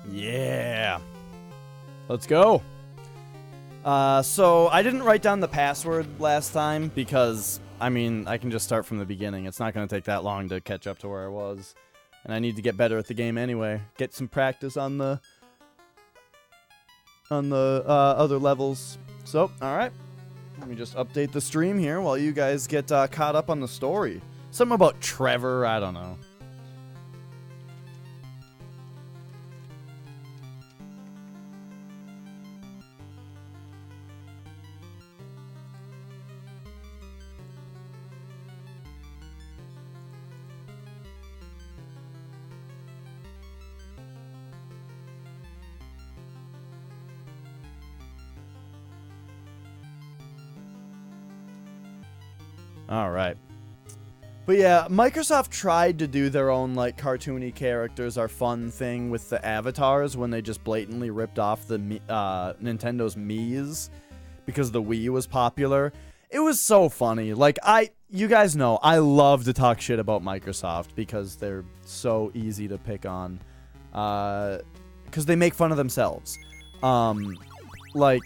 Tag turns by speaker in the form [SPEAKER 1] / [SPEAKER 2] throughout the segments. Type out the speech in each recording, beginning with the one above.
[SPEAKER 1] Yeah. Let's go. So I didn't write down the password last time because, I mean, I can just start from the beginning. It's not going to take that long to catch up to where I was. And I need to get better at the game anyway. Get some practice on the other levels. So, alright. Let me just update the stream here while you guys get caught up on the story. Something about Trevor, I don't know. Alright. But yeah, Microsoft tried to do their own, like, cartoony characters are fun thing with the avatars when they just blatantly ripped off the Nintendo's Mii's because the Wii was popular. It was so funny. Like, you guys know, I love to talk shit about Microsoft because they're so easy to pick on. Because they make fun of themselves. Like...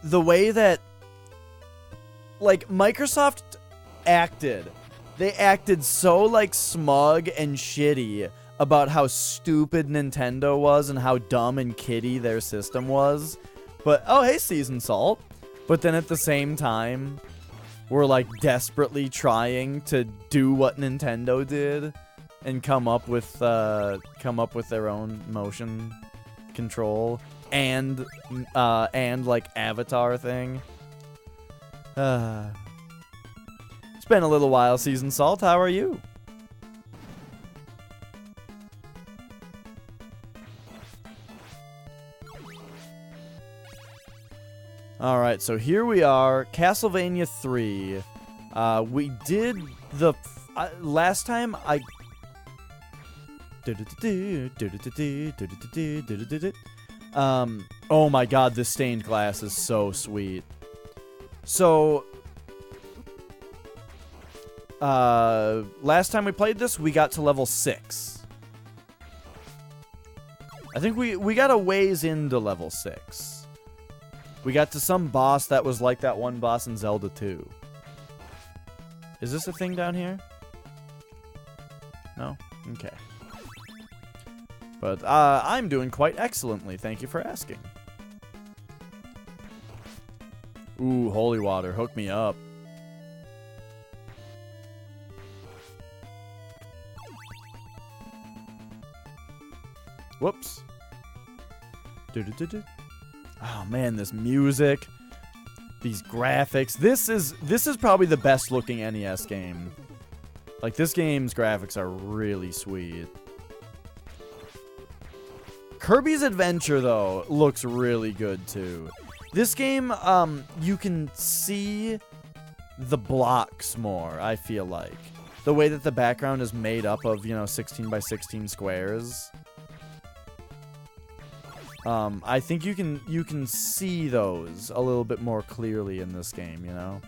[SPEAKER 1] the way that, like, Microsoft acted, they acted so, like, smug and shitty about how stupid Nintendo was and how dumb and kiddie their system was. But, oh, hey, Seasoned Salt. But then at the same time, we're, like, desperately trying to do what Nintendo did and come up with their own motion control. And like, avatar thing. It's been a little while, Seasoned Salt. How are you? Alright, so here we are. Castlevania 3. We did the... last time I... oh my god, this stained glass is so sweet. So, last time we played this, we got to level 6. I think we got a ways into level 6. We got to some boss that was like that one boss in Zelda 2. Is this a thing down here? No? Okay. But, I'm doing quite excellently, thank you for asking. Ooh, holy water, hook me up. Whoops. Oh man, this music. These graphics. This is probably the best looking NES game. Like, this game's graphics are really sweet. Kirby's Adventure, though, looks really good, too. This game, you can see the blocks more, I feel like. The way that the background is made up of, you know, 16 by 16 squares. I think you can see those a little bit more clearly in this game, you know?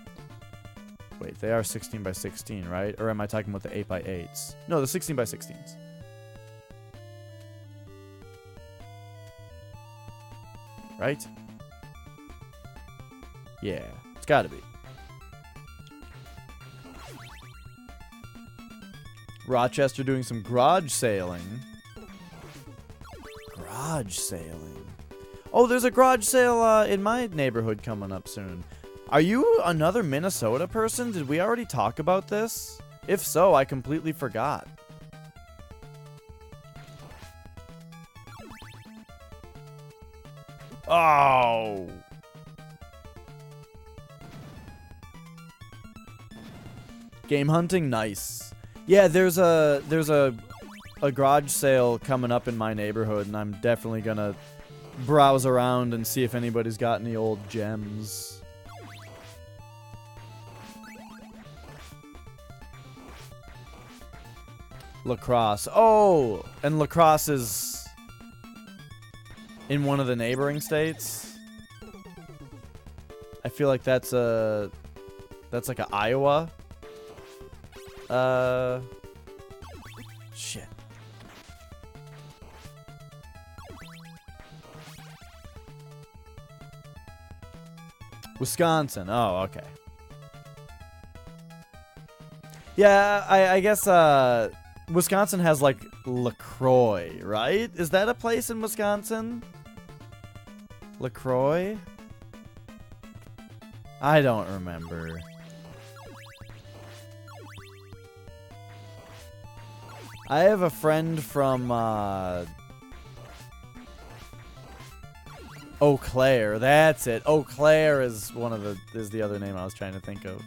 [SPEAKER 1] Wait, they are 16 by 16, right? Or am I talking about the 8 by 8s? No, the 16 by 16s. Right? Yeah, it's gotta be. Rochester doing some garage sailing. Garage sailing. Oh, there's a garage sale in my neighborhood coming up soon. Are you another Minnesota person? Did we already talk about this? If so, I completely forgot. Oh. Game hunting, nice. Yeah, there's a garage sale coming up in my neighborhood, and I'm definitely gonna browse around and see if anybody's got any old gems. Lacrosse. Oh, and Lacrosse is in one of the neighboring states. I feel like that's like a Iowa Shit. Wisconsin. Oh, okay. Yeah, I guess, Wisconsin has, like, LaCroix, right? Is that a place in Wisconsin? LaCroix? I don't remember. I have a friend from, Eau Claire. That's it. Eau Claire is is the other name I was trying to think of.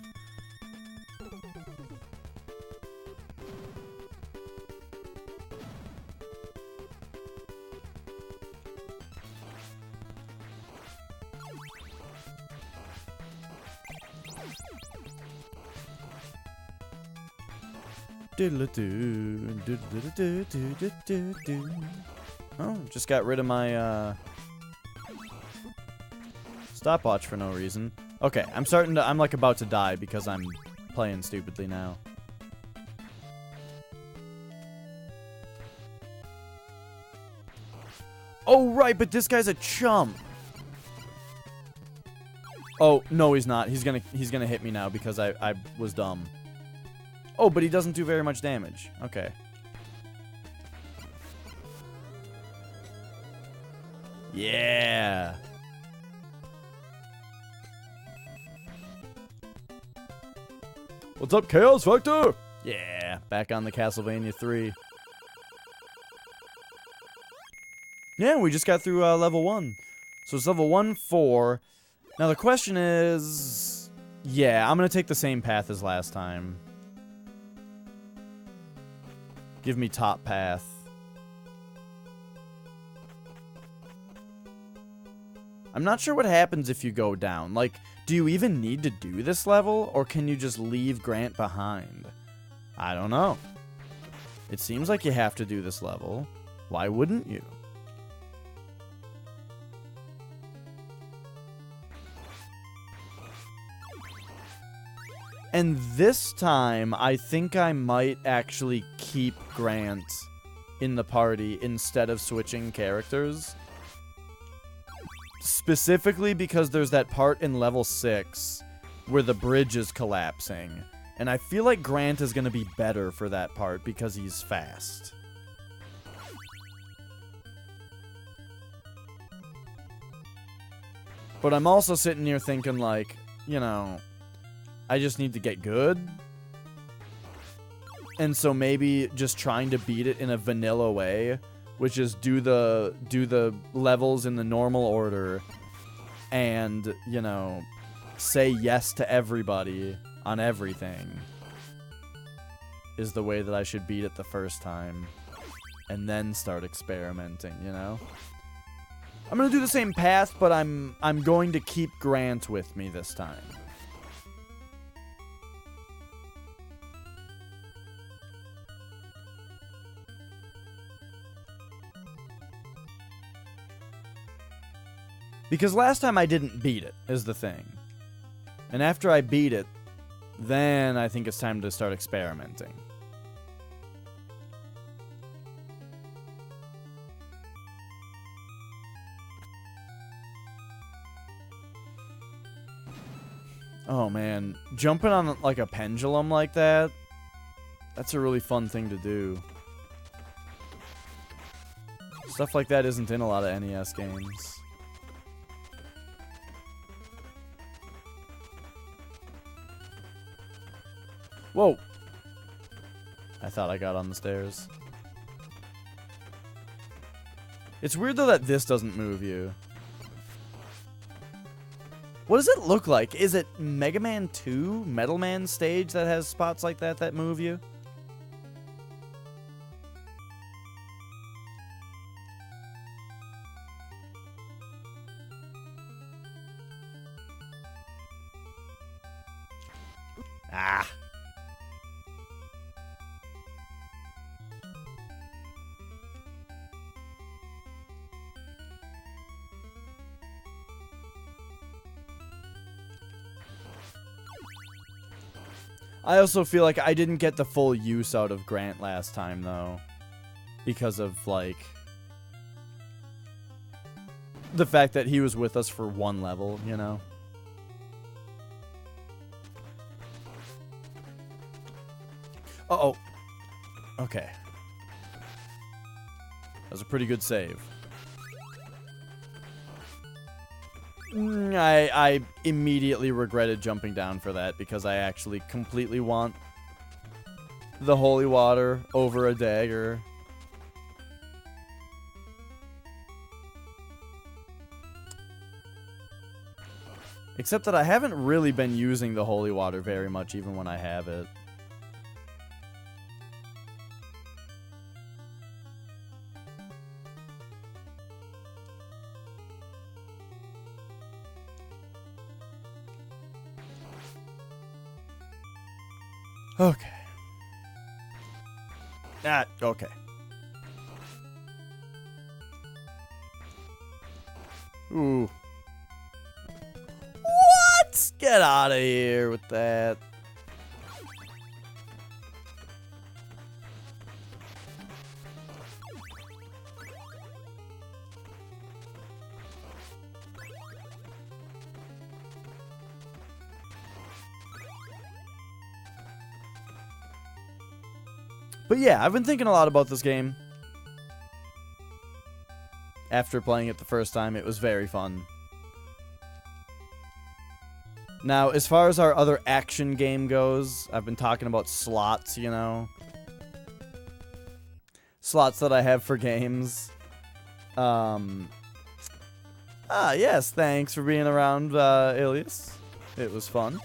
[SPEAKER 1] Oh, just got rid of my stopwatch for no reason. Okay, I'm like about to die because I'm playing stupidly now. Oh right, but this guy's a chump. Oh, no he's not. He's gonna hit me now because I was dumb. Oh, but he doesn't do very much damage. Okay. Yeah. What's up, Chaos Factor? Yeah, back on the Castlevania 3. Yeah, we just got through level 1. So it's level 1, 4. Now the question is... Yeah, I'm going to take the same path as last time. Give me top path. I'm not sure what happens if you go down. Like, do you even need to do this level? Or can you just leave Grant behind? I don't know. It seems like you have to do this level. Why wouldn't you? And this time, I think I might actually keep Grant in the party instead of switching characters. Specifically because there's that part in level 6 where the bridge is collapsing. And I feel like Grant is going to be better for that part because he's fast. But I'm also sitting here thinking like, you know... I just need to get good. And so maybe just trying to beat it in a vanilla way, which is do the levels in the normal order and, you know, say yes to everybody on everything is the way that I should beat it the first time and then start experimenting, you know? I'm going to do the same path, but I'm going to keep Grant with me this time. Because last time I didn't beat it, is the thing. And after I beat it, then I think it's time to start experimenting. Oh man, jumping on like a pendulum like that, that's a really fun thing to do. Stuff like that isn't in a lot of NES games. Whoa! I thought I got on the stairs. It's weird though that this doesn't move you. What does it look like? Is it Mega Man 2? Metal Man stage that has spots like that move you? Ah! I also feel like I didn't get the full use out of Grant last time, though. Because of, like, the fact that he was with us for one level, you know? Uh-oh. Okay. That was a pretty good save. I immediately regretted jumping down for that because I actually completely want the holy water over a dagger. Except that I haven't really been using the holy water very much even when I have it. Okay. Okay. Ooh. What? Get out of here with that. But yeah, I've been thinking a lot about this game. After playing it the first time, it was very fun. Now, as far as our other action game goes, I've been talking about slots, you know. Slots that I have for games. Yes, thanks for being around, Ilias. It was fun.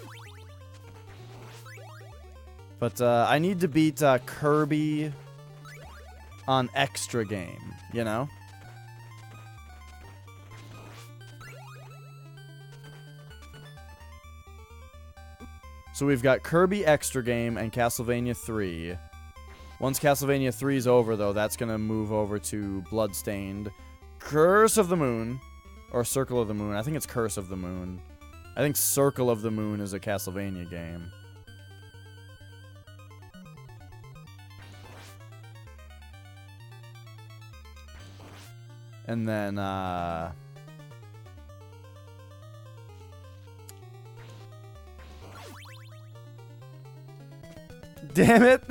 [SPEAKER 1] But I need to beat Kirby on extra game, you know? So we've got Kirby extra game and Castlevania 3. Once Castlevania 3 is over, though, that's going to move over to Bloodstained, Curse of the Moon, or Circle of the Moon. I think it's Curse of the Moon. I think Circle of the Moon is a Castlevania game. And then, damn it!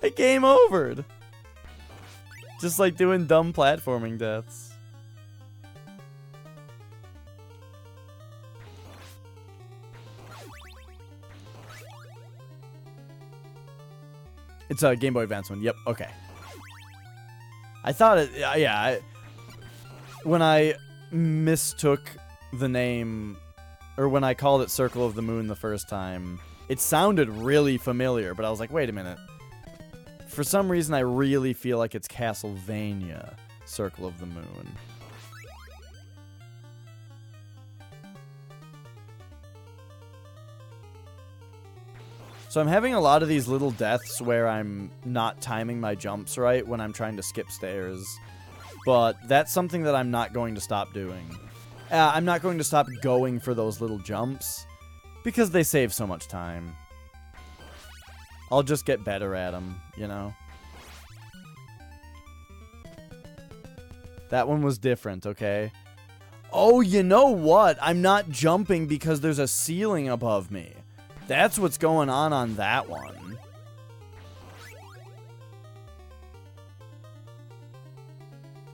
[SPEAKER 1] I game overed. Just like doing dumb platforming deaths. It's a Game Boy Advance one. Yep, okay. I thought it, yeah, when I mistook the name, or when I called it Circle of the Moon the first time, it sounded really familiar, but I was like, wait a minute. For some reason, I really feel like it's Castlevania Circle of the Moon. So I'm having a lot of these little deaths where I'm not timing my jumps right when I'm trying to skip stairs. But that's something that I'm not going to stop doing. I'm not going to stop going for those little jumps because they save so much time. I'll just get better at them, you know? That one was different, okay? Oh, you know what? I'm not jumping because there's a ceiling above me. That's what's going on that one.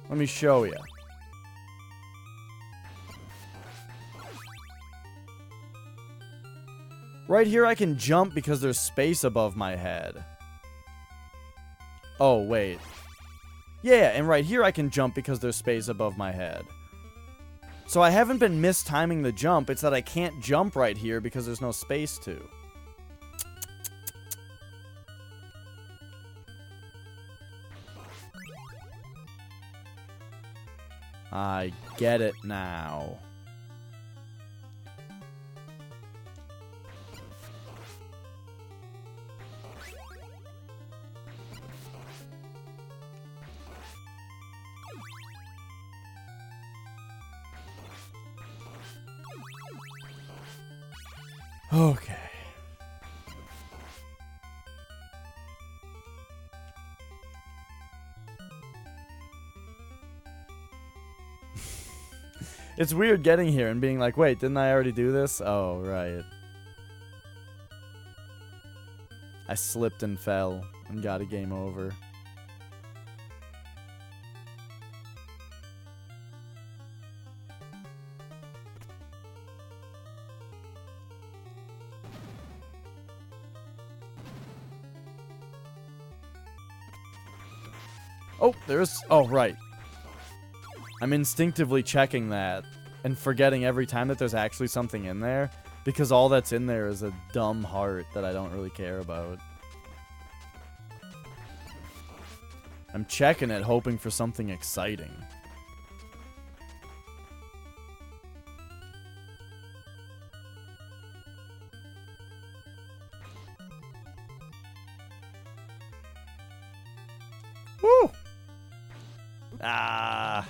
[SPEAKER 1] Let me show you. Right here I can jump because there's space above my head. Oh, wait. Yeah, and right here I can jump because there's space above my head. So I haven't been mistiming the jump, it's that I can't jump right here because there's no space to. I get it now. Okay. It's weird getting here and being like, wait, didn't I already do this? Oh, right. I slipped and fell and got a game over. Oh, there's... Oh, right. I'm instinctively checking that and forgetting every time that there's actually something in there because all that's in there is a dumb heart that I don't really care about. I'm checking it, hoping for something exciting. Woo! Ah.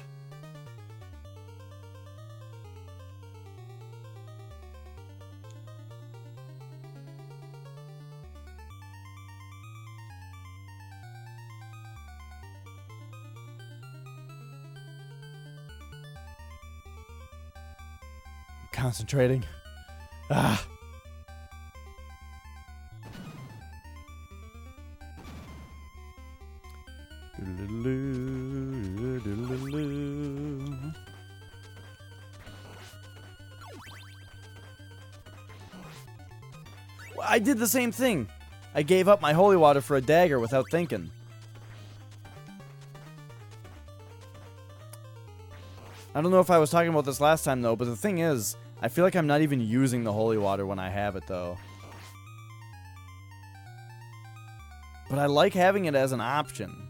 [SPEAKER 1] Concentrating. Ah. I did the same thing. I gave up my holy water for a dagger without thinking. I don't know if I was talking about this last time, though, but the thing is, I feel like I'm not even using the holy water when I have it, though. But I like having it as an option.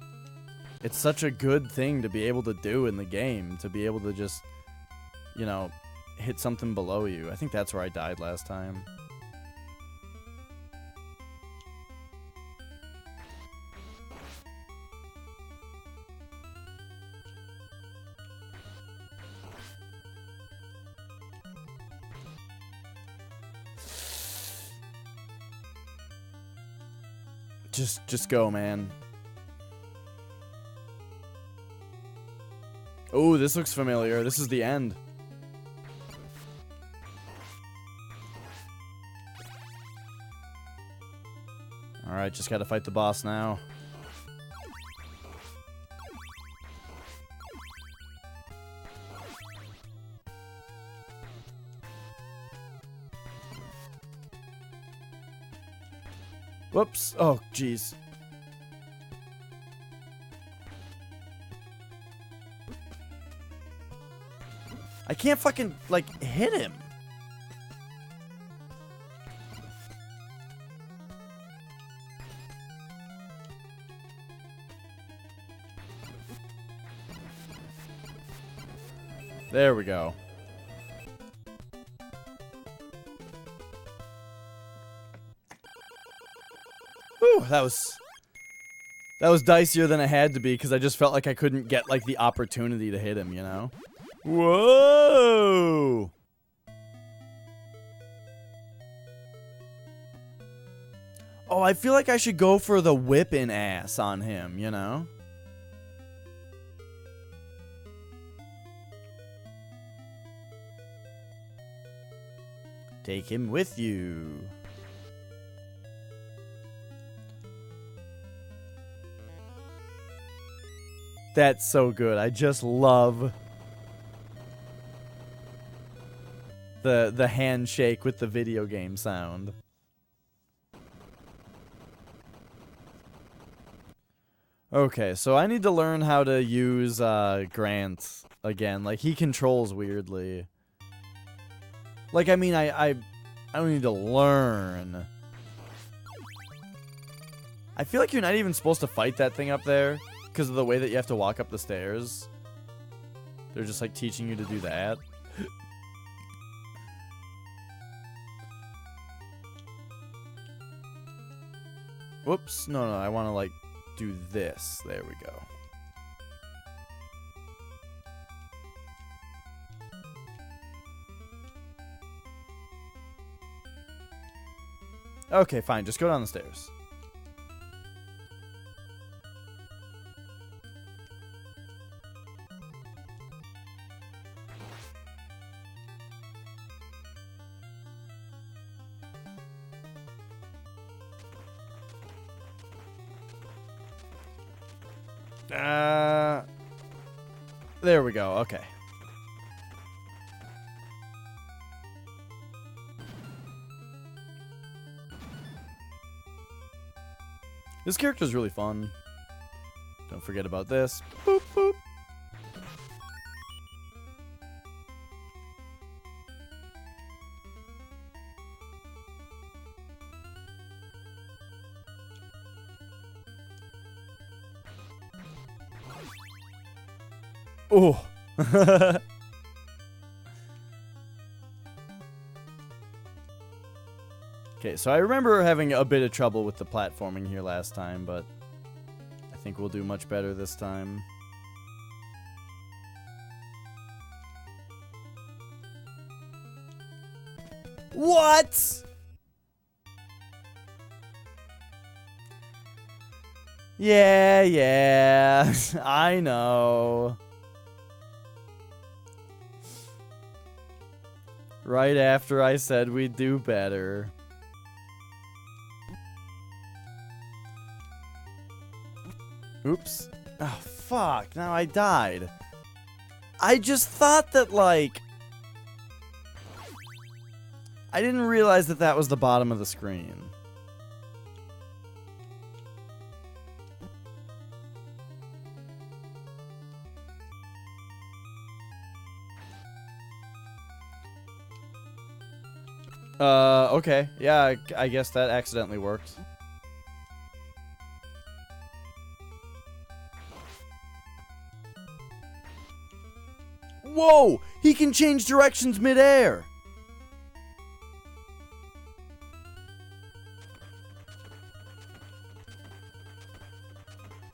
[SPEAKER 1] It's such a good thing to be able to do in the game, to be able to just, you know, hit something below you. I think that's where I died last time. Just go, man. Oh, this looks familiar. This is the end. Alright, just gotta fight the boss now. Whoops. Oh, jeez. I can't fucking, like, hit him. There we go. Whew, that was dicier than it had to be because I just felt like I couldn't get, like, the opportunity to hit him, you know? Whoa! Oh, I feel like I should go for the whipping ass on him, you know? Take him with you. That's so good. I just love the handshake with the video game sound. Okay, so I need to learn how to use Grant again. Like, he controls weirdly. Like, I mean, I don't need to learn. I feel like you're not even supposed to fight that thing up there because of the way that you have to walk up the stairs. They're just, like, teaching you to do that. Whoops. No, I want to, like, do this. There we go. Okay, fine. Just go down the stairs. There we go. Okay. This character's really fun. Don't forget about this. Boop, boop. Oh. Okay, so I remember having a bit of trouble with the platforming here last time, but I think we'll do much better this time. What? Yeah, I know. Right after I said we'd do better. Oops. Oh, fuck. Now I died. I just thought that, like... I didn't realize that that was the bottom of the screen. Okay. Yeah, I guess that accidentally worked. Whoa! He can change directions mid-air!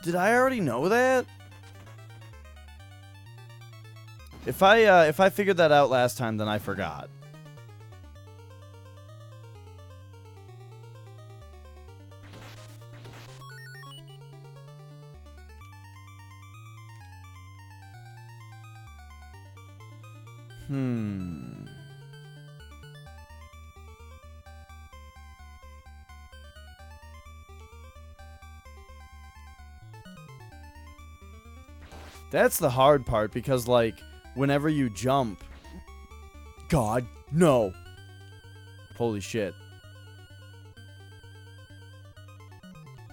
[SPEAKER 1] Did I already know that? If I figured that out last time, then I forgot. That's the hard part, because, like, whenever you jump... God, no! Holy shit.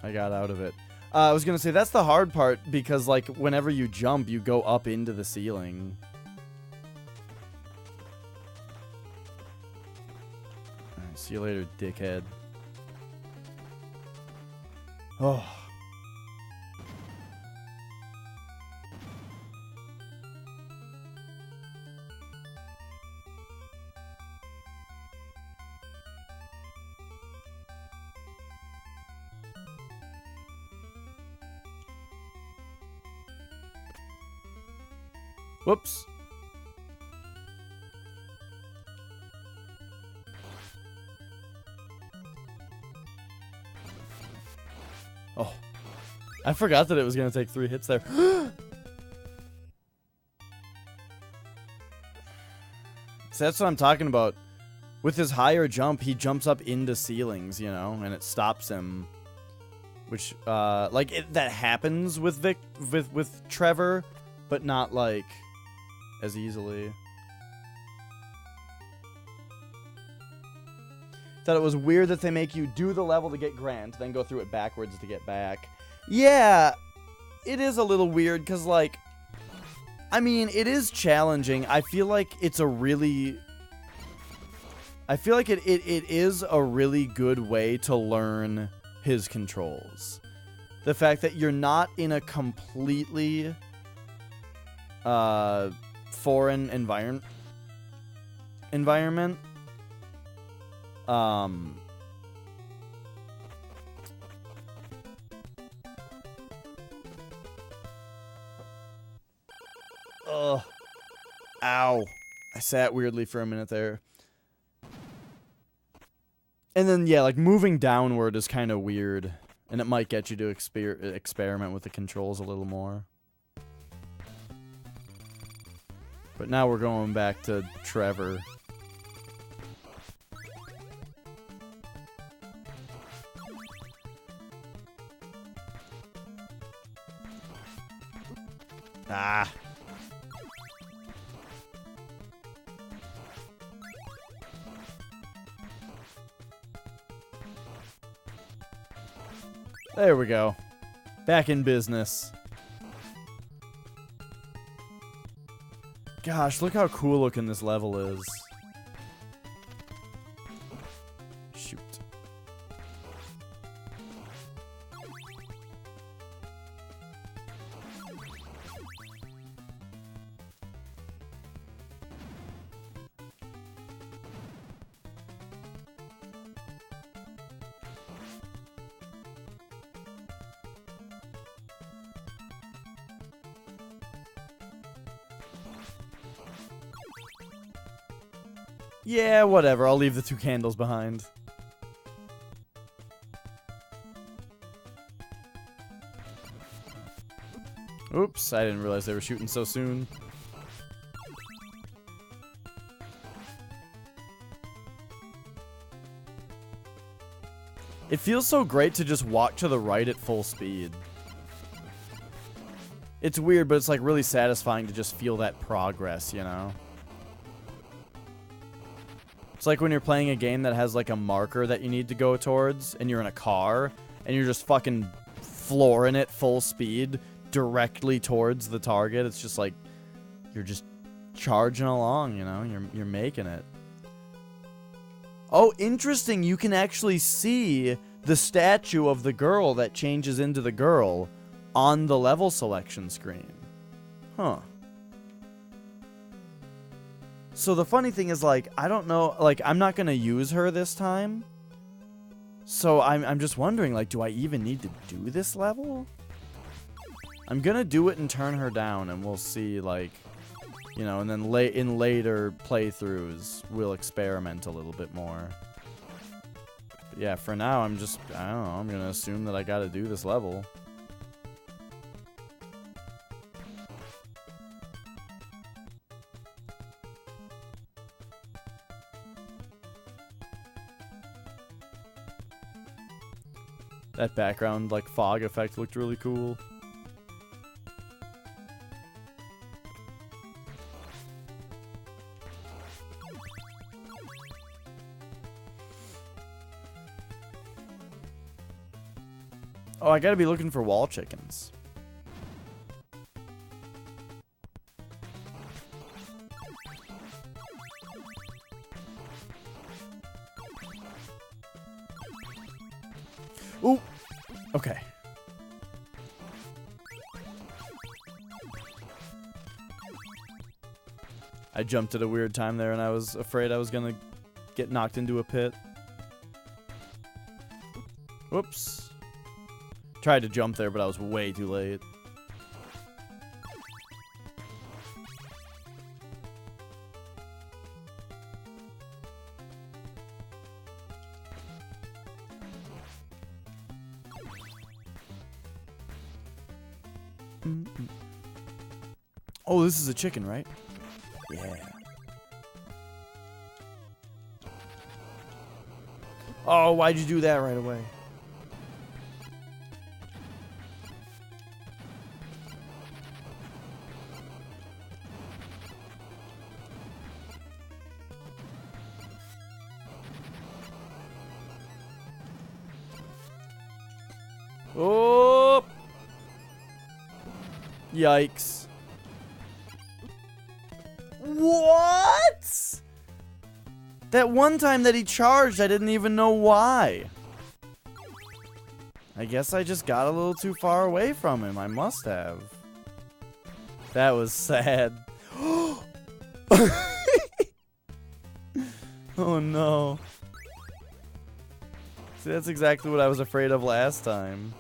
[SPEAKER 1] I got out of it. I was gonna say, that's the hard part, because, like, whenever you jump, you go up into the ceiling. Alright, see you later, dickhead. Oh. Whoops. Oh. I forgot that it was going to take 3 hits there. So that's what I'm talking about. With his higher jump, he jumps up into ceilings, you know, and it stops him. Which, like, that happens with with Trevor, but not, like... as easily. Thought it was weird that they make you do the level to get Grant, then go through it backwards to get back. Yeah, it is a little weird, because, like, I mean, it is challenging. I feel like it's a really... I feel like it is a really good way to learn his controls. The fact that you're not in a completely... foreign environment. Ugh. Ow. I sat weirdly for a minute there. And then, yeah, like, moving downward is kind of weird. And it might get you to experiment with the controls a little more. But now we're going back to Trevor. Ah. There we go. Back in business. Gosh, look how cool looking this level is. Shoot. Yeah, whatever. I'll leave the 2 candles behind. Oops, I didn't realize they were shooting so soon. It feels so great to just walk to the right at full speed. It's weird, but it's like really satisfying to just feel that progress, you know? It's like when you're playing a game that has like a marker that you need to go towards, and you're in a car, and you're just fucking flooring it full speed directly towards the target. It's just like, you're just charging along, you know? You're making it. Oh, interesting. You can actually see the statue of the girl that changes into the girl on the level selection screen. Huh. So the funny thing is, like, I don't know, like, I'm not gonna use her this time. So I'm just wondering, like, do I even need to do this level? I'm gonna do it and turn her down, and we'll see, like, you know, and then in later playthroughs, we'll experiment a little bit more. But yeah, for now, I don't know, I'm gonna assume that I gotta do this level. That background, like, fog effect looked really cool. Oh, I gotta be looking for wall chickens. Ooh! Okay. I jumped at a weird time there, and I was afraid I was gonna get knocked into a pit. Whoops. Tried to jump there, but I was way too late. Oh, this is a chicken, right? Yeah. Oh, why'd you do that right away? Oh! Yikes. What? That one time that he charged, I didn't even know why. I guess I just got a little too far away from him. I must have. That was sad. Oh no. See, that's exactly what I was afraid of last time.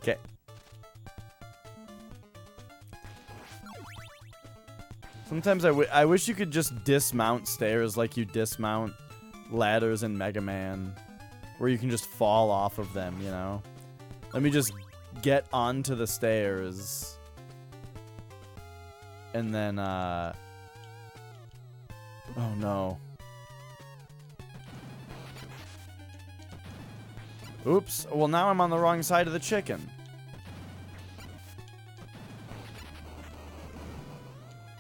[SPEAKER 1] Okay. Sometimes I wish you could just dismount stairs like you dismount ladders in Mega Man, where you can just fall off of them, you know? Let me just get onto the stairs. And then, oh no. Oops. Well, now I'm on the wrong side of the chicken.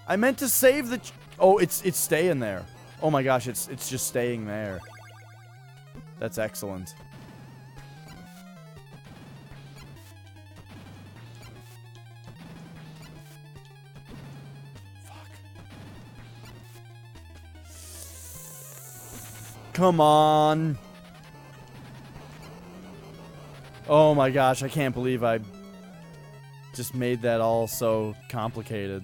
[SPEAKER 1] I meant to save the... Oh, it's staying there. Oh my gosh, it's just staying there. That's excellent. Fuck. Come on. Oh my gosh, I can't believe I just made that all so complicated.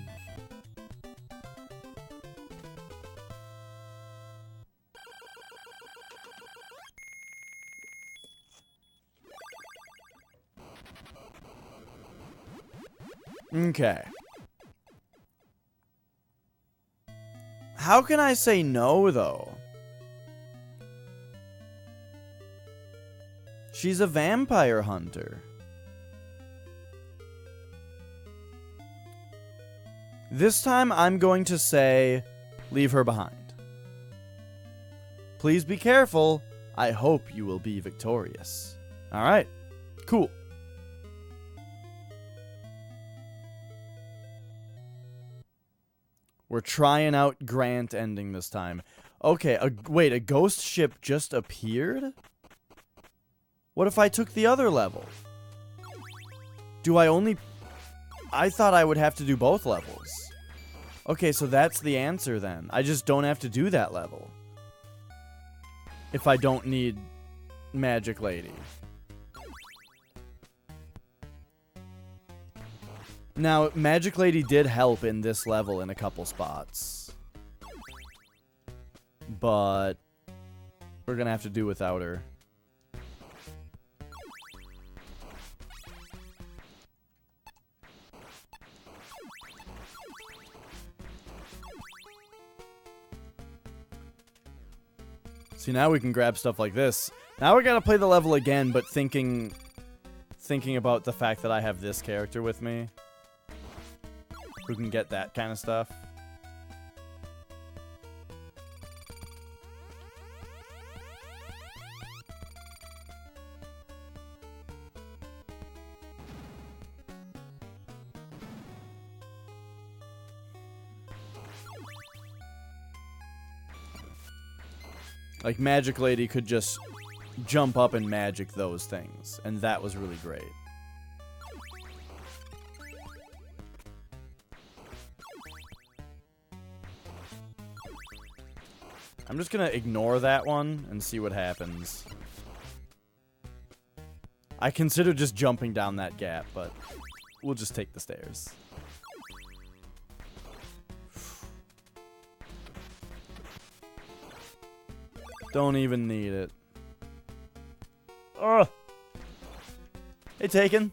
[SPEAKER 1] Okay. How can I say no, though? She's a vampire hunter. This time, I'm going to say, leave her behind. Please be careful. I hope you will be victorious. Alright. Cool. We're trying out Grant ending this time. Okay, wait, a ghost ship just appeared? What if I took the other level? Do I only... I thought I would have to do both levels. Okay, so that's the answer then. I just don't have to do that level. If I don't need Magic Lady. Now, Magic Lady did help in this level in a couple spots. But we're gonna have to do without her. See, now we can grab stuff like this. Now we gotta play the level again, but thinking about the fact that I have this character with me. Who can get that kind of stuff. Like, Magic Lady could just jump up and magic those things, and that was really great. I'm just gonna ignore that one and see what happens. I considered just jumping down that gap, but we'll just take the stairs. Don't even need it. Ugh. Hey, Taken.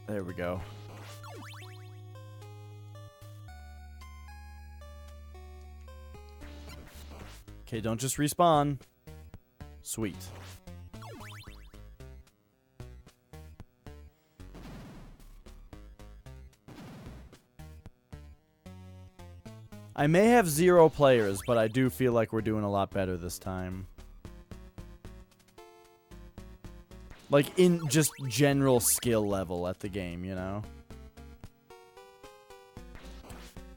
[SPEAKER 1] There we go. Okay, don't just respawn. Sweet. I may have 0 players, but I do feel like we're doing a lot better this time. Like, in just general skill level at the game, you know?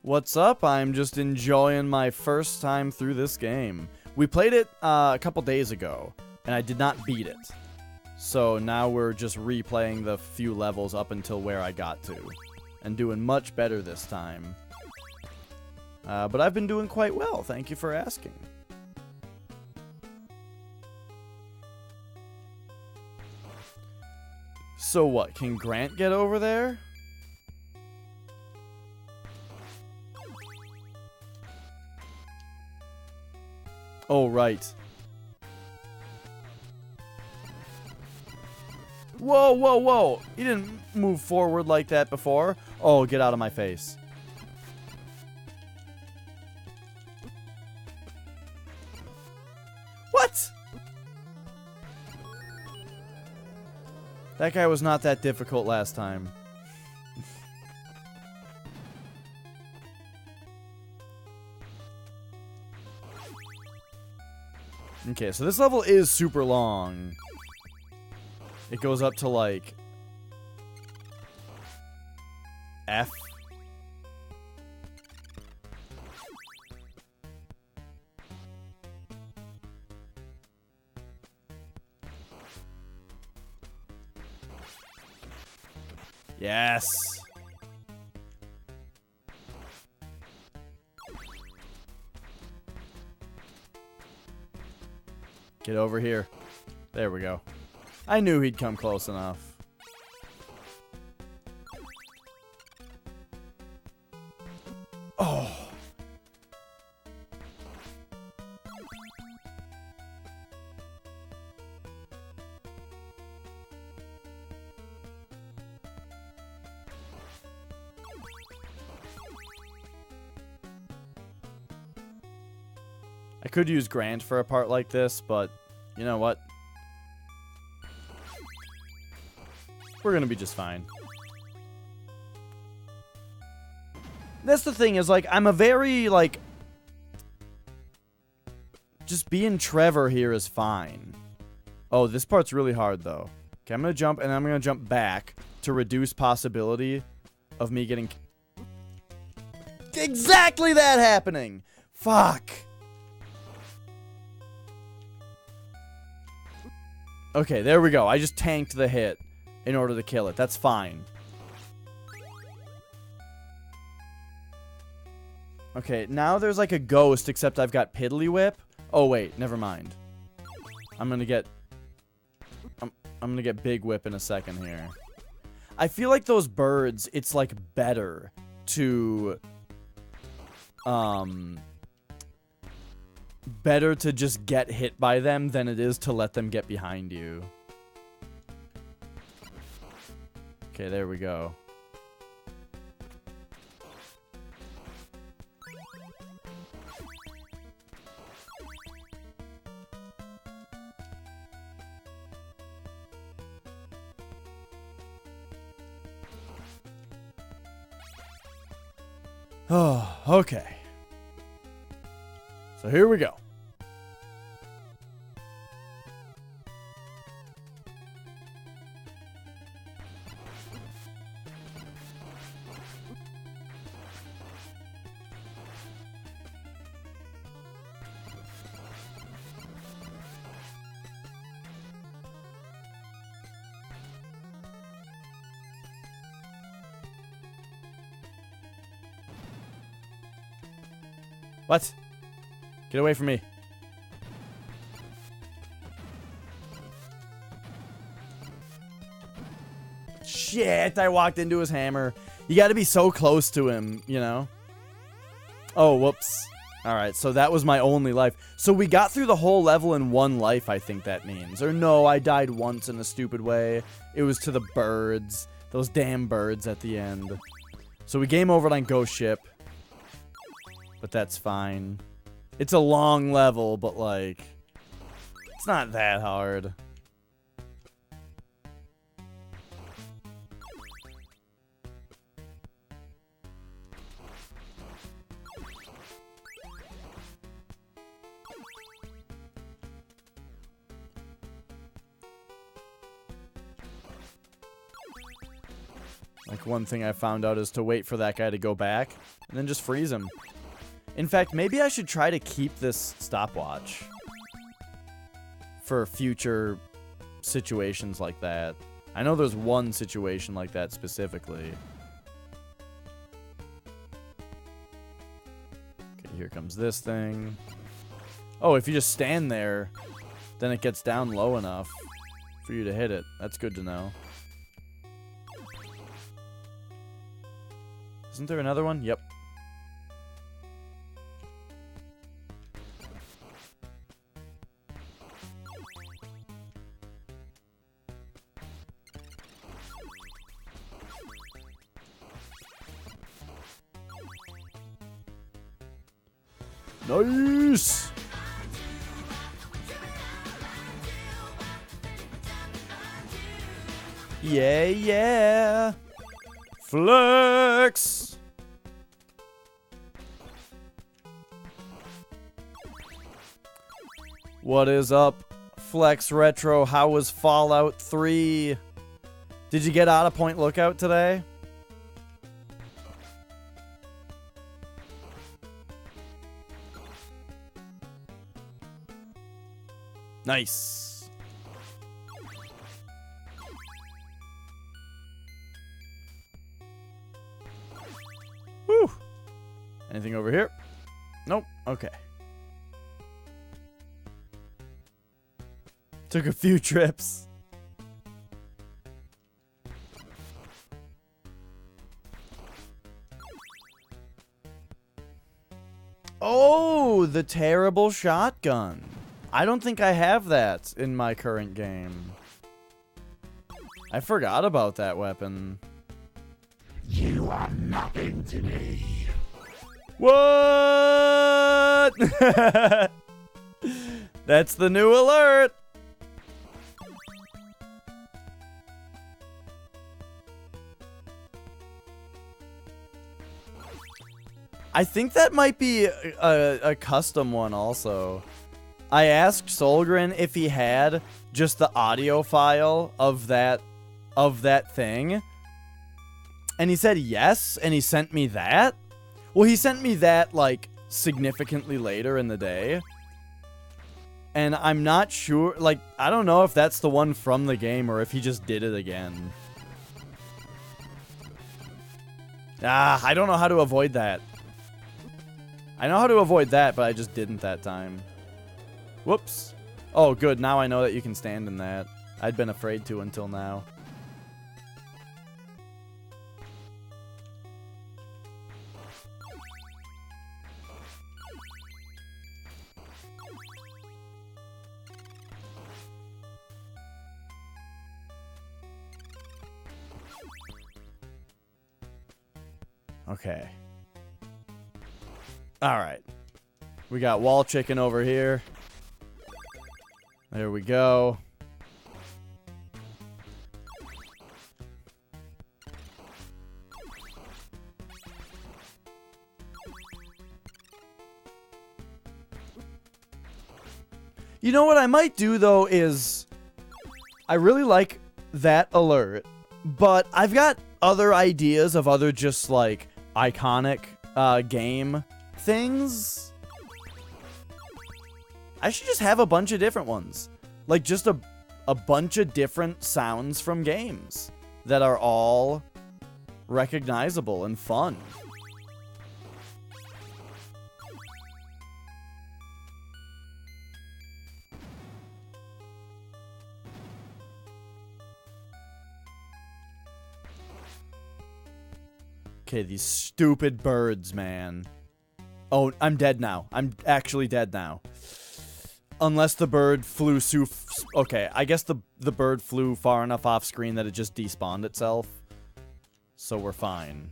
[SPEAKER 1] What's up? I'm just enjoying my first time through this game. We played it a couple days ago, and I did not beat it. So now we're just replaying the few levels up until where I got to. And doing much better this time. But I've been doing quite well, thank you for asking. So what, can Grant get over there? Oh, right. Whoa, whoa, whoa. He didn't move forward like that before. Oh, get out of my face. What? That guy was not that difficult last time. Okay, so this level is super long. It goes up to, like, F. Yes. Get over here. There we go. I knew he'd come close enough. Oh. I could use Grant for a part like this, but you know what? We're gonna be just fine. That's the thing is, like, I'm a very, like, just being Trevor here is fine. Oh, this part's really hard, though. Okay, I'm gonna jump, and I'm gonna jump back to reduce possibility of me getting... Exactly that happening! Fuck! Okay, there we go. I just tanked the hit in order to kill it. That's fine. Okay, now there's like a ghost, except I've got Piddly Whip. Oh, wait. Never mind. I'm gonna get... I'm gonna get Big Whip in a second here. I feel like those birds, it's like better to... better to just get hit by them than it is to let them get behind you. Okay, there we go. Oh, okay. So here we go. What? Get away from me. Shit, I walked into his hammer. You gotta be so close to him, you know? Oh, whoops. Alright, so that was my only life. So we got through the whole level in one life, I think that means. Or no, I died once in a stupid way. It was to the birds. Those damn birds at the end. So we game over on Ghost Ship. But that's fine. It's a long level, but like... it's not that hard. Like, one thing I found out is to wait for that guy to go back, and then just freeze him. In fact, maybe I should try to keep this stopwatch for future situations like that. I know there's one situation like that specifically. Okay, here comes this thing. Oh, if you just stand there, then it gets down low enough for you to hit it. That's good to know. Isn't there another one? Yep. Nice! Yeah, yeah! Flex! What is up, Flex Retro? How was Fallout 3? Did you get out of Point Lookout today? Nice. Whew. Anything over here? Nope. Okay. Took a few trips. Oh, the terrible shotgun. I don't think I have that in my current game. I forgot about that weapon.
[SPEAKER 2] You are nothing to me.
[SPEAKER 1] What? That's the new alert. I think that might be a custom one also. I asked Solgren if he had just the audio file of that thing. And he said yes, and he sent me that. Well, he sent me that like significantly later in the day. And I'm not sure, like, I don't know if that's the one from the game or if he just did it again. I don't know how to avoid that. I know how to avoid that, but I just didn't that time. Whoops. Oh, good. Now I know that you can stand in that. I'd been afraid to until now. Okay. Alright. We got wall chicken over here. There we go. You know what I might do, though, is I really like that alert, but I've got other ideas of other just, like, iconic game things. I should just have a bunch of different ones. Like, just a bunch of different sounds from games that are all recognizable and fun. Okay, these stupid birds, man. Oh, I'm dead now. I'm actually dead now. Unless the bird flew okay, I guess the bird flew far enough off screen that it just despawned itself. So we're fine.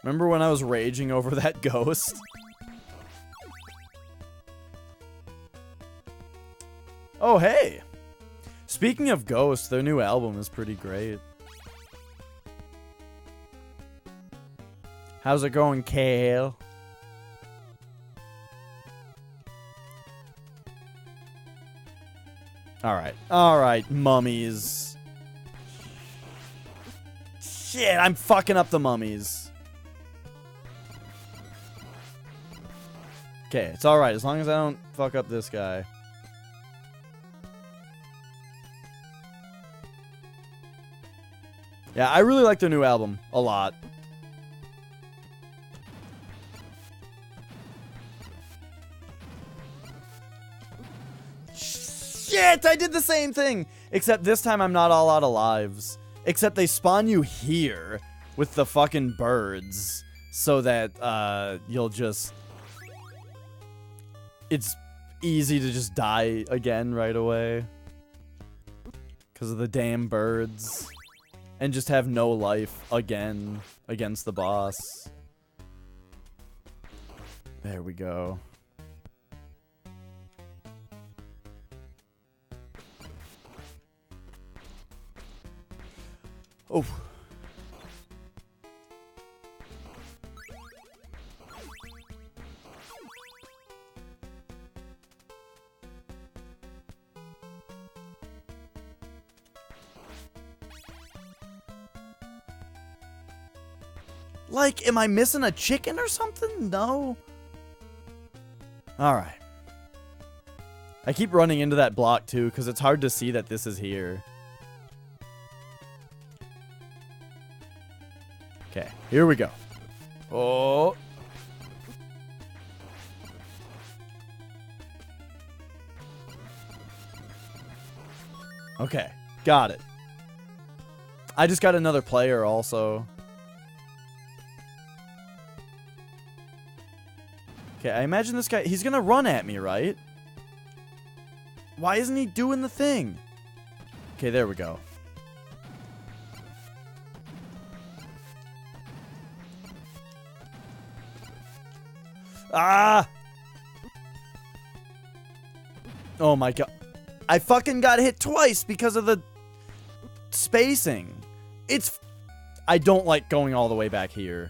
[SPEAKER 1] Remember when I was raging over that ghost? Oh, hey! Speaking of Ghost, their new album is pretty great. How's it going, Kale? Alright, mummies. Shit, I'm fucking up the mummies. Okay, it's alright, as long as I don't fuck up this guy. Yeah, I really like their new album a lot. Shit, I did the same thing! Except this time I'm not all out of lives. Except they spawn you here with the fucking birds so that you'll just it's easy to just die again right away. Because of the damn birds. And just have no life again against the boss. There we go. Oh. Like, am I missing a chicken or something? No. Alright. I keep running into that block, too, because it's hard to see that this is here. Okay, here we go. Oh. Okay, got it. I just got another player also. Okay, I imagine this guy, he's gonna run at me, right? Why isn't he doing the thing? Okay, there we go. Ah! Oh my god. I fucking got hit twice because of the spacing. I don't like going all the way back here.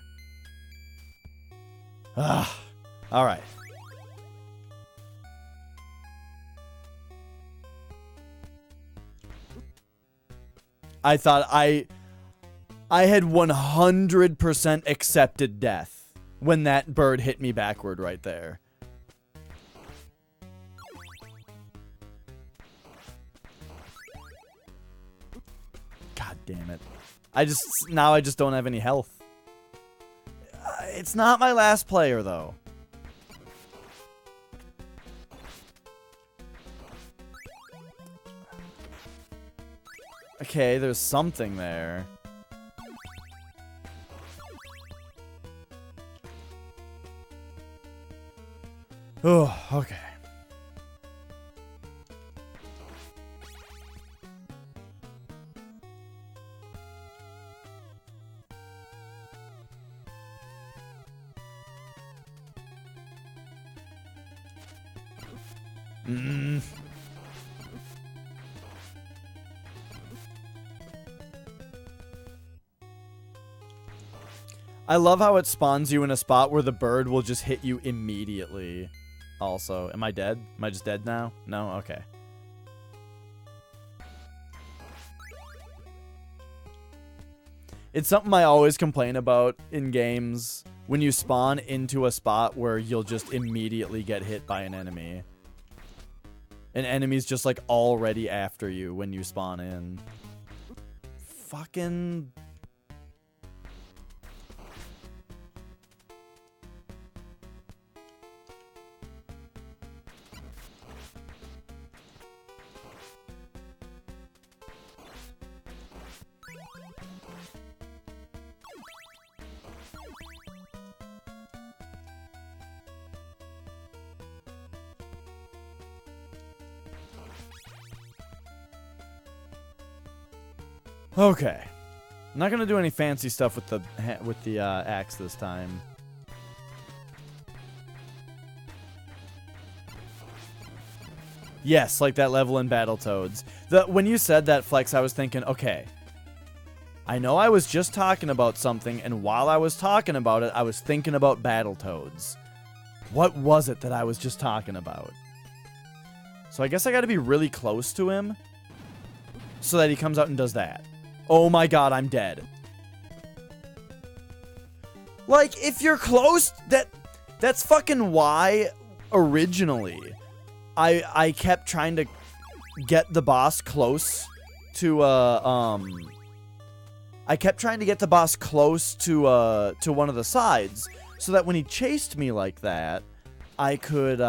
[SPEAKER 1] Ah. Alright. I thought I had 100% accepted death when that bird hit me backward right there. God damn it. Now I just don't have any health. It's not my last player though. Okay, there's something there. Oh, okay. I love how it spawns you in a spot where the bird will just hit you immediately. Also, am I dead? Am I just dead now? No? Okay. It's something I always complain about in games when you spawn into a spot where you'll just immediately get hit by an enemy. An enemy's just like already after you when you spawn in. Fucking... Okay. I'm not gonna do any fancy stuff with the axe this time. Yes, like that level in Battletoads. When you said that, Flex, I was thinking, okay, I know I was just talking about something, and while I was talking about it, I was thinking about Battletoads. What was it that I was just talking about? So I guess I gotta be really close to him so that he comes out and does that. Oh my god, I'm dead. Like, if you're close, that's fucking why originally I kept trying to get the boss close to I kept trying to get the boss close to one of the sides so that when he chased me like that, I could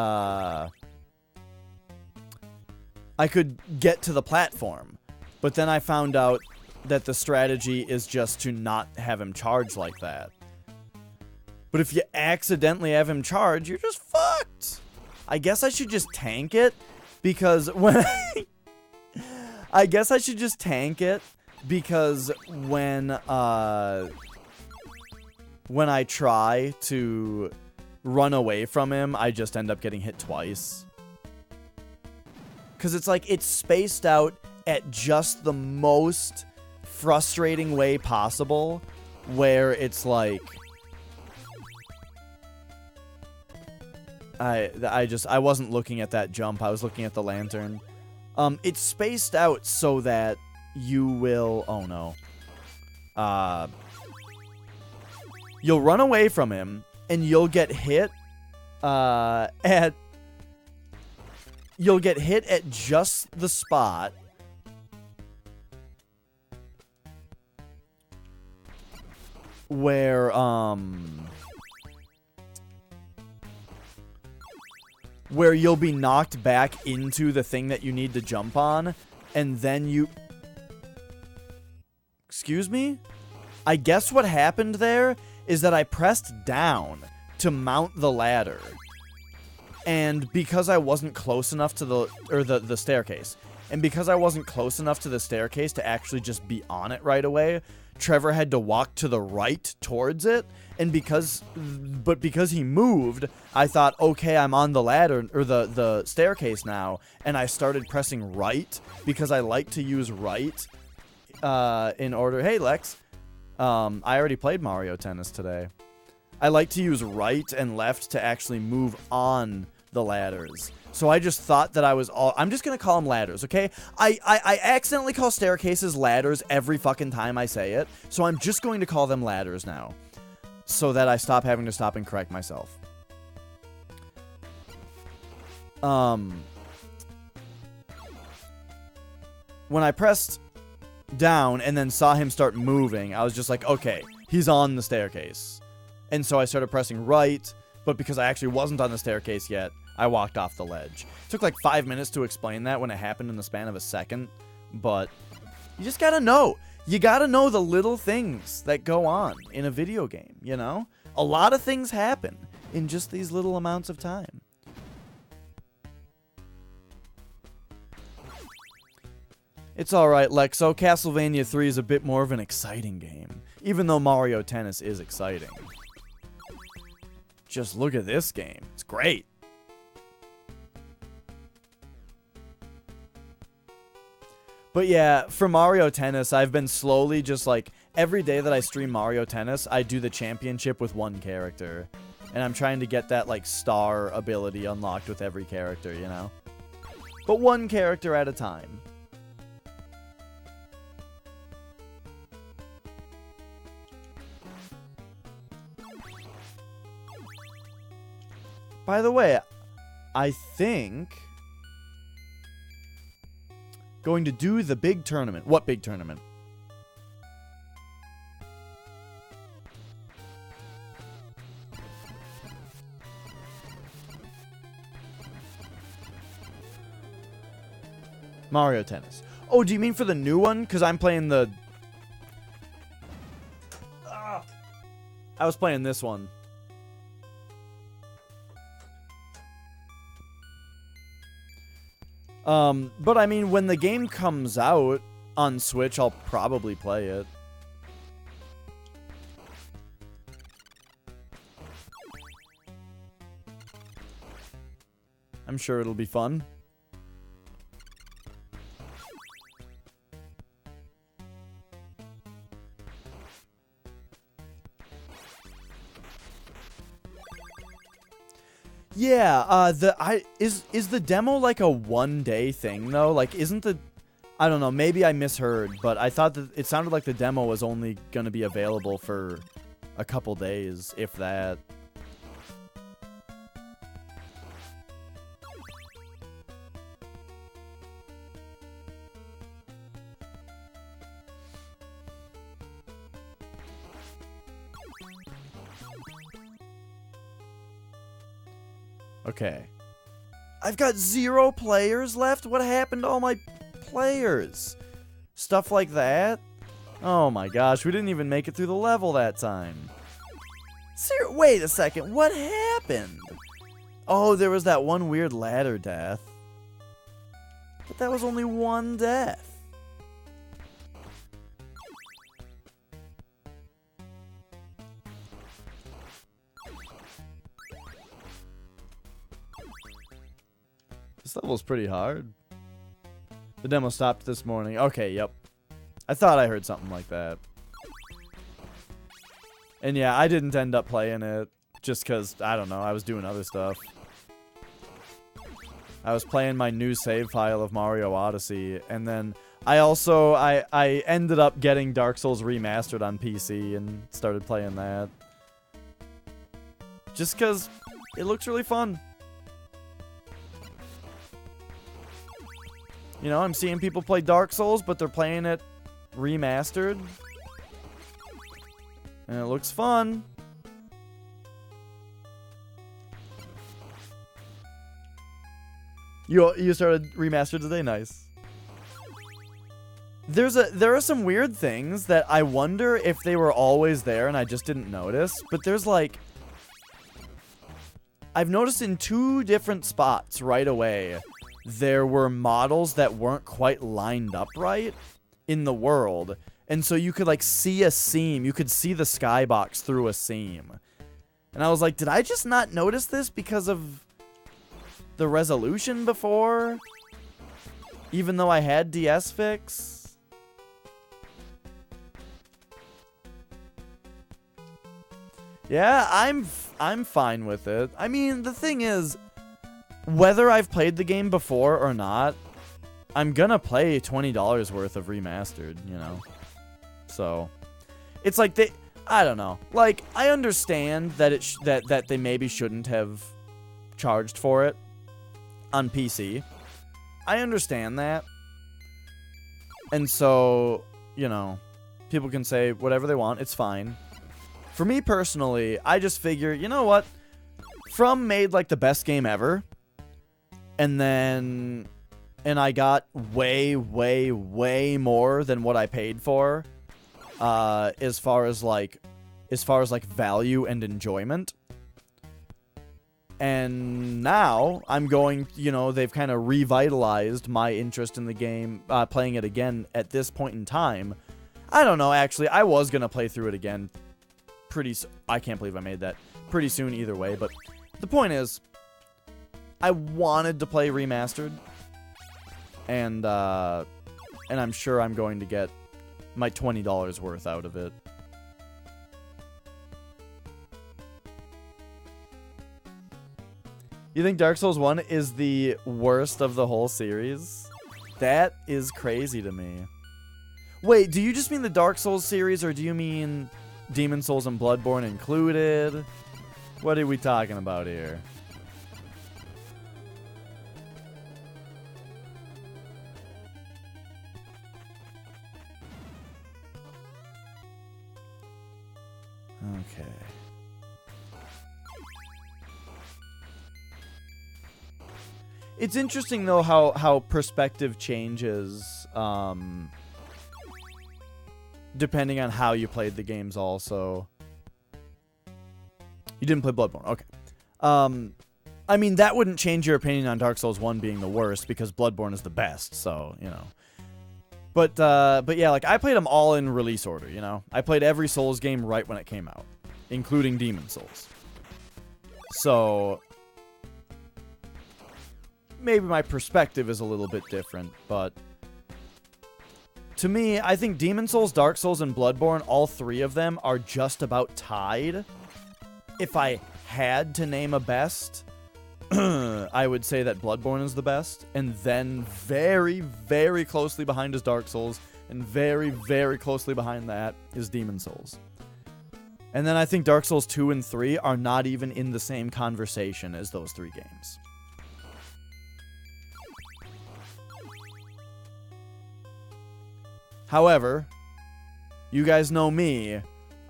[SPEAKER 1] get to the platform. But then I found out that the strategy is just to not have him charge like that. But if you accidentally have him charge, you're just fucked. I guess I should just tank it, because when I guess I should just tank it, because when I try to run away from him, I just end up getting hit twice. Because it's like, it's spaced out at just the most frustrating way possible, where it's like, I wasn't looking at that jump, I was looking at the lantern. It's spaced out so that you will, oh no. You'll run away from him, and you'll get hit, you'll get hit at just the spot where you'll be knocked back into the thing that you need to jump on, and then you... Excuse me? I guess what happened there is that I pressed down to mount the ladder. And because I wasn't close enough to the staircase, and because I wasn't close enough to the staircase to actually just be on it right away, Trevor had to walk to the right towards it, and because he moved, I thought, okay, I'm on the ladder, or the staircase now, and I started pressing right, because I like to use right, in order, hey Lex, I already played Mario Tennis today. I like to use right and left to actually move on the ladders. So I just thought that I was all... I'm just gonna call them ladders, okay? I accidentally call staircases ladders every fucking time I say it, so I'm just going to call them ladders now, so that I stop having to stop and correct myself. When I pressed down and then saw him start moving, I was just like, okay, he's on the staircase. And so I started pressing right, but because I actually wasn't on the staircase yet, I walked off the ledge. It took like 5 minutes to explain that when it happened in the span of a second, but you just gotta know. You gotta know the little things that go on in a video game, you know? A lot of things happen in just these little amounts of time. It's alright, Lexo. Castlevania 3 is a bit more of an exciting game, even though Mario Tennis is exciting. Just look at this game. It's great. But yeah, for Mario Tennis, I've been slowly just like, every day that I stream Mario Tennis, I do the championship with one character. And I'm trying to get that like star ability unlocked with every character, you know? But one character at a time. By the way, I think... going to do the big tournament. What big tournament? Mario Tennis. Oh, do you mean for the new one? Because I'm playing the... I was playing this one. But I mean, when the game comes out on Switch, I'll probably play it. I'm sure it'll be fun. Yeah, is the demo like a one-day thing though? Like, isn't the... I don't know, maybe I misheard, but I thought that it sounded like the demo was only gonna be available for a couple days, if that. Okay. I've got 0 players left? What happened to all my players? Stuff like that? Oh my gosh, we didn't even make it through the level that time. Wait a second, what happened? Oh, there was that one weird ladder death. But that was only one death. This level's pretty hard. The demo stopped this morning. Okay, yep. I thought I heard something like that. And yeah, I didn't end up playing it just because, I don't know, I was doing other stuff. I was playing my new save file of Mario Odyssey, and then I also, I ended up getting Dark Souls Remastered on PC and started playing that. Just because it looks really fun. You know, I'm seeing people play Dark Souls, but they're playing it remastered. And it looks fun. You started remastered today? Nice. There are some weird things that I wonder if they were always there and I just didn't notice. But there's like... I've noticed in 2 different spots right away, there were models that weren't quite lined up right in the world. And so you could like see a seam. You could see the skybox through a seam. And I was like, did I just not notice this because of the resolution before? Even though I had DS Fix? Yeah, I'm fine with it. I mean, the thing is, whether I've played the game before or not, I'm gonna play $20 worth of remastered, you know? So, it's like I don't know. Like, I understand that that they maybe shouldn't have charged for it on PC. I understand that. And so, you know, people can say whatever they want. It's fine. For me personally, I just figure, you know what? From made like the best game ever. And I got way, way, way more than what I paid for. As far as like value and enjoyment. And now I'm going, you know, they've kind of revitalized my interest in the game, playing it again at this point in time. I don't know, actually, I was going to play through it again I can't believe I made that pretty soon either way, but the point is, I wanted to play remastered, and I'm sure I'm going to get my $20 worth out of it. You think Dark Souls 1 is the worst of the whole series? That is crazy to me. Wait, do you just mean the Dark Souls series, or do you mean Demon Souls and Bloodborne included? What are we talking about here? Okay. It's interesting, though, how perspective changes, depending on how you played the games also. You didn't play Bloodborne, okay. I mean, that wouldn't change your opinion on Dark Souls 1 being the worst, because Bloodborne is the best, so, you know. But yeah, like, I played them all in release order, you know? I played every Souls game right when it came out, including Demon Souls. So maybe my perspective is a little bit different, but to me, I think Demon Souls, Dark Souls, and Bloodborne, all 3 of them are just about tied. If I had to name a best, I would say that Bloodborne is the best, and then very, very closely behind is Dark Souls, and very, very closely behind that is Demon Souls. And then I think Dark Souls 2 and 3 are not even in the same conversation as those 3 games. However, you guys know me,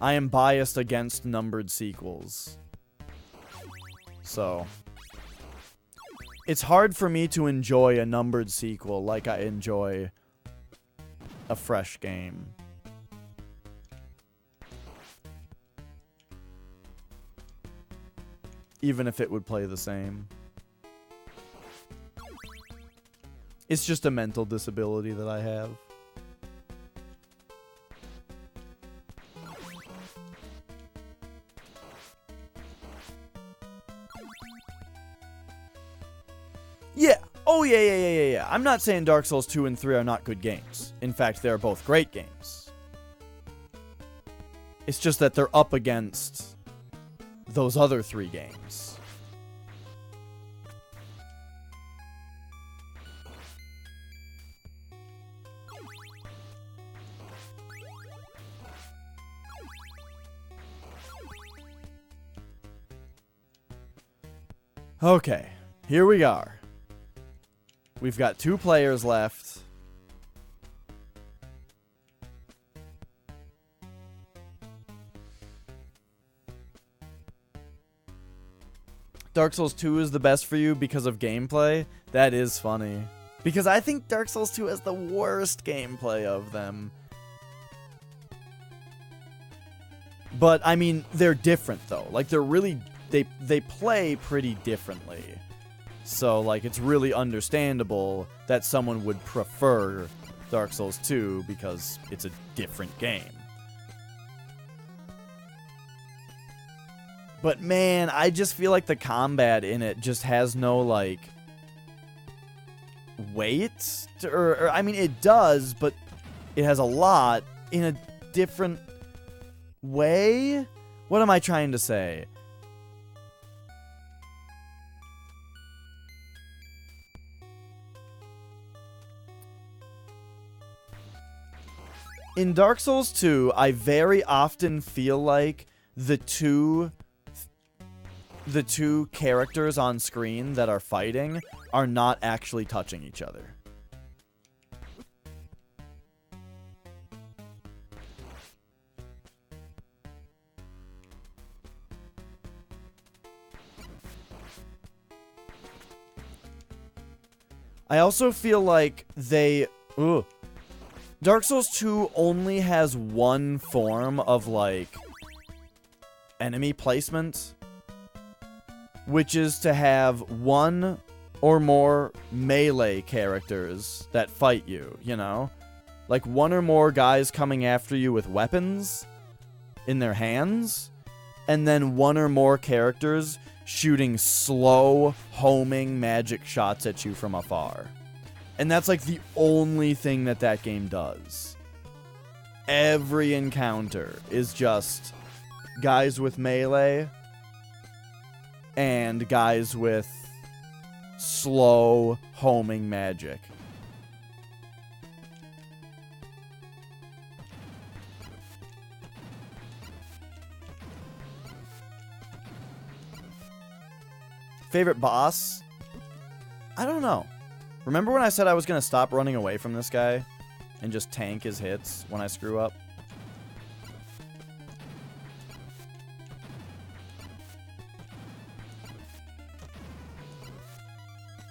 [SPEAKER 1] I am biased against numbered sequels. So, it's hard for me to enjoy a numbered sequel like I enjoy a fresh game. even if it would play the same. It's just a mental disability that I have. Yeah. Oh, yeah. I'm not saying Dark Souls 2 and 3 are not good games. In fact, they're both great games. It's just that they're up against those other 3 games. Okay, here we are. We've got 2 players left. Dark Souls 2 is the best for you because of gameplay? That is funny. Because I think Dark Souls 2 has the worst gameplay of them. But, I mean, they're different, though. Like, they're really... They play pretty differently. So, like, it's really understandable that someone would prefer Dark Souls 2 because it's a different game. But, man, I just feel like the combat in it just has no, like, weight. Or I mean, it does, but it has a lot in a different way? What am I trying to say? In Dark Souls 2, I very often feel like the two characters on screen that are fighting are not actually touching each other. I also feel like Dark Souls 2 only has one form of, like, enemy placement, which is to have one or more melee characters that fight you, you know? Like, one or more guys coming after you with weapons in their hands, and then one or more characters shooting slow, homing magic shots at you from afar. And that's, like, the only thing that that game does. Every encounter is just guys with melee and guys with slow, homing magic. Favorite boss? I don't know. Remember when I said I was going to stop running away from this guy and just tank his hits when I screw up?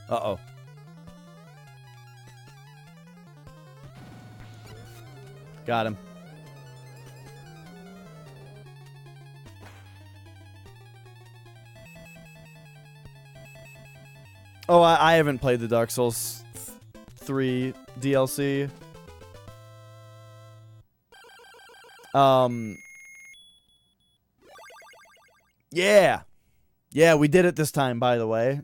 [SPEAKER 1] Uh-oh. Got him. Oh, I haven't played the Dark Souls 3 DLC. Yeah. Yeah, we did it this time, by the way.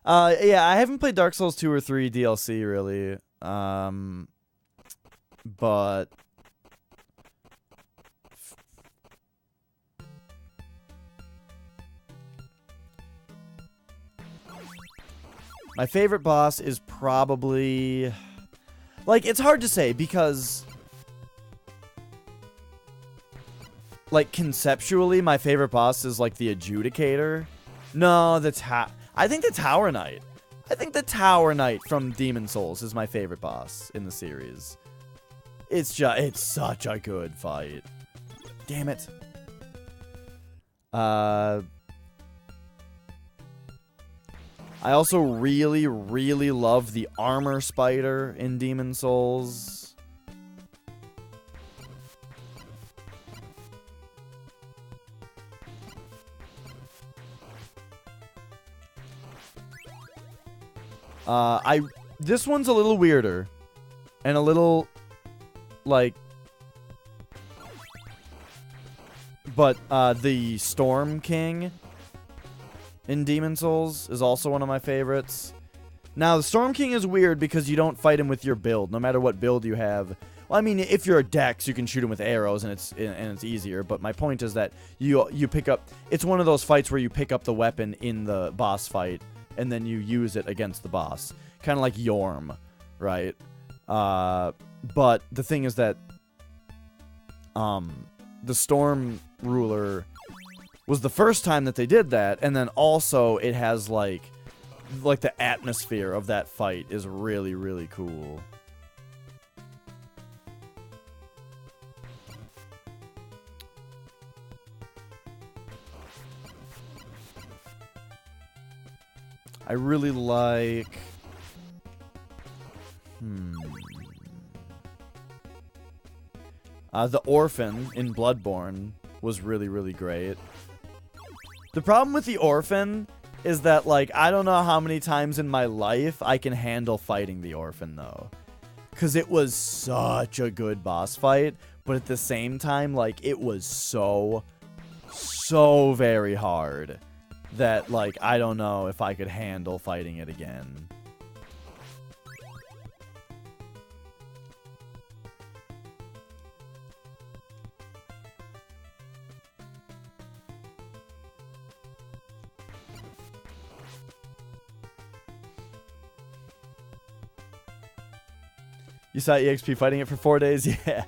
[SPEAKER 1] Yeah, I haven't played Dark Souls 2 or 3 DLC, really. But... my favorite boss is probably... like, it's hard to say because... like, conceptually, my favorite boss is, like, the Adjudicator. No, I think the Tower Knight. I think the Tower Knight from Demon Souls is my favorite boss in the series. It's such a good fight. Damn it. I also really, really love the Armor Spider in Demon Souls. This one's a little weirder. And a little, like... But, the Storm King in Demon Souls is also one of my favorites. Now, the Storm King is weird because you don't fight him with your build, no matter what build you have. Well, I mean, if you're a Dex, you can shoot him with arrows, and it's easier. But my point is that you pick up... It's one of those fights where you pick up the weapon in the boss fight, and then you use it against the boss. Kind of like Yorm, right? But the thing is that the Storm Ruler was the first time that they did that, and then also it has like the atmosphere of that fight is really, really cool. I really like... the Orphan in Bloodborne was really, really great. The problem with the Orphan is that, like, I don't know how many times in my life I can handle fighting the Orphan, though. Because it was such a good boss fight, but at the same time, like, it was so very hard that, like, I don't know if I could handle fighting it again. You saw EXP fighting it for 4 days? Yeah.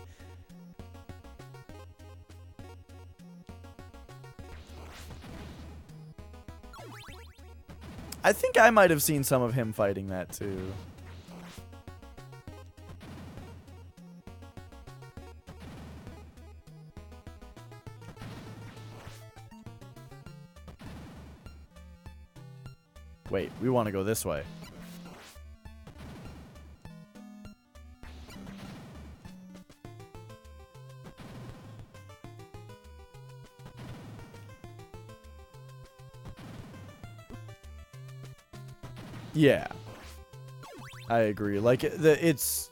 [SPEAKER 1] I think I might have seen some of him fighting that too. Wait, we want to go this way. Yeah, I agree. Like it's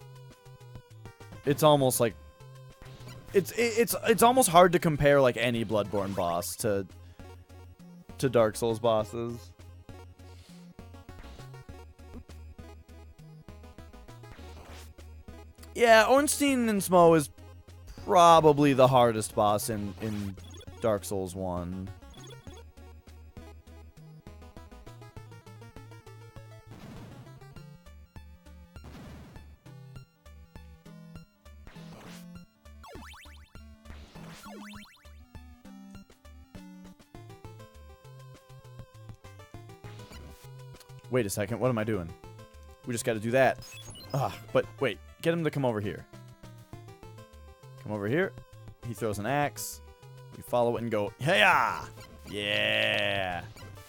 [SPEAKER 1] almost like it's almost hard to compare like any Bloodborne boss to Dark Souls bosses. Yeah, Ornstein and Smough is probably the hardest boss in Dark Souls 1. Wait a second, what am I doing? We just gotta do that. But wait, get him to come over here. Come over here. He throws an axe. We follow it and go, hey-ya! Yeah!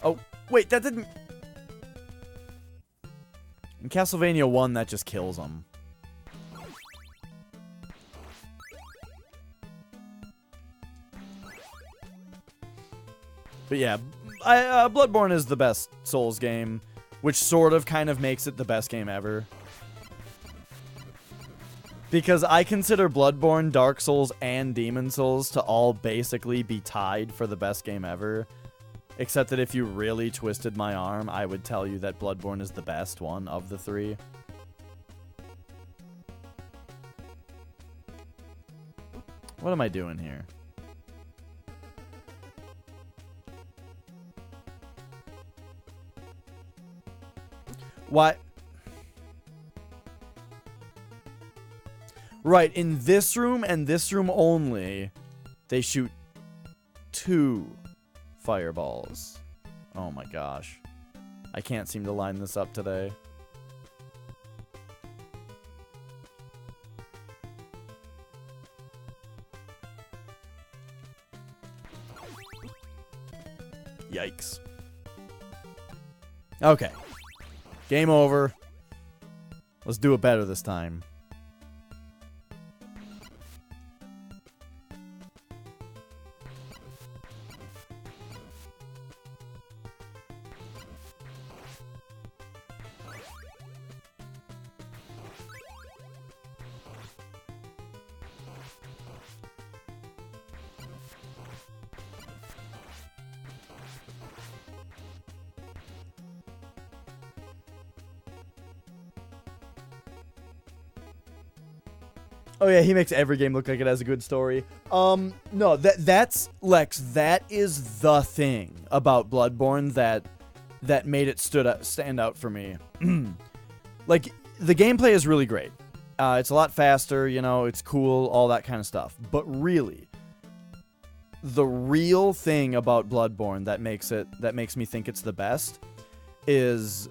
[SPEAKER 1] Oh, wait, that didn't... In Castlevania 1, that just kills him. But yeah, Bloodborne is the best Souls game, which sort of kind of makes it the best game ever. Because I consider Bloodborne, Dark Souls, and Demon Souls to all basically be tied for the best game ever. Except that if you really twisted my arm, I would tell you that Bloodborne is the best one of the three. What am I doing here? What? Right, in this room and this room only, they shoot 2 fireballs. Oh my gosh. I can't seem to line this up today. Yikes. Okay. Game over. Let's do it better this time. Oh yeah, he makes every game look like it has a good story. No, that's Lex. That is the thing about Bloodborne that made it stand out for me. Like, the gameplay is really great. It's a lot faster, you know, it's cool, all that kind of stuff. But really, the real thing about Bloodborne that makes me think it's the best is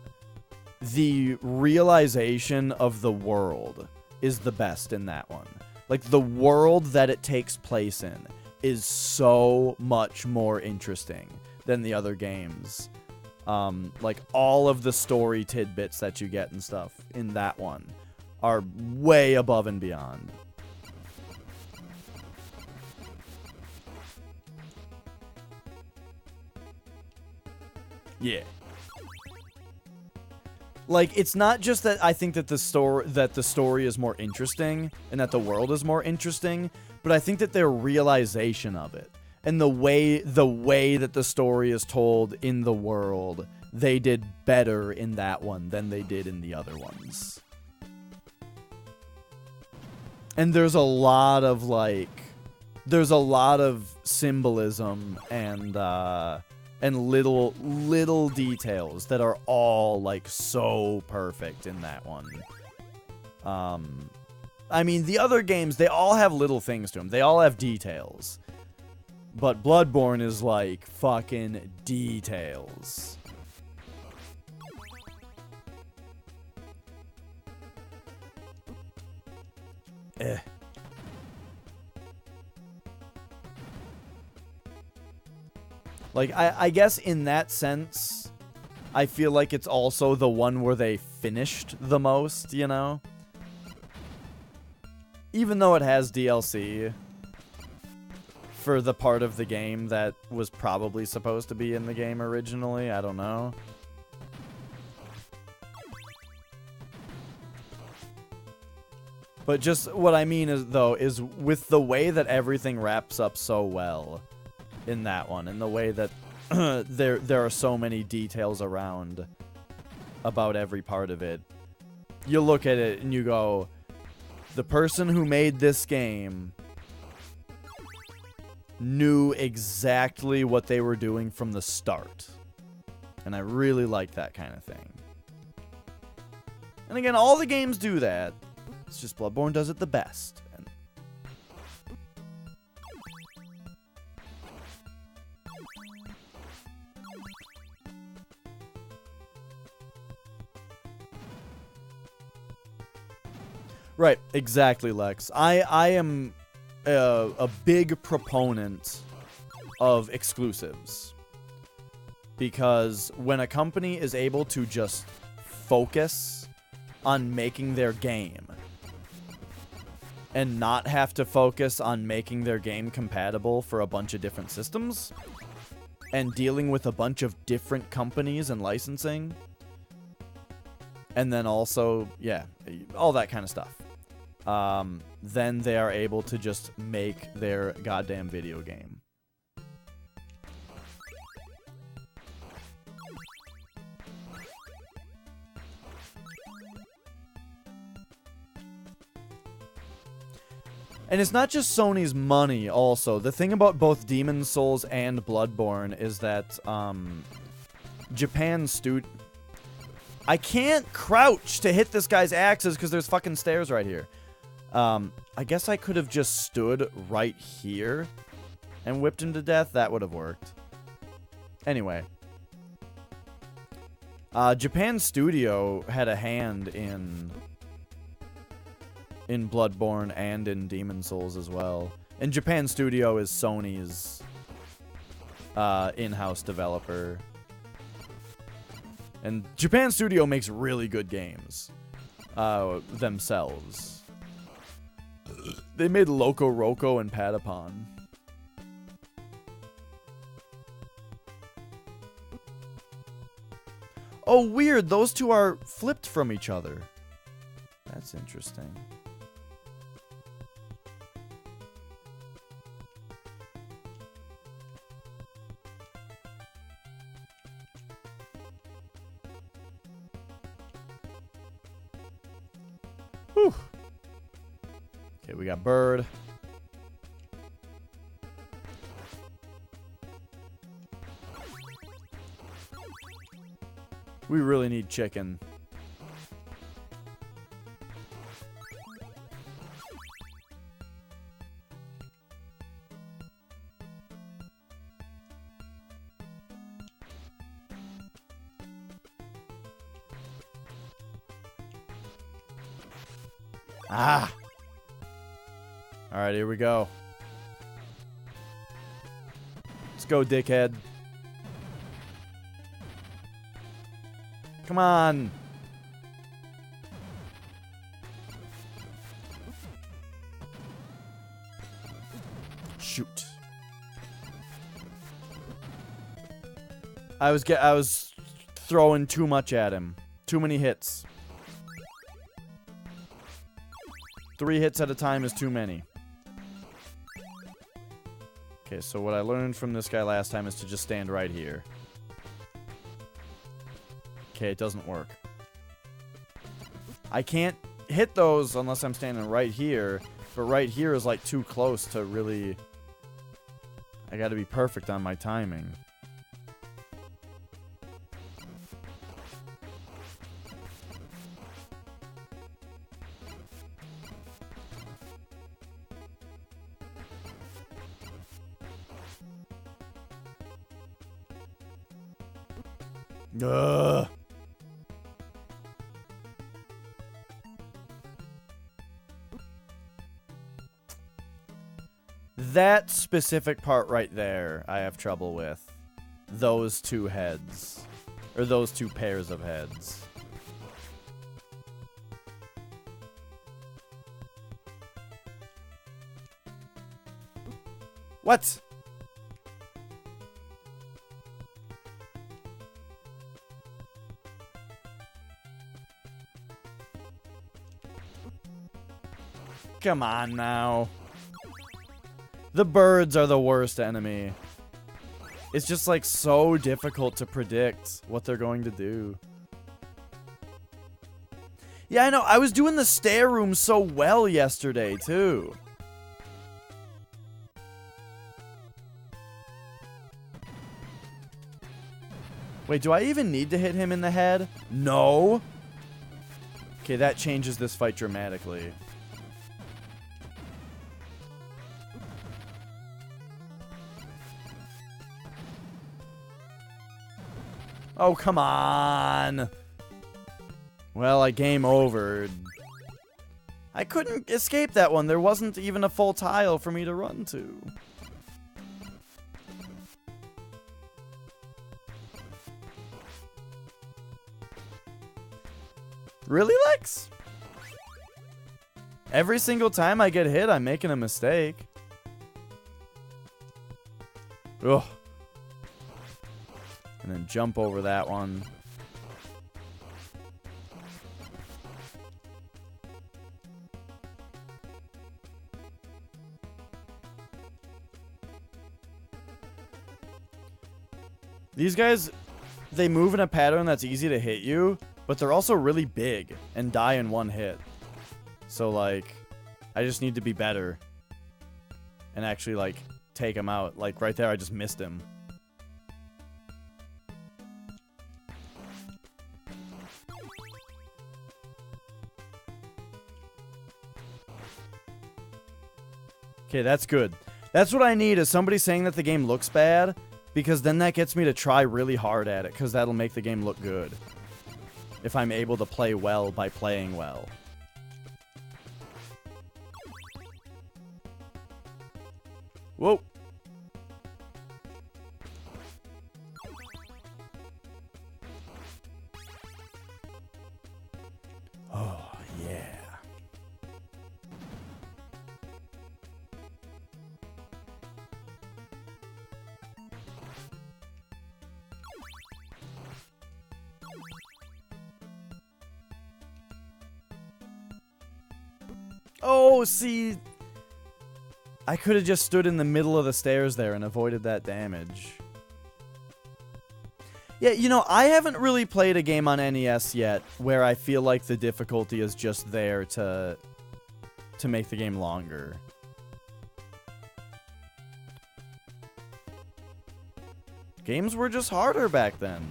[SPEAKER 1] the realization of the world is the best in that one. Like, the world that it takes place in is so much more interesting than the other games. Like, all of the story tidbits that you get and stuff in that one are way above and beyond. Yeah. Like, it's not just that I think that the story is more interesting and that the world is more interesting, but I think that their realization of it and the way that the story is told in the world, they did better in that one than they did in the other ones. And there's a lot of symbolism and little details that are all, like, so perfect in that one. I mean, the other games, they all have little things to them. They all have details. But Bloodborne is, like, fucking details. Like, I guess in that sense, I feel like it's also the one where they finished the most, you know? Even though it has DLC for the part of the game that was probably supposed to be in the game originally, I don't know. But just what I mean is, though, is with the way that everything wraps up so well in that one, and the way that there are so many details around about every part of it, you look at it and you go, the person who made this game knew exactly what they were doing from the start. And I really like that kind of thing. And again, all the games do that. It's just Bloodborne does it the best. Right, exactly, Lex. I am a big proponent of exclusives. Because when a company is able to just focus on making their game and not have to focus on making their game compatible for a bunch of different systems and dealing with a bunch of different companies and licensing, and then also, yeah, all that kind of stuff, then they are able to just make their goddamn video game. And it's not just Sony's money, also. The thing about both Demon's Souls and Bloodborne is that, Japan's I can't crouch to hit this guy's axes because there's fucking stairs right here. I guess I could have just stood right here and whipped him to death. That would have worked. Anyway. Japan Studio had a hand in Bloodborne and in Demon's Souls as well. And Japan Studio is Sony's in-house developer. And Japan Studio makes really good games themselves. They made Loco Roco and Patapon. Oh, weird. Those two are flipped from each other. That's interesting. Whew. Okay, we got bird. We really need chicken. Ah! Alright, here we go. Let's go, dickhead. Come on! Shoot. I was throwing too much at him. Too many hits. 3 hits at a time is too many. Okay, so what I learned from this guy last time is to just stand right here. Okay, it doesn't work. I can't hit those unless I'm standing right here, but right here is like too close to really... I gotta be perfect on my timing. Ugh. That specific part right there, I have trouble with. Those two heads. Or those two pairs of heads. What? Come on now. The birds are the worst enemy. It's just like so difficult to predict what they're going to do. Yeah, I know. I was doing the stair room so well yesterday, too. Wait, do I even need to hit him in the head? No. Okay, that changes this fight dramatically. Oh, come on. Well, I game overed. I couldn't escape that one. There wasn't even a full tile for me to run to. Really, Lex? Every single time I get hit, I'm making a mistake. Ugh. And then jump over that one. These guys, they move in a pattern that's easy to hit you, but they're also really big and die in one hit. So, like, I just need to be better and actually, like, take him out. Like, right there, I just missed him. Okay, that's good. That's what I need, is somebody saying that the game looks bad, because then that gets me to try really hard at it, because that'll make the game look good. If I'm able to play well by playing well. Whoa. Oh, yeah. Oh, see, I could have just stood in the middle of the stairs there and avoided that damage. Yeah, you know, I haven't really played a game on NES yet where I feel like the difficulty is just there to to make the game longer. Games were just harder back then.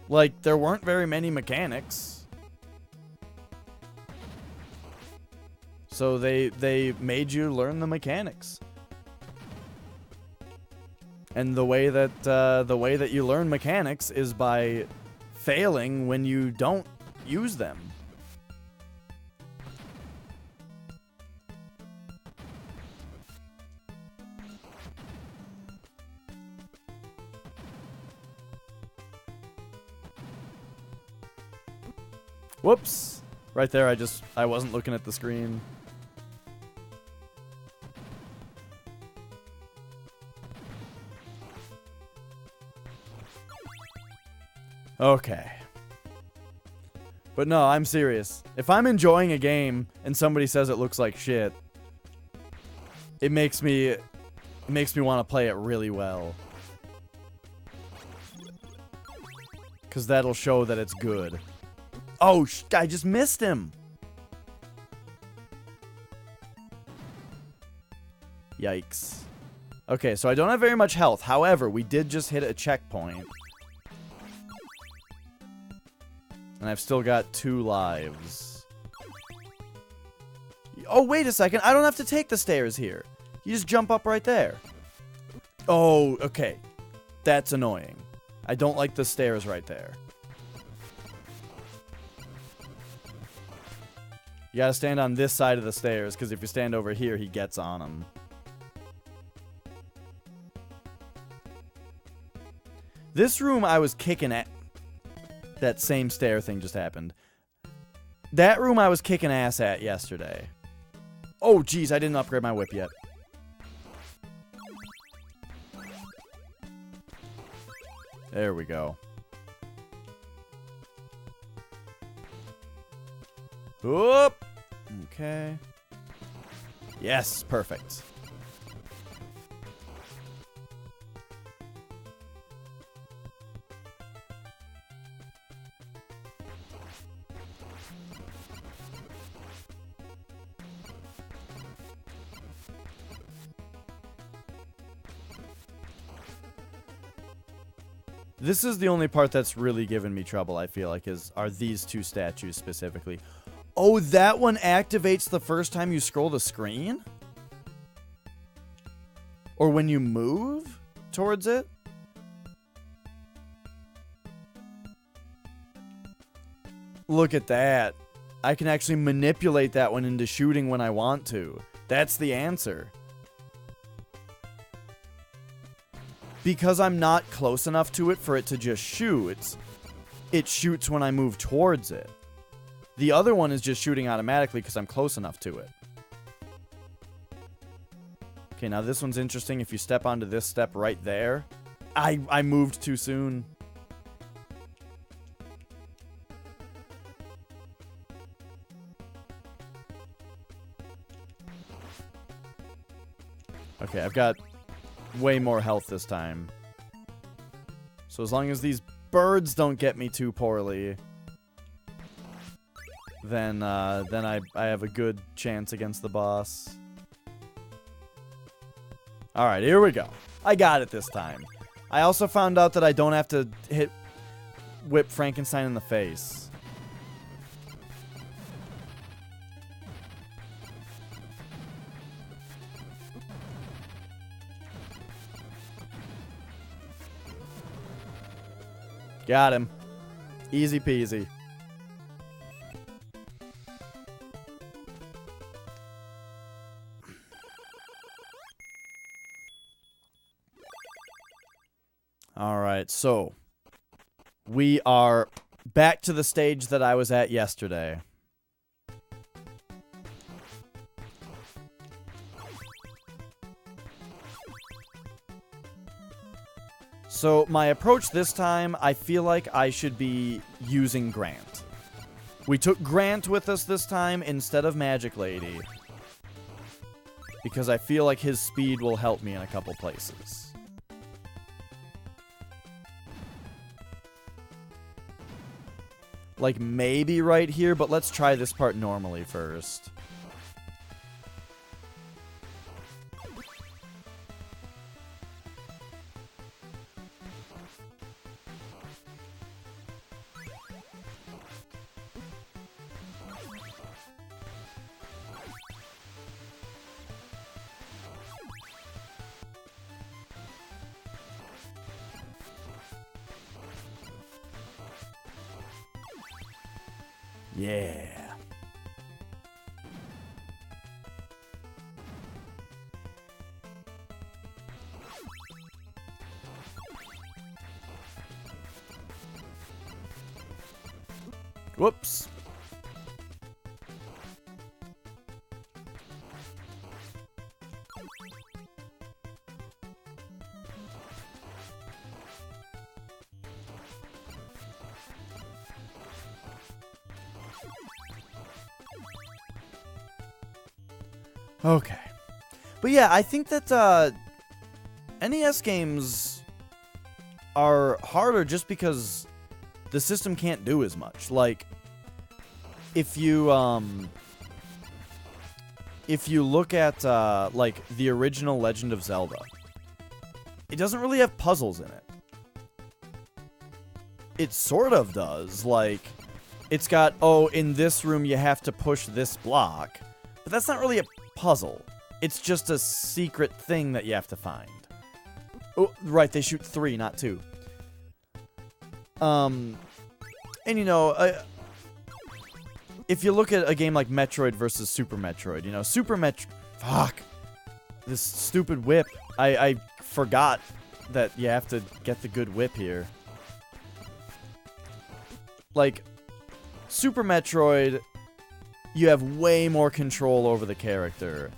[SPEAKER 1] Like, there weren't very many mechanics. So they made you learn the mechanics. And the way that you learn mechanics is by failing when you don't use them. Whoops. Right there, I wasn't looking at the screen. Okay. But no, I'm serious. If I'm enjoying a game and somebody says it looks like shit, it makes me want to play it really well. 'Cause that'll show that it's good. Oh, I just missed him. Yikes. Okay, so I don't have very much health. However, we did just hit a checkpoint. And I've still got 2 lives. Oh, wait a second. I don't have to take the stairs here. You just jump up right there. Oh, okay. That's annoying. I don't like the stairs right there. You gotta stand on this side of the stairs, because if you stand over here, he gets on them. This room I was kicking at. That same stair thing just happened. That room I was kicking ass at yesterday. Oh, jeez, I didn't upgrade my whip yet. There we go. Whoop! Okay. Yes, perfect. This is the only part that's really given me trouble, I feel like, are these 2 statues specifically. Oh, that one activates the first time you scroll the screen? Or when you move towards it? Look at that. I can actually manipulate that one into shooting when I want to. That's the answer. Because I'm not close enough to it for it to just shoot, it shoots when I move towards it. The other one is just shooting automatically because I'm close enough to it. Okay, now this one's interesting. If you step onto this step right there, I moved too soon. Okay, I've got way more health this time. So as long as these birds don't get me too poorly, then I have a good chance against the boss. Alright, here we go. I got it this time. I also found out that I don't have to whip Frankenstein in the face. Got him. Easy peasy. Alright, so we are back to the stage that I was at yesterday. So my approach this time, I feel like I should be using Grant. We took Grant with us this time instead of Magic Lady, because I feel like his speed will help me in a couple places. Like maybe right here, but let's try this part normally first. Yeah. Whoops. Okay. But yeah, I think that NES games are harder just because the system can't do as much. Like, if you look at like the original Legend of Zelda, it doesn't really have puzzles in it. It sort of does. Like, it's got, oh, in this room you have to push this block, but that's not really a puzzle. It's just a secret thing that you have to find. Oh, right, they shoot 3, not 2. And you know, if you look at a game like Metroid versus Super Metroid, you know, fuck, this stupid whip. I forgot that you have to get the good whip here. Like, Super Metroid, you have way more control over the character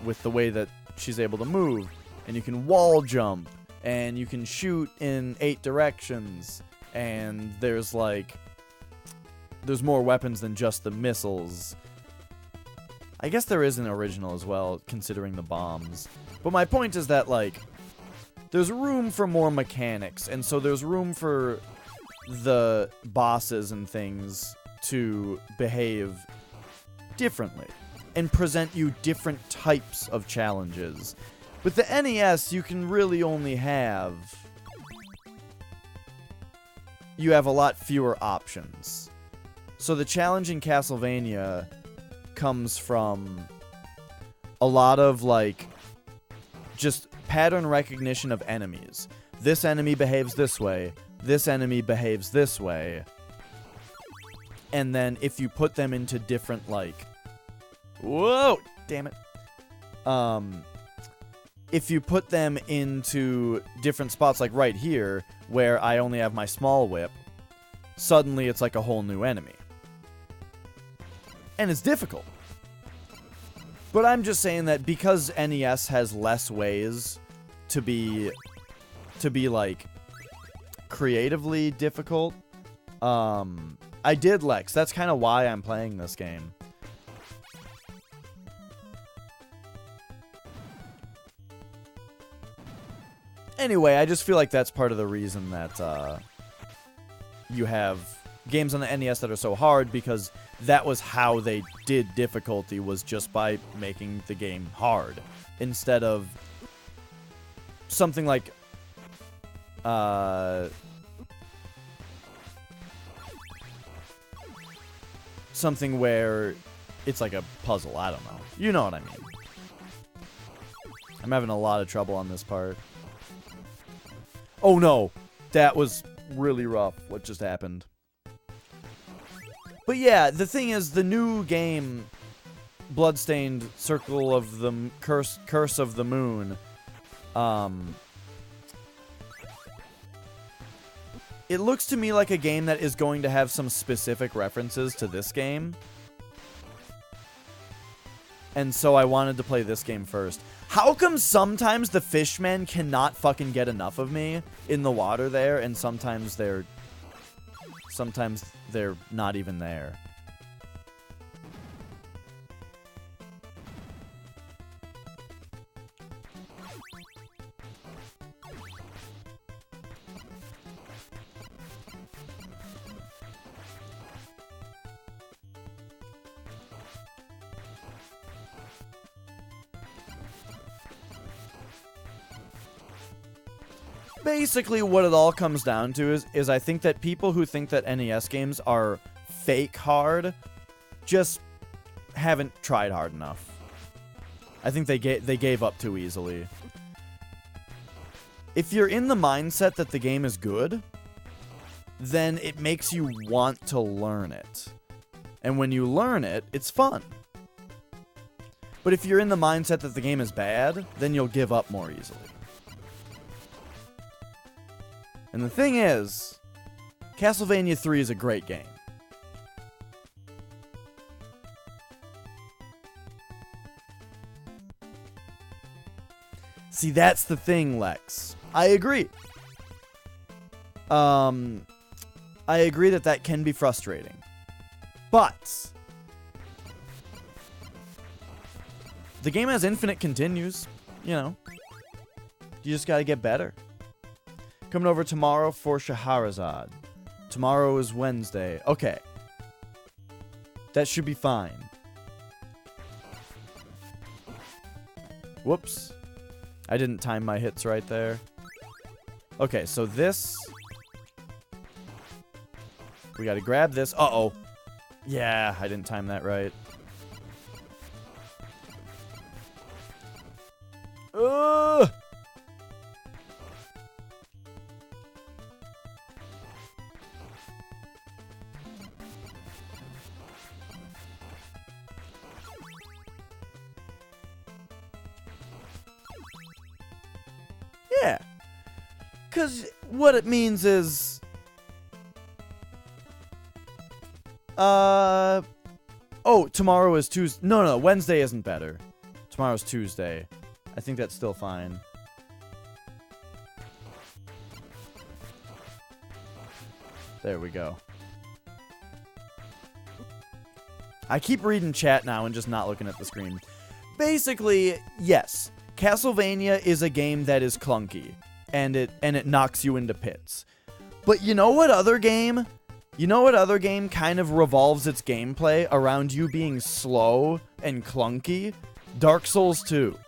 [SPEAKER 1] with the way that she's able to move. And you can wall jump, and you can shoot in 8 directions. And there's more weapons than just the missiles. I guess there is an original as well, considering the bombs. But my point is that, like, there's room for more mechanics, and so there's room for the bosses and things to behave differently and present you different types of challenges. With the NES, you can really only have... You have a lot fewer options. So the challenge in Castlevania comes from a lot of, like, just pattern recognition of enemies. This enemy behaves this way. This enemy behaves this way. And then if you put them into different, like... Whoa! Damn it. If you put them into different spots, like right here, where I only have my small whip, suddenly it's like a whole new enemy. And it's difficult. But I'm just saying that because NES has less ways to be like, creatively difficult, I did Lex. That's kind of why I'm playing this game. Anyway, I just feel like that's part of the reason that you have games on the NES that are so hard, because that was how they did difficulty, was just by making the game hard. Instead of something like... something where it's like a puzzle. I don't know. You know what I mean. I'm having a lot of trouble on this part. Oh no, that was really rough, what just happened. But yeah, the thing is, the new game, Bloodstained Circle of the Curse of the Moon, it looks to me like a game that is going to have some specific references to this game. And so I wanted to play this game first. How come sometimes the fishmen cannot fucking get enough of me in the water there, and sometimes they're not even there? Basically, what it all comes down to is I think that people who think that NES games are fake hard just haven't tried hard enough. I think they gave up too easily. If you're in the mindset that the game is good, then it makes you want to learn it. And when you learn it, it's fun. But if you're in the mindset that the game is bad, then you'll give up more easily. And the thing is, Castlevania 3 is a great game. See, that's the thing, Lex. I agree. I agree that can be frustrating. But the game has infinite continues, you know. You just gotta get better. Coming over tomorrow for Shahrazad. Tomorrow is Wednesday. Okay. That should be fine. Whoops. I didn't time my hits right there. Okay, so this... We gotta grab this. Uh-oh. Yeah, I didn't time that right. Ugh! Yeah. Because what it means is... Oh, tomorrow is Tuesday. No, Wednesday isn't better. Tomorrow's Tuesday. I think that's still fine. There we go. I keep reading chat now and just not looking at the screen. Basically, yes. Castlevania is a game that is clunky. And it knocks you into pits. But you know what other game? You know what other game kind of revolves its gameplay around you being slow and clunky? Dark Souls 2.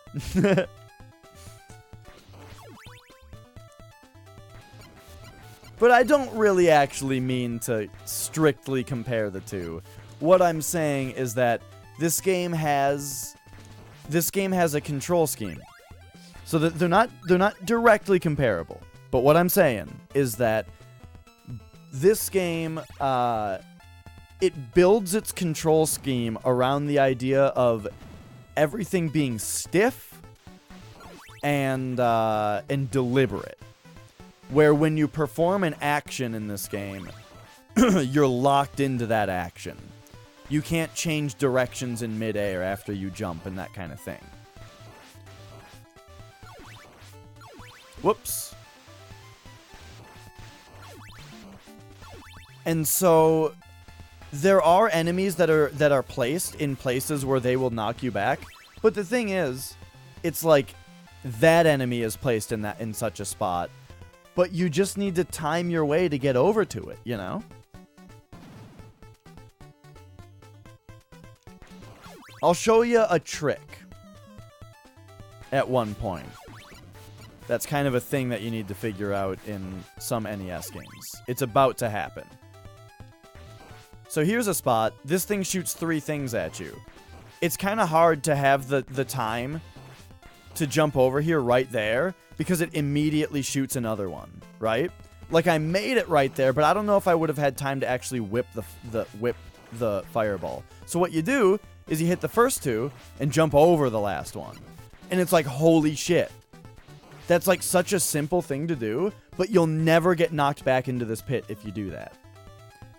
[SPEAKER 1] But I don't really actually mean to strictly compare the two. What I'm saying is that this game has a control scheme. So that they're not directly comparable. But what I'm saying is that this game, it builds its control scheme around the idea of everything being stiff and deliberate. Where when you perform an action in this game, you're locked into that action. You can't change directions in midair after you jump and that kind of thing. Whoops. And so there are enemies that are placed in places where they will knock you back. But the thing is, it's like that enemy is placed in such a spot, but you just need to time your way to get over to it, you know? I'll show you a trick at one point. That's kind of a thing that you need to figure out in some NES games. It's about to happen. So here's a spot. This thing shoots 3 things at you. It's kind of hard to have the time to jump over here right there because it immediately shoots another one, right? Like I made it right there, but I don't know if I would have had time to actually whip the fireball. So what you do is you hit the first 2 and jump over the last one. And it's like, holy shit. That's like such a simple thing to do, but you'll never get knocked back into this pit if you do that.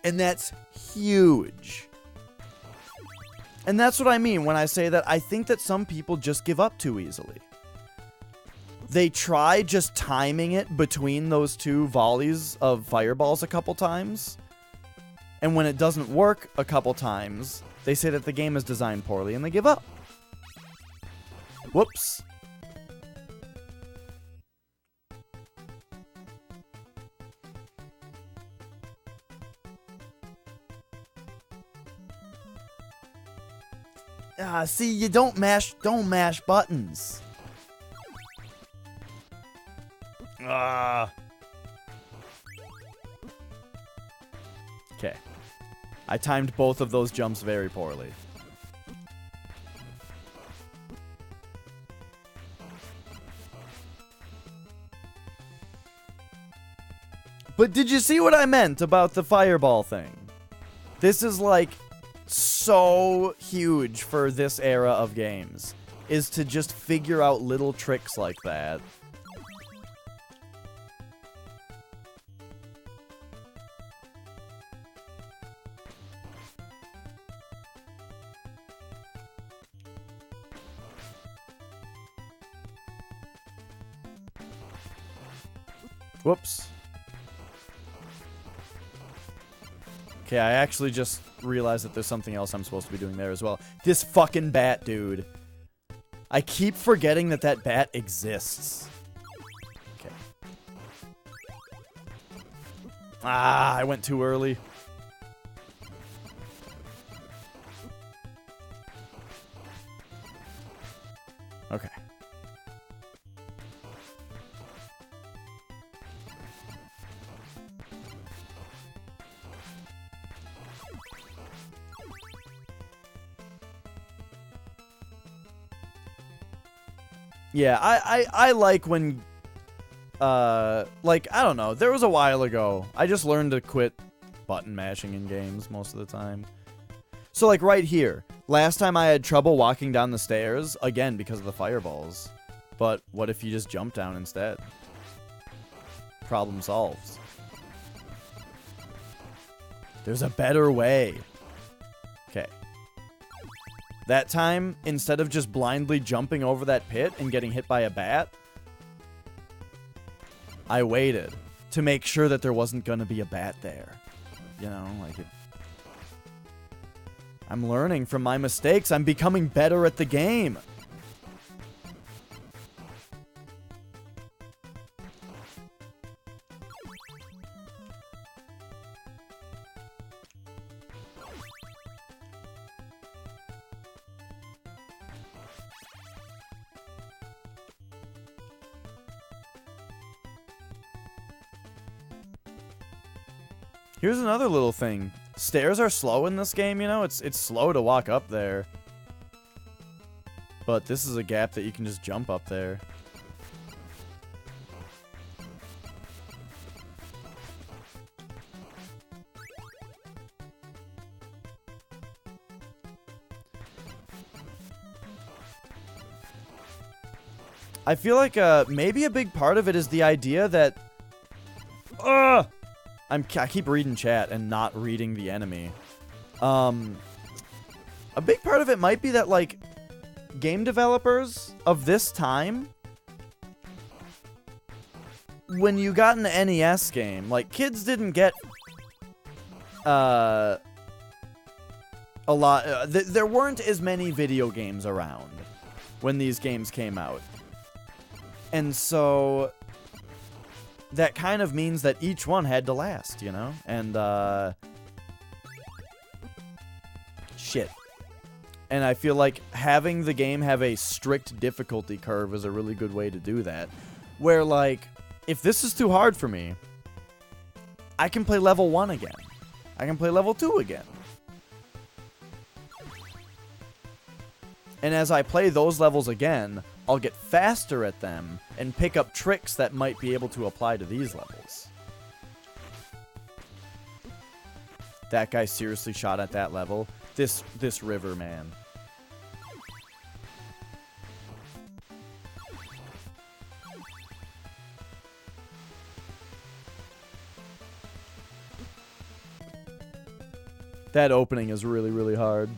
[SPEAKER 1] And that's huge. And that's what I mean when I say that I think that some people just give up too easily. They try just timing it between those 2 volleys of fireballs a couple times. And when it doesn't work a couple times, they say that the game is designed poorly and they give up. Whoops. See, you don't mash buttons. Okay. I timed both of those jumps very poorly. But did you see what I meant about the fireball thing? This is like so huge for this era of games, is to just figure out little tricks like that. Whoops. Okay, I actually just realized that there's something else I'm supposed to be doing there as well. This fucking bat, dude. I keep forgetting that that bat exists. Okay. Ah, I went too early. Okay. Yeah, I like when, like, I don't know, there was a while ago, I just learned to quit button mashing in games most of the time. So, like, right here, last time I had trouble walking down the stairs, again, because of the fireballs. But what if you just jump down instead? Problem solved. There's a better way. Okay. That time, instead of just blindly jumping over that pit and getting hit by a bat, I waited to make sure that there wasn't going to be a bat there. You know, like it. I'm learning from my mistakes. I'm becoming better at the game. Here's another little thing. Stairs are slow in this game, you know? It's slow to walk up there. But this is a gap that you can just jump up there. I feel like maybe a big part of it is the idea that... I keep reading chat and not reading the enemy. A big part of it might be that, like, game developers of this time, when you got an NES game, like, kids didn't get a lot... there weren't as many video games around when these games came out. And so... that kind of means that each one had to last, you know? And, shit. And I feel like having the game have a strict difficulty curve is a really good way to do that. Where, like, if this is too hard for me, I can play level 1 again. I can play level 2 again. And as I play those levels again, I'll get faster at them and pick up tricks that might be able to apply to these levels. That guy seriously shot at that level. This river, man. That opening is really, really hard.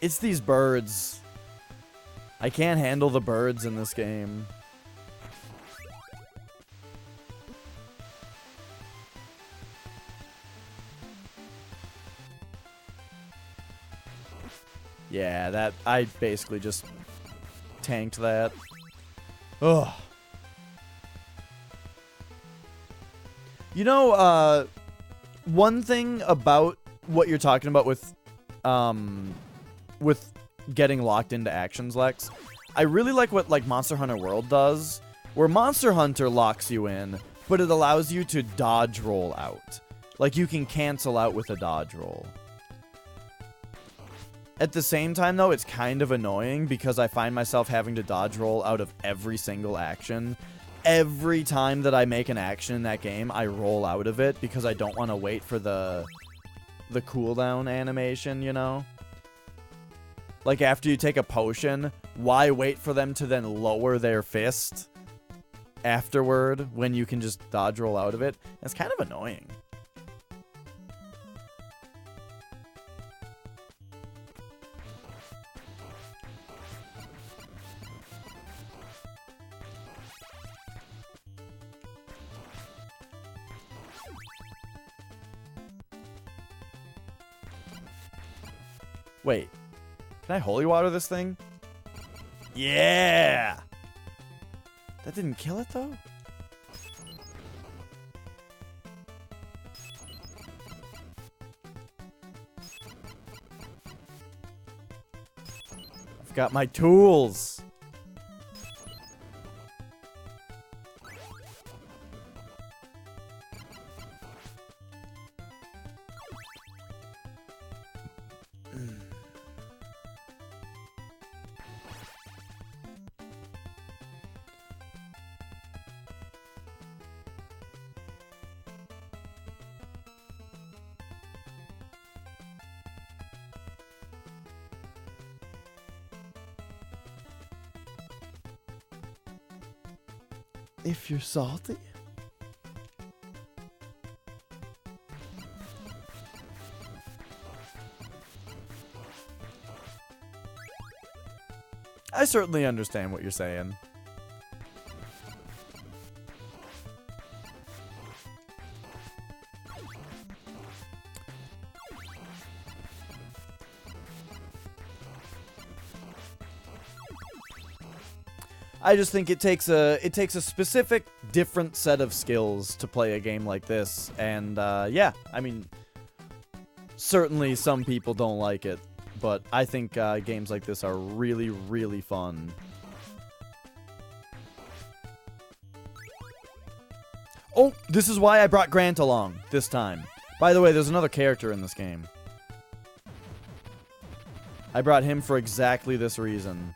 [SPEAKER 1] It's these birds. I can't handle the birds in this game. Yeah, that... I basically just tanked that. Ugh. You know, one thing about what you're talking about with getting locked into actions, Lex, I really like what, like, Monster Hunter World does, where Monster Hunter locks you in, but it allows you to dodge roll out. Like, you can cancel out with a dodge roll. At the same time, though, it's kind of annoying because I find myself having to dodge roll out of every single action. Every time that I make an action in that game, I roll out of it because I don't want to wait for the cooldown animation, you know? Like, after you take a potion, why wait for them to then lower their fist afterward when you can just dodge roll out of it? It's kind of annoying. Wait, can I holy water this thing? Yeah! That didn't kill it, though? I've got my tools! If you're salty. I certainly understand what you're saying. I just think it takes a specific different set of skills to play a game like this, and yeah, I mean, certainly some people don't like it, but I think games like this are really, really fun. Oh, this is why I brought Grant along this time. By the way, there's another character in this game. I brought him for exactly this reason.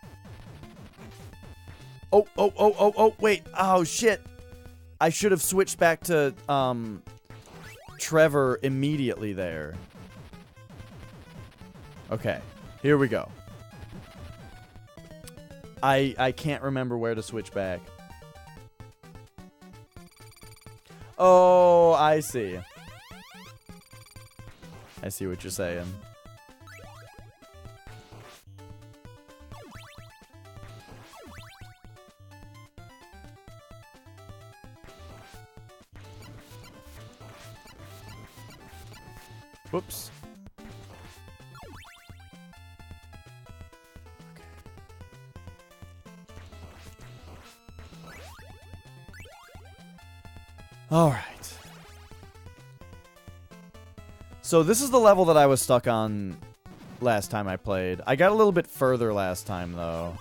[SPEAKER 1] Oh, wait. Oh, shit. I should have switched back to, Trevor immediately there. Okay, here we go. I can't remember where to switch back. Oh, I see. I see what you're saying. Whoops. Alright. So this is the level that I was stuck on last time I played. I got a little bit further last time, though.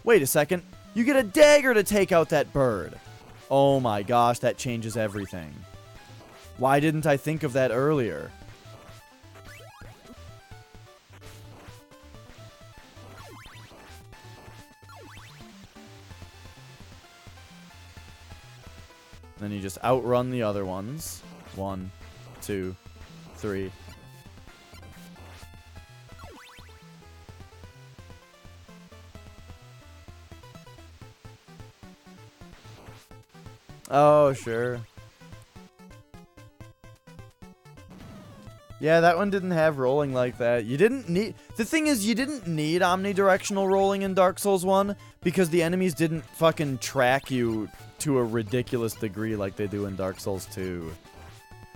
[SPEAKER 1] Wait a second. You get a dagger to take out that bird. Oh my gosh, that changes everything. Why didn't I think of that earlier? Then you just outrun the other ones. 1, 2, 3. Oh, sure. Yeah, that one didn't have rolling like that. You didn't need... The thing is, you didn't need omnidirectional rolling in Dark Souls 1 because the enemies didn't fucking track you to a ridiculous degree like they do in Dark Souls 2.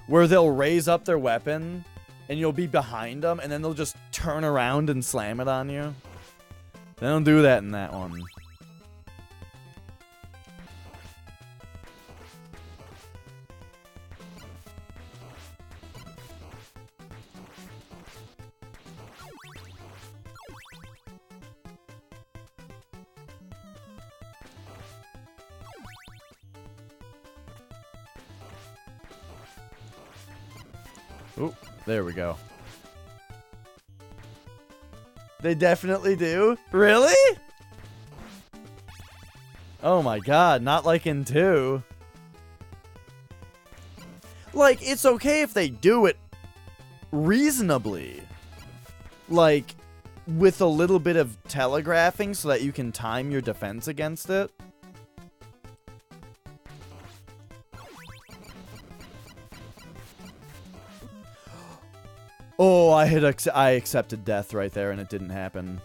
[SPEAKER 1] Where they'll raise up their weapon and you'll be behind them and then they'll just turn around and slam it on you. They don't do that in that one. Ooh, there we go. They definitely do. Really? Oh my god, not like in 2. Like, it's okay if they do it reasonably. Like, with a little bit of telegraphing so that you can time your defense against it. Oh, I accepted death right there and it didn't happen.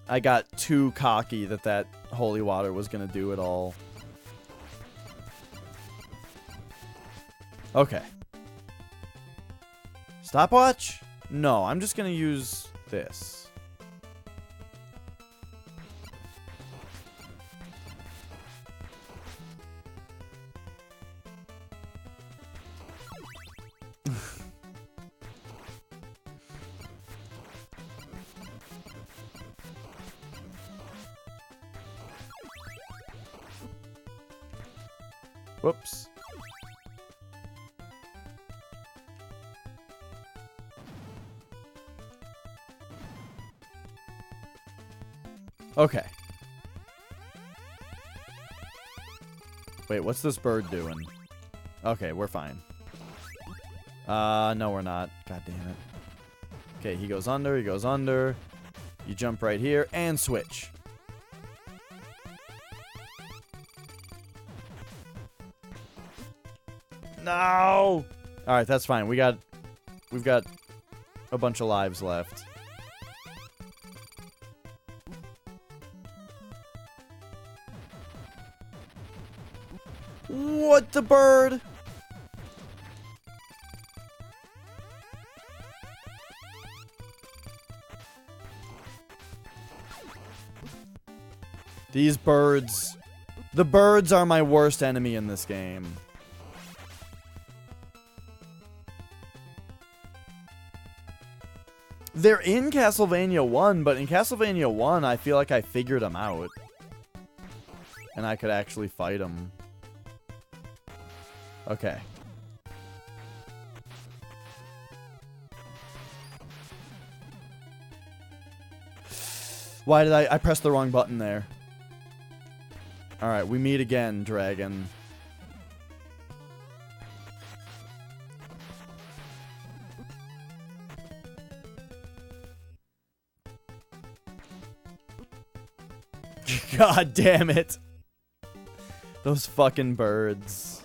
[SPEAKER 1] I got too cocky that holy water was gonna do it all. Okay. Stopwatch? No, I'm just gonna use this. Whoops. Okay. Wait, what's this bird doing? Okay, we're fine. No, we're not. God damn it. Okay, he goes under, he goes under. You jump right here and switch. No! Alright, that's fine. We've got a bunch of lives left. What the bird? These birds. The birds are my worst enemy in this game. They're in Castlevania 1, but in Castlevania 1, I feel like I figured them out. And I could actually fight them. Okay. Why did I pressed the wrong button there? Alright, we meet again, dragon. God damn it. Those fucking birds.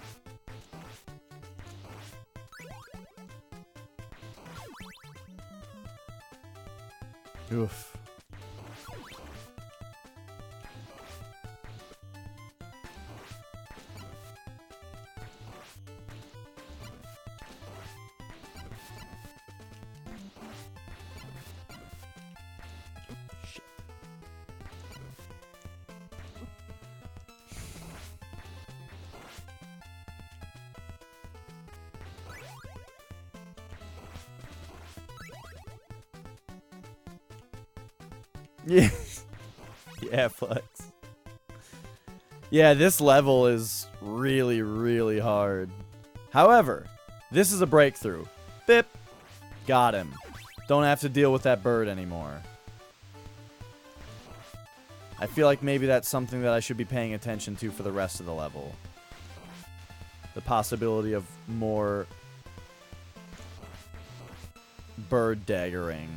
[SPEAKER 1] Oof. Yeah. Yeah, Flex. Yeah, this level is really, really hard. However, this is a breakthrough. Bip. Got him. Don't have to deal with that bird anymore. I feel like maybe that's something that I should be paying attention to for the rest of the level. The possibility of more bird daggering.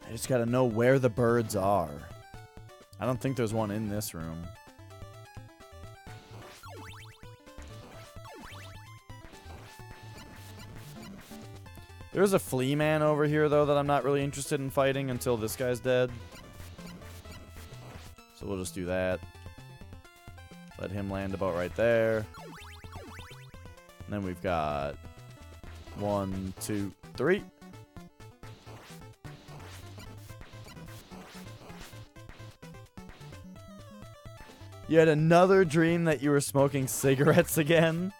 [SPEAKER 1] I just gotta know where the birds are. I don't think there's one in this room. There's a flea man over here, though, that I'm not really interested in fighting until this guy's dead. So we'll just do that. Let him land about right there. And then we've got 1, 2, 3. You had another dream that you were smoking cigarettes again?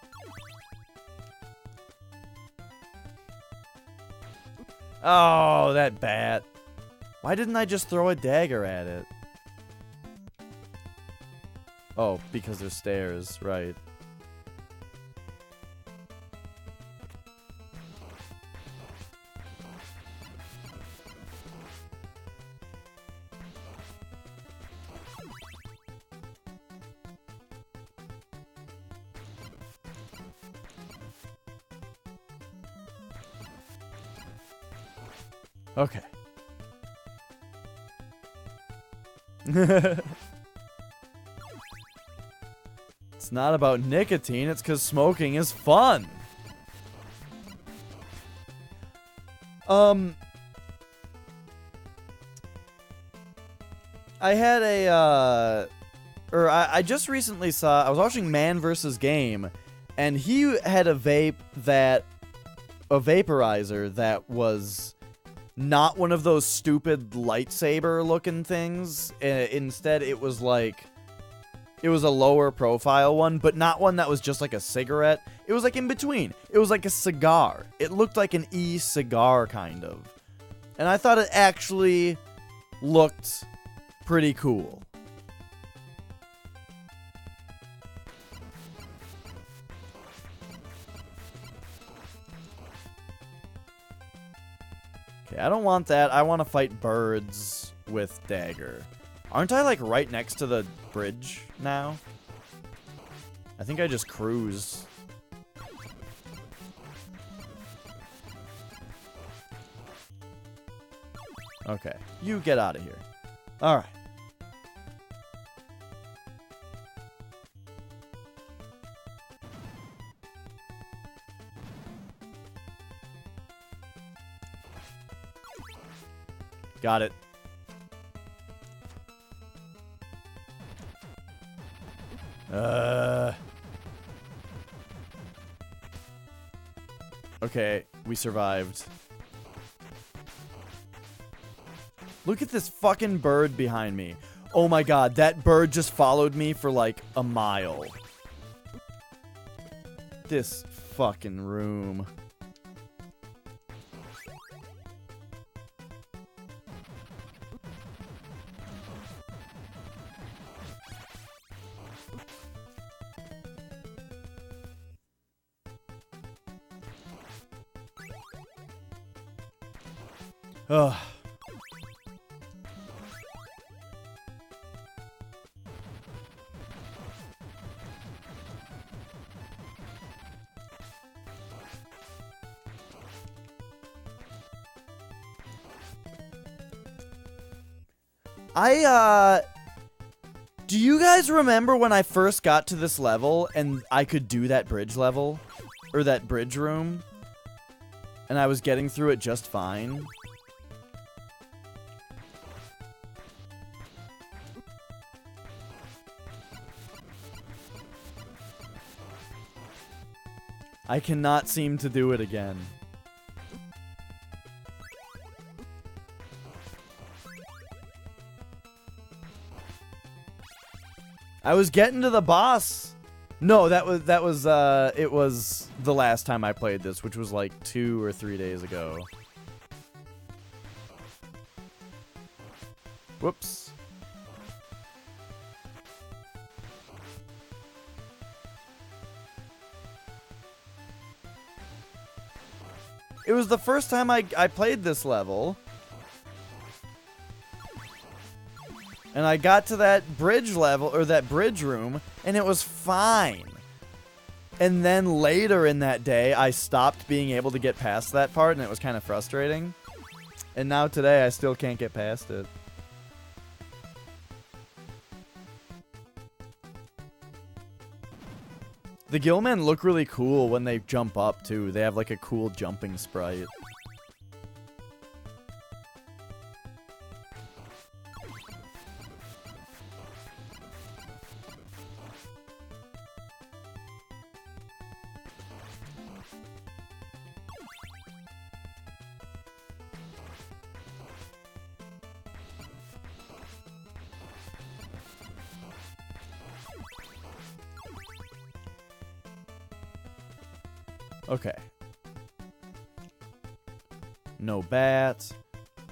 [SPEAKER 1] Oh, that bat. Why didn't I just throw a dagger at it? Oh, because there's stairs, right. Okay. It's not about nicotine, it's because smoking is fun. I had a, I just recently saw, I was watching Man vs. Game, and he had a vaporizer that was not one of those stupid lightsaber looking things. Instead, it was like, it was a lower profile one, but not one that was just like a cigarette. It was like in between. It was like a cigar. It looked like an e-cigar kind of. And I thought it actually looked pretty cool. Okay, I don't want that. I want to fight birds with dagger. Aren't I, like, right next to the bridge now? I think I just cruise. Okay, you get out of here. Alright. Got it. Okay, we survived. Look at this fucking bird behind me. Oh my god, that bird just followed me for like a mile. This fucking room. Ugh. Do you guys remember when I first got to this level and I could do that bridge level? Or that bridge room? And I was getting through it just fine? I cannot seem to do it again. I was getting to the boss. No, it was the last time I played this, which was like 2 or 3 days ago. Whoops. It was the first time I played this level. And I got to that bridge level, or that bridge room, and it was fine. And then later in that day, I stopped being able to get past that part, and it was kind of frustrating. And now today, I still can't get past it. The Gillmen look really cool when they jump up, too. They have, like, a cool jumping sprite. Okay. no bat.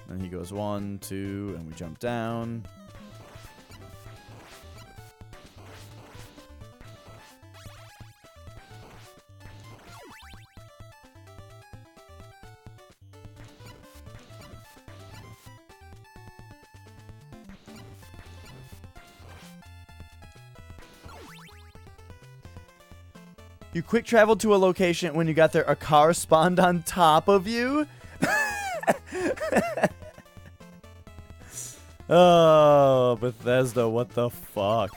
[SPEAKER 1] Then he goes 1, 2, and we jump down. You quick traveled to a location. When you got there, a car spawned on top of you? Oh, Bethesda, what the fuck?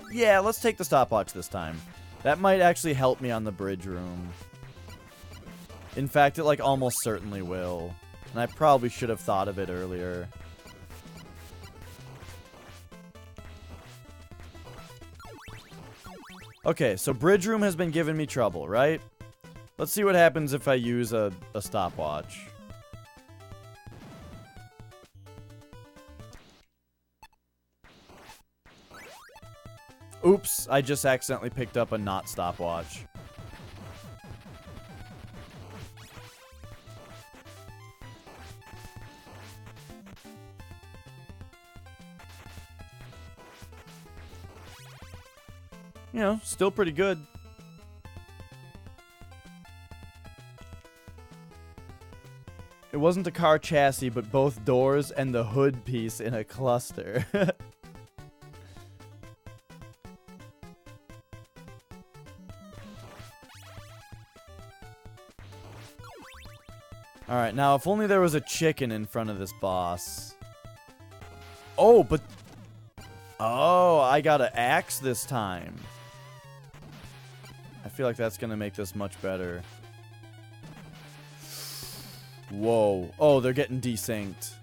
[SPEAKER 1] Yeah, let's take the stopwatch this time. That might actually help me on the bridge room. In fact, it like almost certainly will. And I probably should have thought of it earlier. Okay, so bridge room has been giving me trouble, right? Let's see what happens if I use a stopwatch. Oops, I just accidentally picked up a not stopwatch. You know, still pretty good. It wasn't a car chassis, but both doors and the hood piece in a cluster. Alright, now if only there was a chicken in front of this boss. Oh, but... Oh, I got an axe this time. I feel like that's gonna make this much better. Whoa. Oh, they're getting desynced.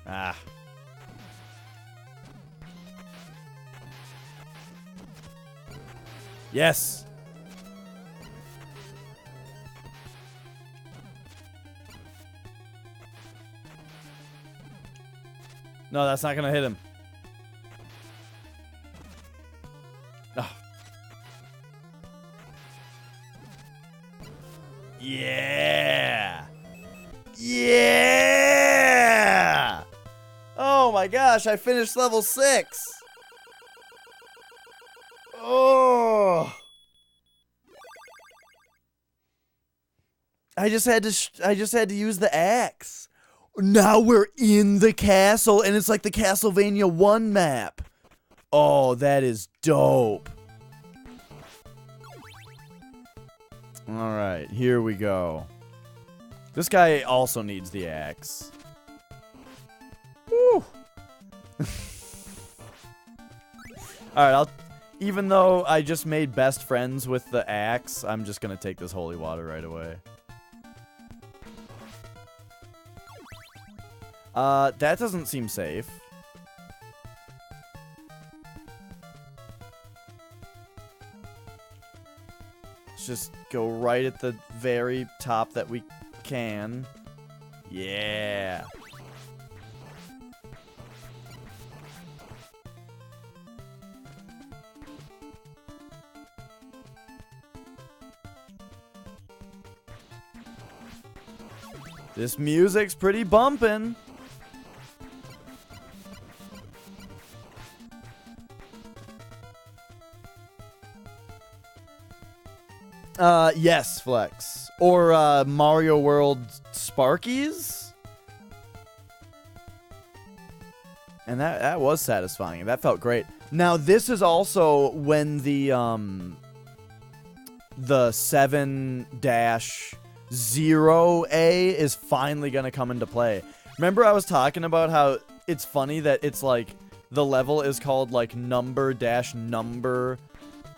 [SPEAKER 1] Ah. Yes. No, that's not gonna hit him. Oh. Yeah. Yeah. Oh my gosh, I finished level 6. Oh. I just had to use the axe. Now we're in the castle and it's like the Castlevania 1 map. Oh, that is dope. All right, here we go. This guy also needs the axe. Woo. Alright, even though I just made best friends with the axe, I'm just gonna take this holy water right away. That doesn't seem safe. Let's just go right at the very top that we can. Yeah. This music's pretty bumpin'. Yes, Flex. Or, Mario World Sparkies? And that was satisfying. That felt great. Now, this is also when the 7-0A is finally gonna come into play. Remember I was talking about how it's funny that it's like the level is called like number dash number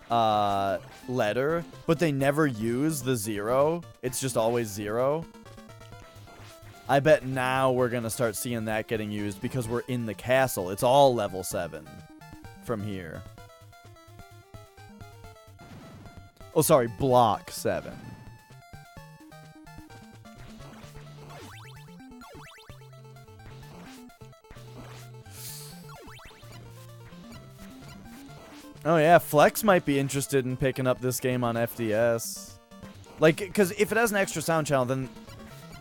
[SPEAKER 1] letter, but they never use the 0. It's just always 0. I bet now we're gonna start seeing that getting used because we're in the castle. It's all level 7 from here. Oh, sorry, block 7. Oh yeah, Flex might be interested in picking up this game on FDS. Like, because if it has an extra sound channel, then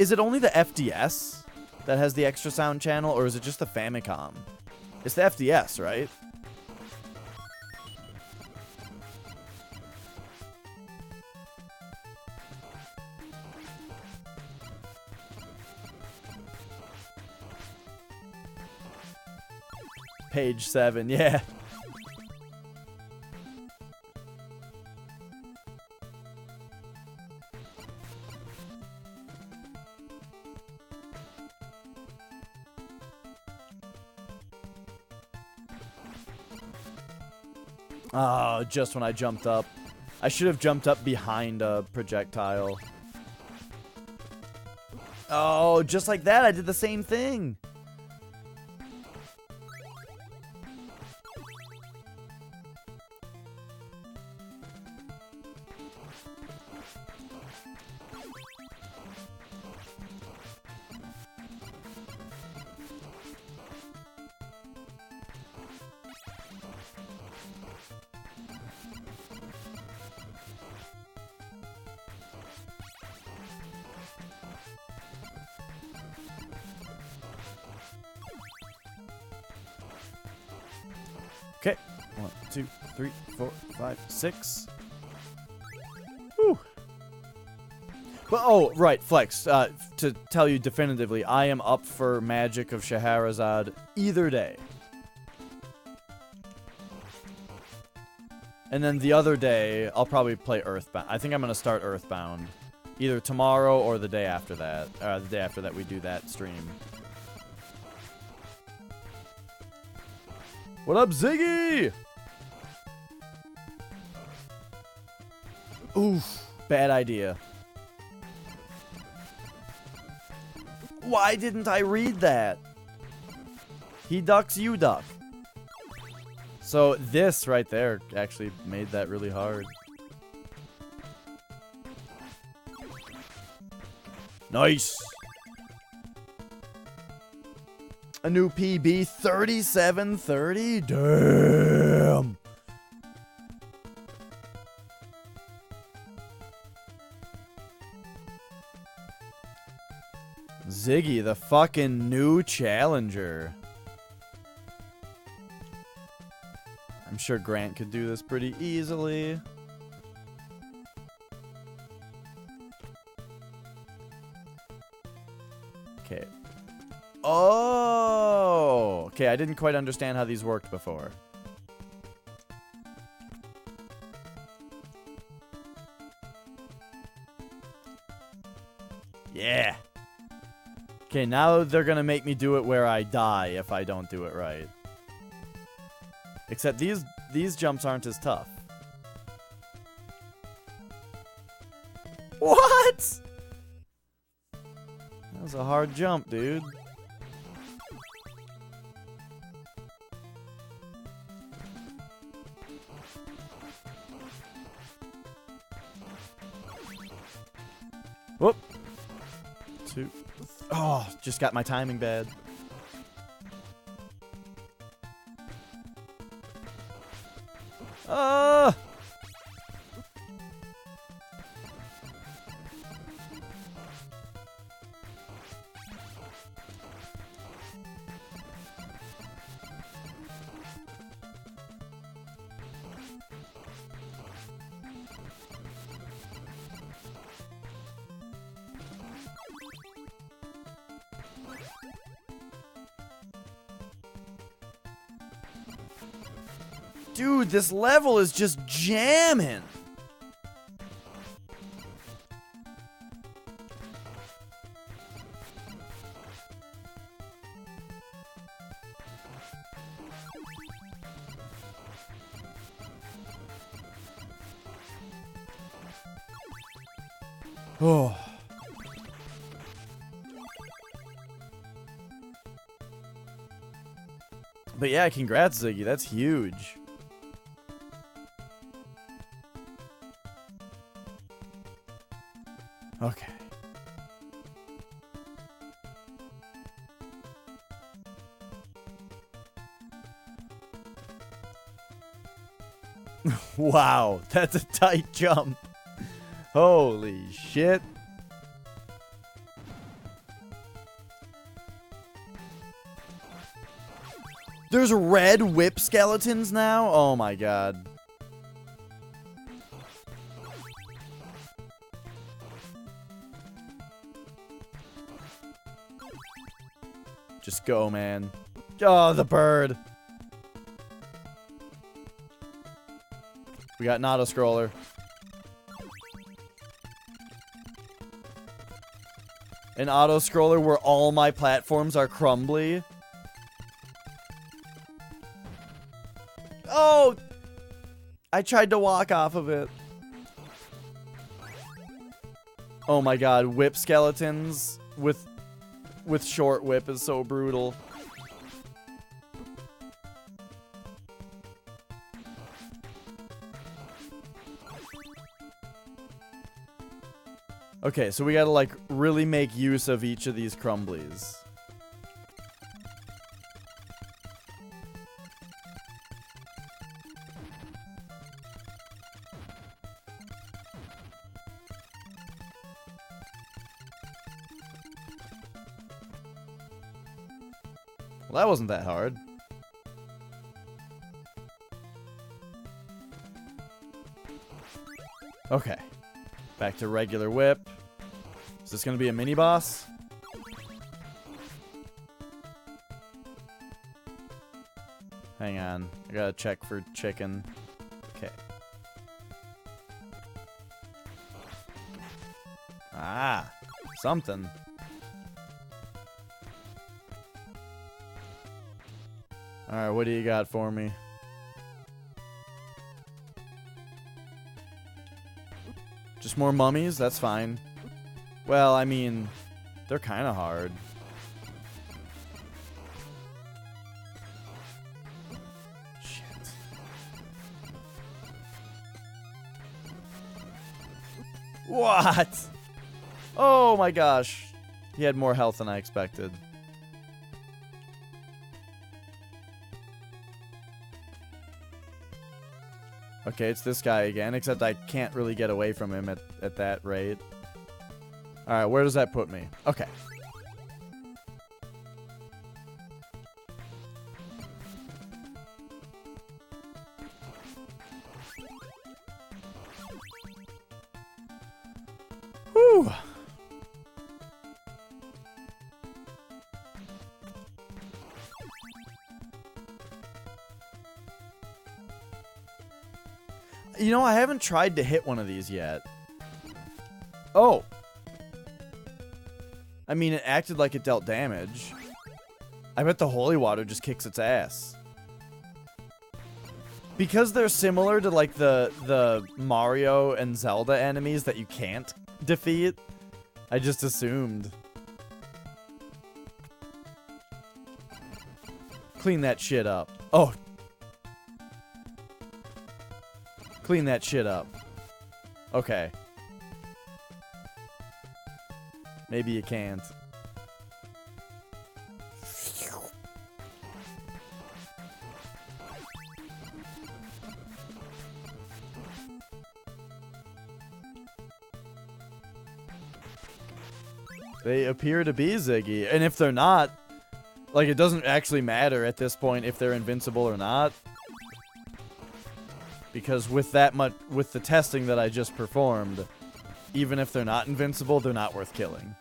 [SPEAKER 1] is it only the FDS that has the extra sound channel, or is it just the Famicom? It's the FDS, right? Page 7, yeah. Oh, just when I jumped up. I should have jumped up behind a projectile. Oh, just like that, I did the same thing. Okay, 1, 2, 3, 4, 5, 6. Whew. But, oh, right, Flex, to tell you definitively, I am up for Magic of Scheherazade either day. And then the other day, I'll probably play Earthbound. I think I'm going to start Earthbound either tomorrow or the day after that. The day after that we do that stream. What up, Ziggy? Oof, bad idea. Why didn't I read that? He ducks, you duck. So this right there actually made that really hard. Nice. A new PB, 3730? Damn. Ziggy, the fucking new challenger. I'm sure Grant could do this pretty easily. Okay. Oh! Okay, I didn't quite understand how these worked before. Yeah. Okay, now they're gonna make me do it where I die if I don't do it right. Except these jumps aren't as tough. What? That was a hard jump, dude. Whoop. 2. Oh, just got my timing bad. Dude, this level is just jamming. Oh. But yeah, congrats, Ziggy. That's huge. Okay. Wow, that's a tight jump. Holy shit. There's red whip skeletons now? Oh my god. Just go, man. Oh, the bird. We got an auto-scroller. An auto-scroller where all my platforms are crumbly. Oh! I tried to walk off of it. Oh my god, whip skeletons with short whip is so brutal. Okay, so we gotta, like, really make use of each of these crumblies. Well, that wasn't that hard. Okay. Back to regular whip. Is this gonna be a mini boss? Hang on. I gotta check for chicken. Okay. Ah. Something. Alright, what do you got for me? Just more mummies? That's fine. Well, I mean, they're kind of hard. Shit. What? Oh my gosh. He had more health than I expected. Okay, it's this guy again, except I can't really get away from him at that rate. Alright, where does that put me? Okay. Whew. You know, I haven't tried to hit one of these yet. Oh. I mean, it acted like it dealt damage. I bet the holy water just kicks its ass. Because they're similar to, like, the Mario and Zelda enemies that you can't defeat, I just assumed. Clean that shit up. Oh. Clean that shit up. Okay. Maybe you can't. They appear to be Ziggy, and if they're not, like, it doesn't actually matter at this point if they're invincible or not. Because with the testing that I just performed, even if they're not invincible, they're not worth killing.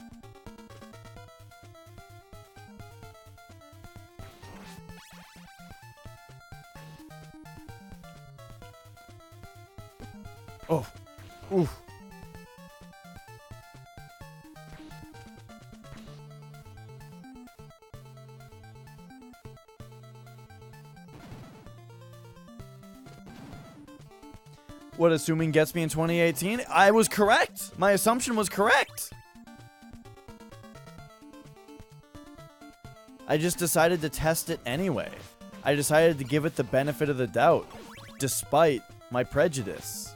[SPEAKER 1] Oh. Oof. What assuming gets me in 2018? I was correct. My assumption was correct. I just decided to test it anyway. I decided to give it the benefit of the doubt, despite my prejudice.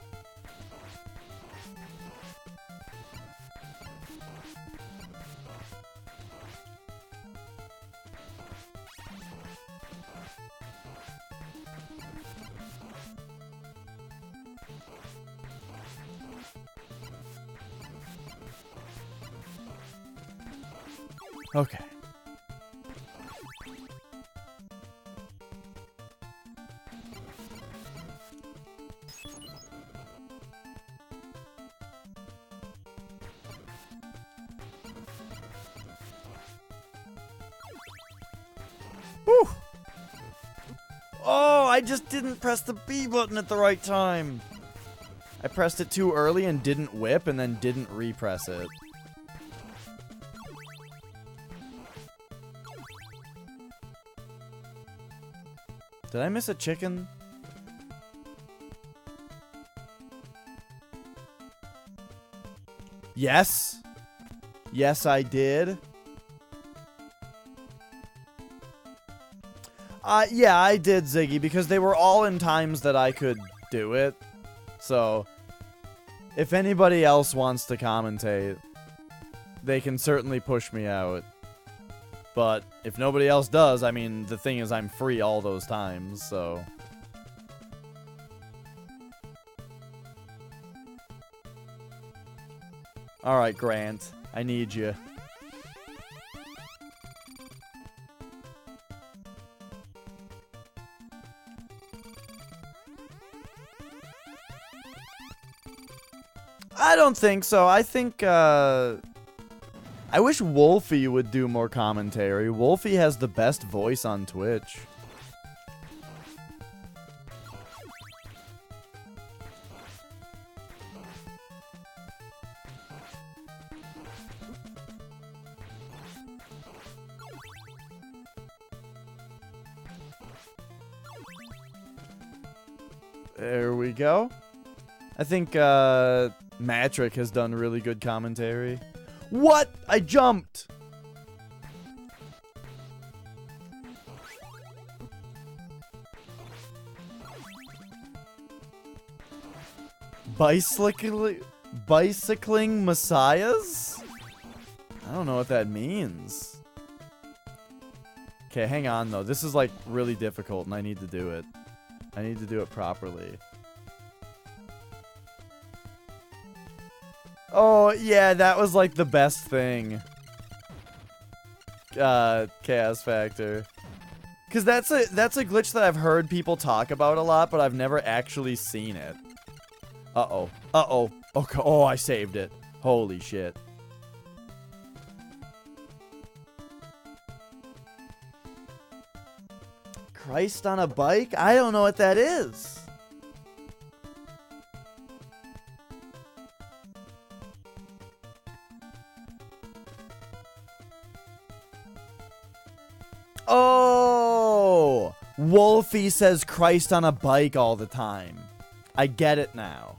[SPEAKER 1] Okay. Whew. Oh, I just didn't press the B button at the right time. I pressed it too early and didn't whip and then didn't repress it. Did I miss a chicken? Yes. Yes, I did. Yeah, I did, Ziggy, because they were all in times that I could do it. So, if anybody else wants to commentate, they can certainly push me out. But if nobody else does, I mean, the thing is I'm free all those times, so... Alright, Grant. I need you. I don't think so. I think, I wish Wolfie would do more commentary. Wolfie has the best voice on Twitch. There we go. I think, Matrick has done really good commentary. What? I jumped! Bicycling messiahs? I don't know what that means. Okay, hang on though. This is like really difficult and I need to do it. I need to do it properly. Oh, yeah, that was like the best thing. Chaos Factor. Cause that's a glitch that I've heard people talk about a lot, but I've never actually seen it. Uh-oh. Uh-oh. Okay. Oh, I saved it. Holy shit. Christ on a bike? I don't know what that is. Oh! Wolfie says Christ on a bike all the time. I get it now.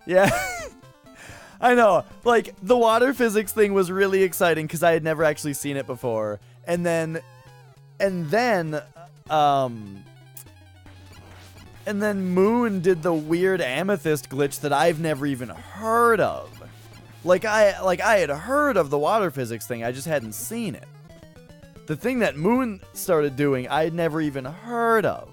[SPEAKER 1] Yeah. I know. Like, the water physics thing was really exciting because I had never actually seen it before. And then Moon did the weird amethyst glitch that I've never even heard of. Like I had heard of the water physics thing, I just hadn't seen it. The thing that Moon started doing, I had never even heard of.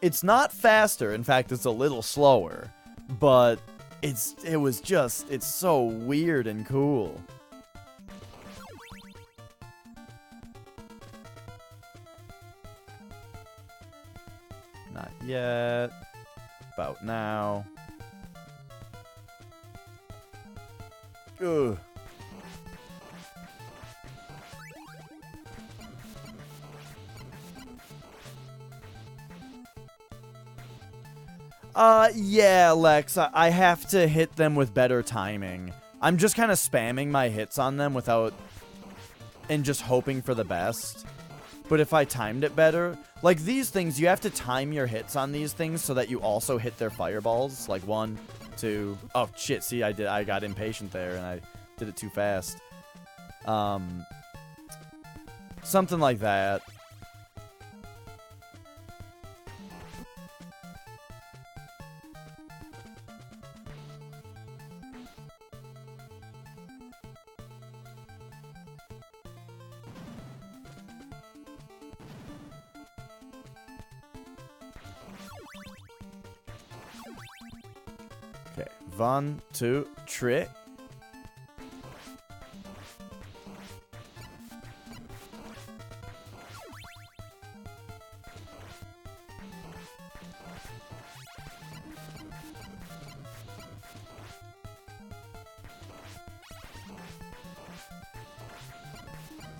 [SPEAKER 1] It's not faster, in fact, it's a little slower, but it's so weird and cool. Not yet. About now. Ugh. Yeah, Lex, I have to hit them with better timing. I'm just kind of spamming my hits on them without... and just hoping for the best. But if I timed it better... like, these things, you have to time your hits on these things so that you also hit their fireballs. Like, 1, 2... oh, shit, see, I got impatient there, and I did it too fast. Something like that. Okay, 1, 2, 3.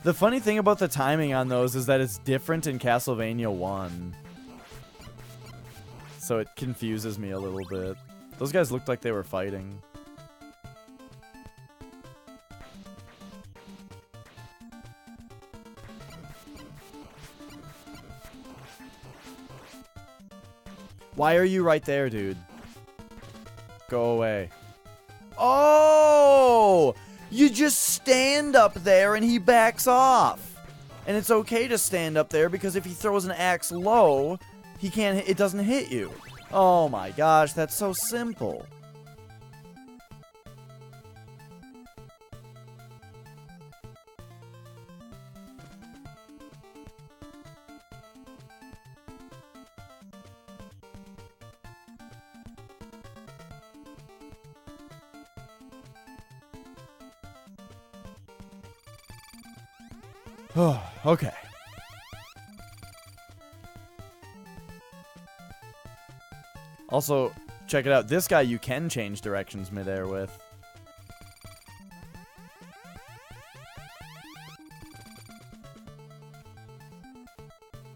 [SPEAKER 1] The funny thing about the timing on those is that it's different in Castlevania 1. So it confuses me a little bit. Those guys looked like they were fighting. Why are you right there, dude? Go away. Oh! You just stand up there and he backs off. And it's okay to stand up there because if he throws an axe low, he can't. It doesn't hit you. Oh my gosh, that's so simple. Oh, okay. Also, check it out. This guy you can change directions midair with.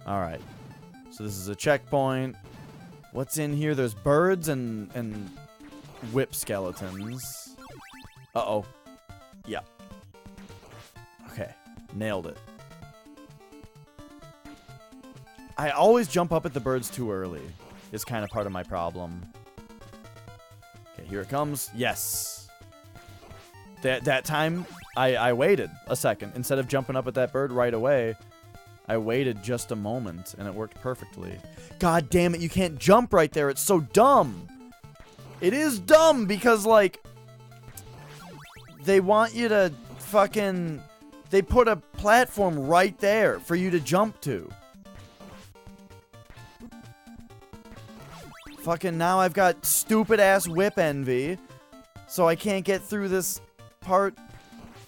[SPEAKER 1] Alright. So this is a checkpoint. What's in here? There's birds and whip skeletons. Uh-oh. Yeah. Okay. Nailed it. I always jump up at the birds too early. Is kind of part of my problem. Okay, here it comes. Yes. That time, I waited a second. Instead of jumping up at that bird right away, I waited just a moment, and it worked perfectly. God damn it, you can't jump right there. It's so dumb. It is dumb because, like, they want you to fucking... they put a platform right there for you to jump to. Fucking now I've got stupid ass whip envy, so I can't get through this part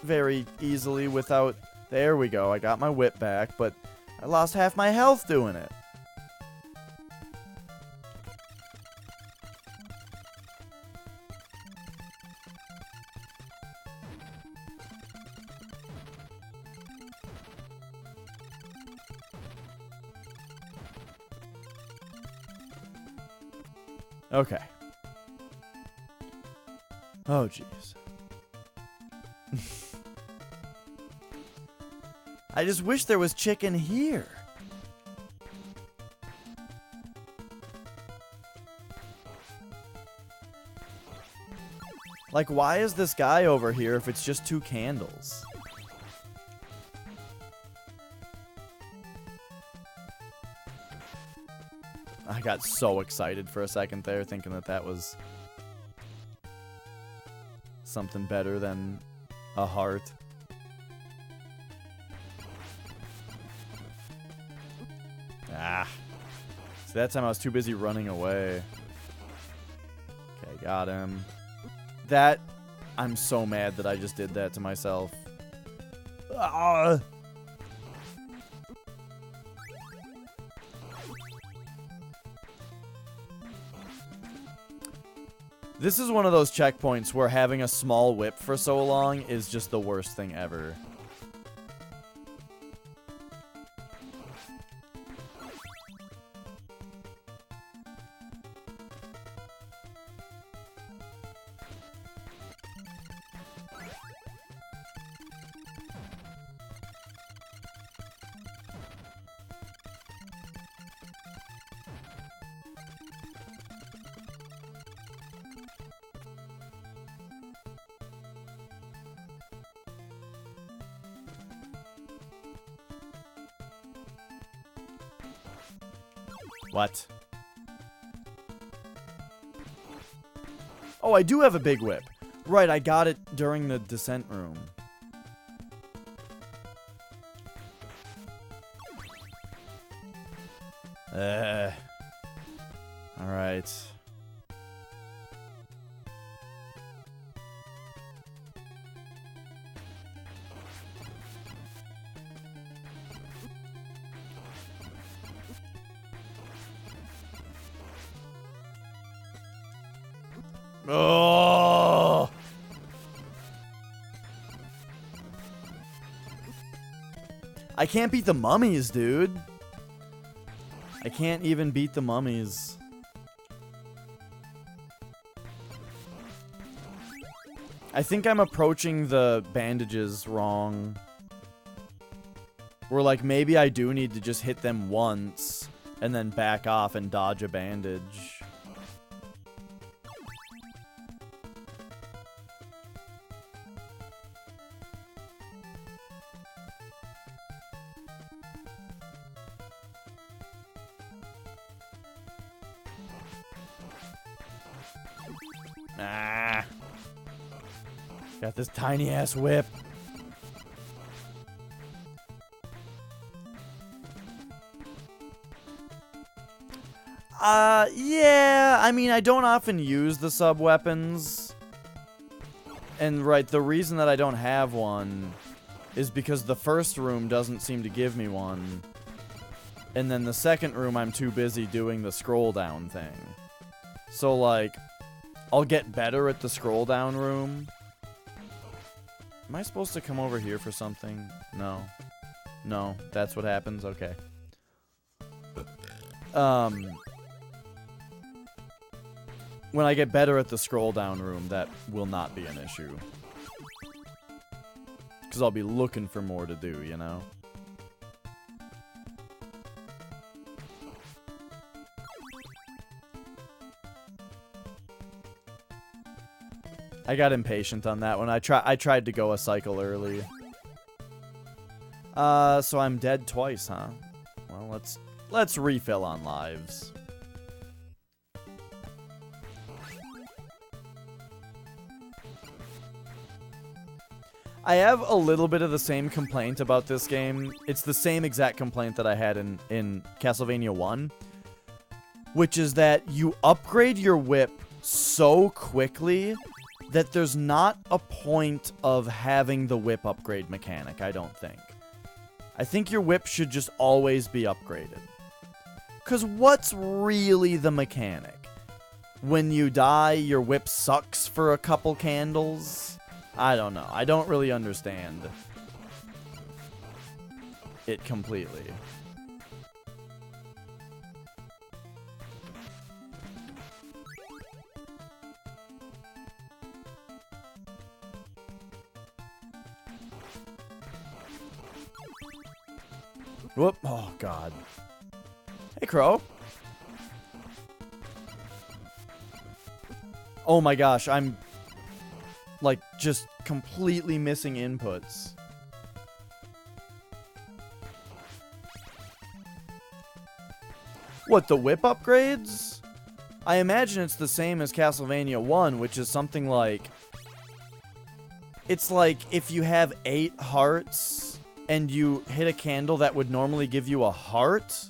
[SPEAKER 1] very easily without... there we go, I got my whip back, but I lost half my health doing it. Okay. Oh, jeez. I just wish there was chicken here. Like, why is this guy over here if it's just 2 candles? I got so excited for a second there, thinking that that was something better than a heart. Ah. So that time I was too busy running away. Okay, got him. That... I'm so mad that I just did that to myself. Ah. This is one of those checkpoints where having a small whip for so long is just the worst thing ever. What? Oh, I do have a big whip. Right, I got it during the descent room. Alright. Oh! I can't beat the mummies, dude. I can't even beat the mummies. I think I'm approaching the bandages wrong. Where, like, maybe I do need to just hit them once and then back off and dodge a bandage. Ah. Got this tiny ass whip. Yeah, I mean, I don't often use the sub-weapons. And, right, the reason that I don't have one is because the first room doesn't seem to give me one. And then the second room, I'm too busy doing the scroll down thing. So, like, I'll get better at the scroll down room. Am I supposed to come over here for something? No. No, that's what happens? Okay. When I get better at the scroll down room, that will not be an issue. Because I'll be looking for more to do, you know? I got impatient on that one. I tried to go a cycle early. So I'm dead twice, huh? Well, let's refill on lives. I have a little bit of the same complaint about this game. It's the same exact complaint that I had in Castlevania 1. Which is that you upgrade your whip so quickly that there's not a point of having the whip upgrade mechanic, I don't think. I think your whip should just always be upgraded. Because what's really the mechanic? When you die, your whip sucks for a couple candles? I don't know. I don't really understand it completely. Whoop. Oh, God. Hey, Crow. Oh, my gosh. I'm, like, just completely missing inputs. What, the whip upgrades? I imagine it's the same as Castlevania 1, which is something like... It's like if you have 8 hearts and you hit a candle that would normally give you a heart,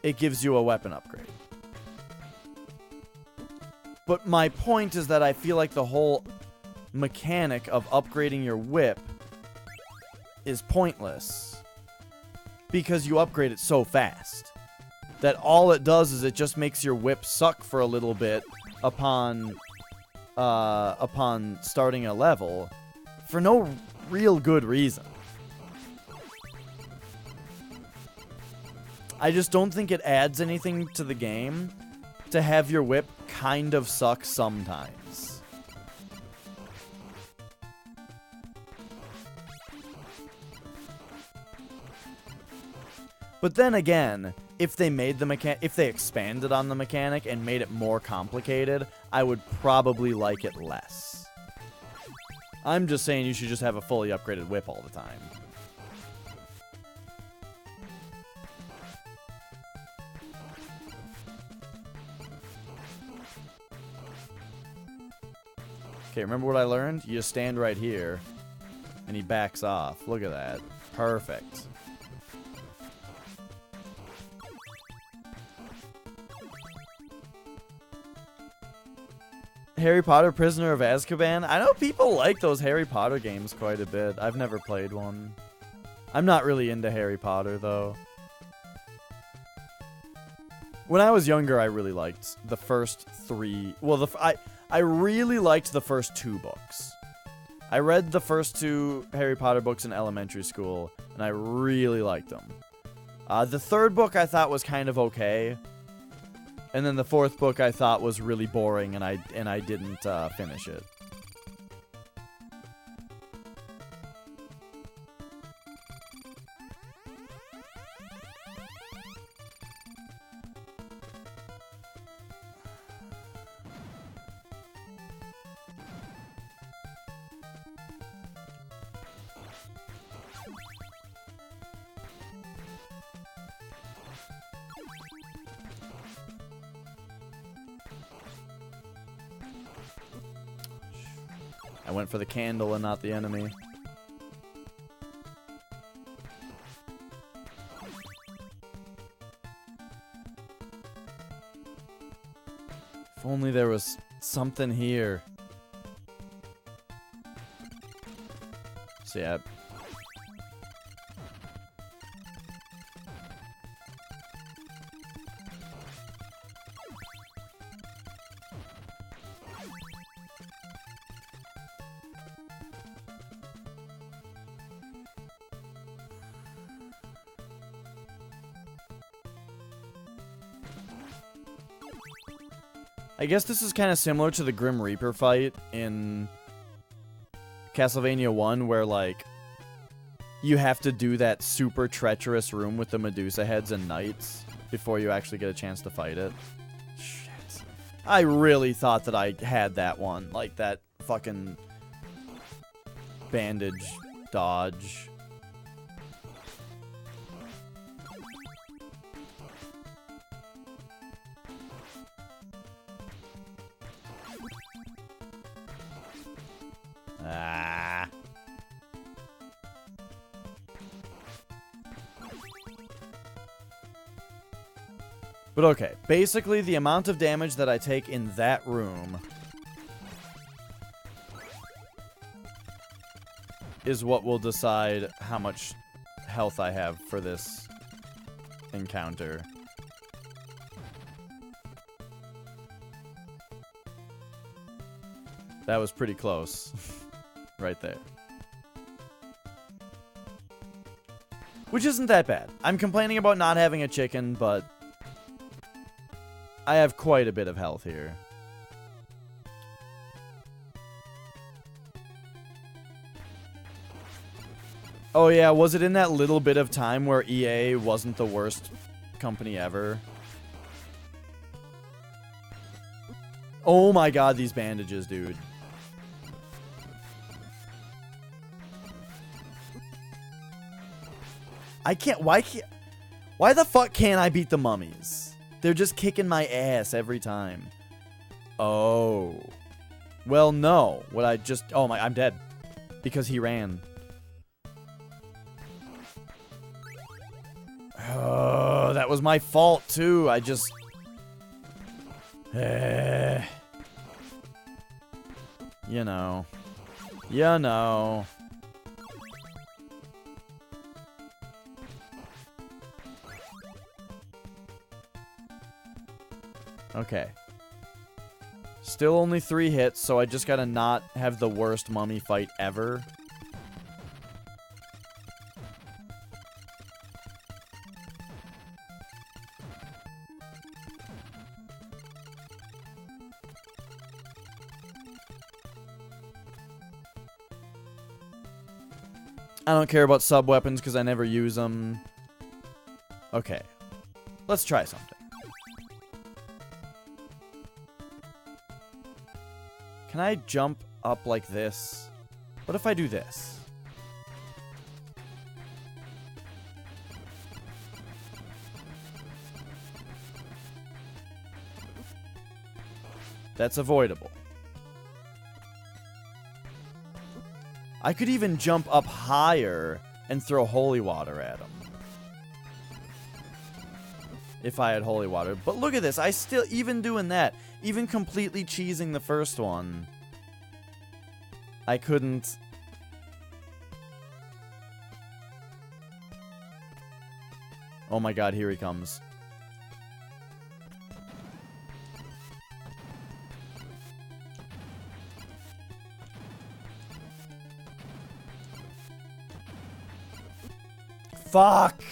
[SPEAKER 1] it gives you a weapon upgrade. But my point is that I feel like the whole mechanic of upgrading your whip is pointless because you upgrade it so fast that all it does is it just makes your whip suck for a little bit upon starting a level for no real good reason. I just don't think it adds anything to the game to have your whip kind of suck sometimes. But then again, if they made the if they expanded on the mechanic and made it more complicated, I would probably like it less. I'm just saying you should just have a fully upgraded whip all the time. Okay, remember what I learned? You just stand right here, and he backs off. Look at that. Perfect. Harry Potter Prisoner of Azkaban? I know people like those Harry Potter games quite a bit. I've never played one. I'm not really into Harry Potter, though. When I was younger, I really liked the first 3... Well, I really liked the first 2 books. I read the first 2 Harry Potter books in elementary school, and I really liked them. The 3rd book I thought was kind of okay. And then the 4th book I thought was really boring, and I didn't finish it. I went for the candle and not the enemy. If only there was something here. So yeah. I guess this is kind of similar to the Grim Reaper fight in Castlevania 1, where, like, you have to do that super treacherous room with the Medusa heads and knights before you actually get a chance to fight it. Shit. I really thought that I had that one. Like, that fucking bandage dodge. Ah. But okay, basically the amount of damage that I take in that room is what will decide how much health I have for this encounter. That was pretty close. Right there. Which isn't that bad. I'm complaining about not having a chicken, but I have quite a bit of health here. Oh yeah, was it in that little bit of time where EA wasn't the worst company ever? Oh my god, these bandages, dude. Why the fuck can't I beat the mummies? They're just kicking my ass every time. Oh. Well, no. Oh my, I'm dead. Because he ran. Oh, that was my fault too. I just... You know. You know. Okay. Still only 3 hits, so I just gotta not have the worst mummy fight ever. I don't care about sub-weapons because I never use them. Okay. Let's try something. Can I jump up like this? What if I do this? That's avoidable. I could even jump up higher and throw holy water at him. If I had holy water. But look at this. I still, even doing that, even completely cheesing the first one, I couldn't. Oh my god, here he comes. Fuck!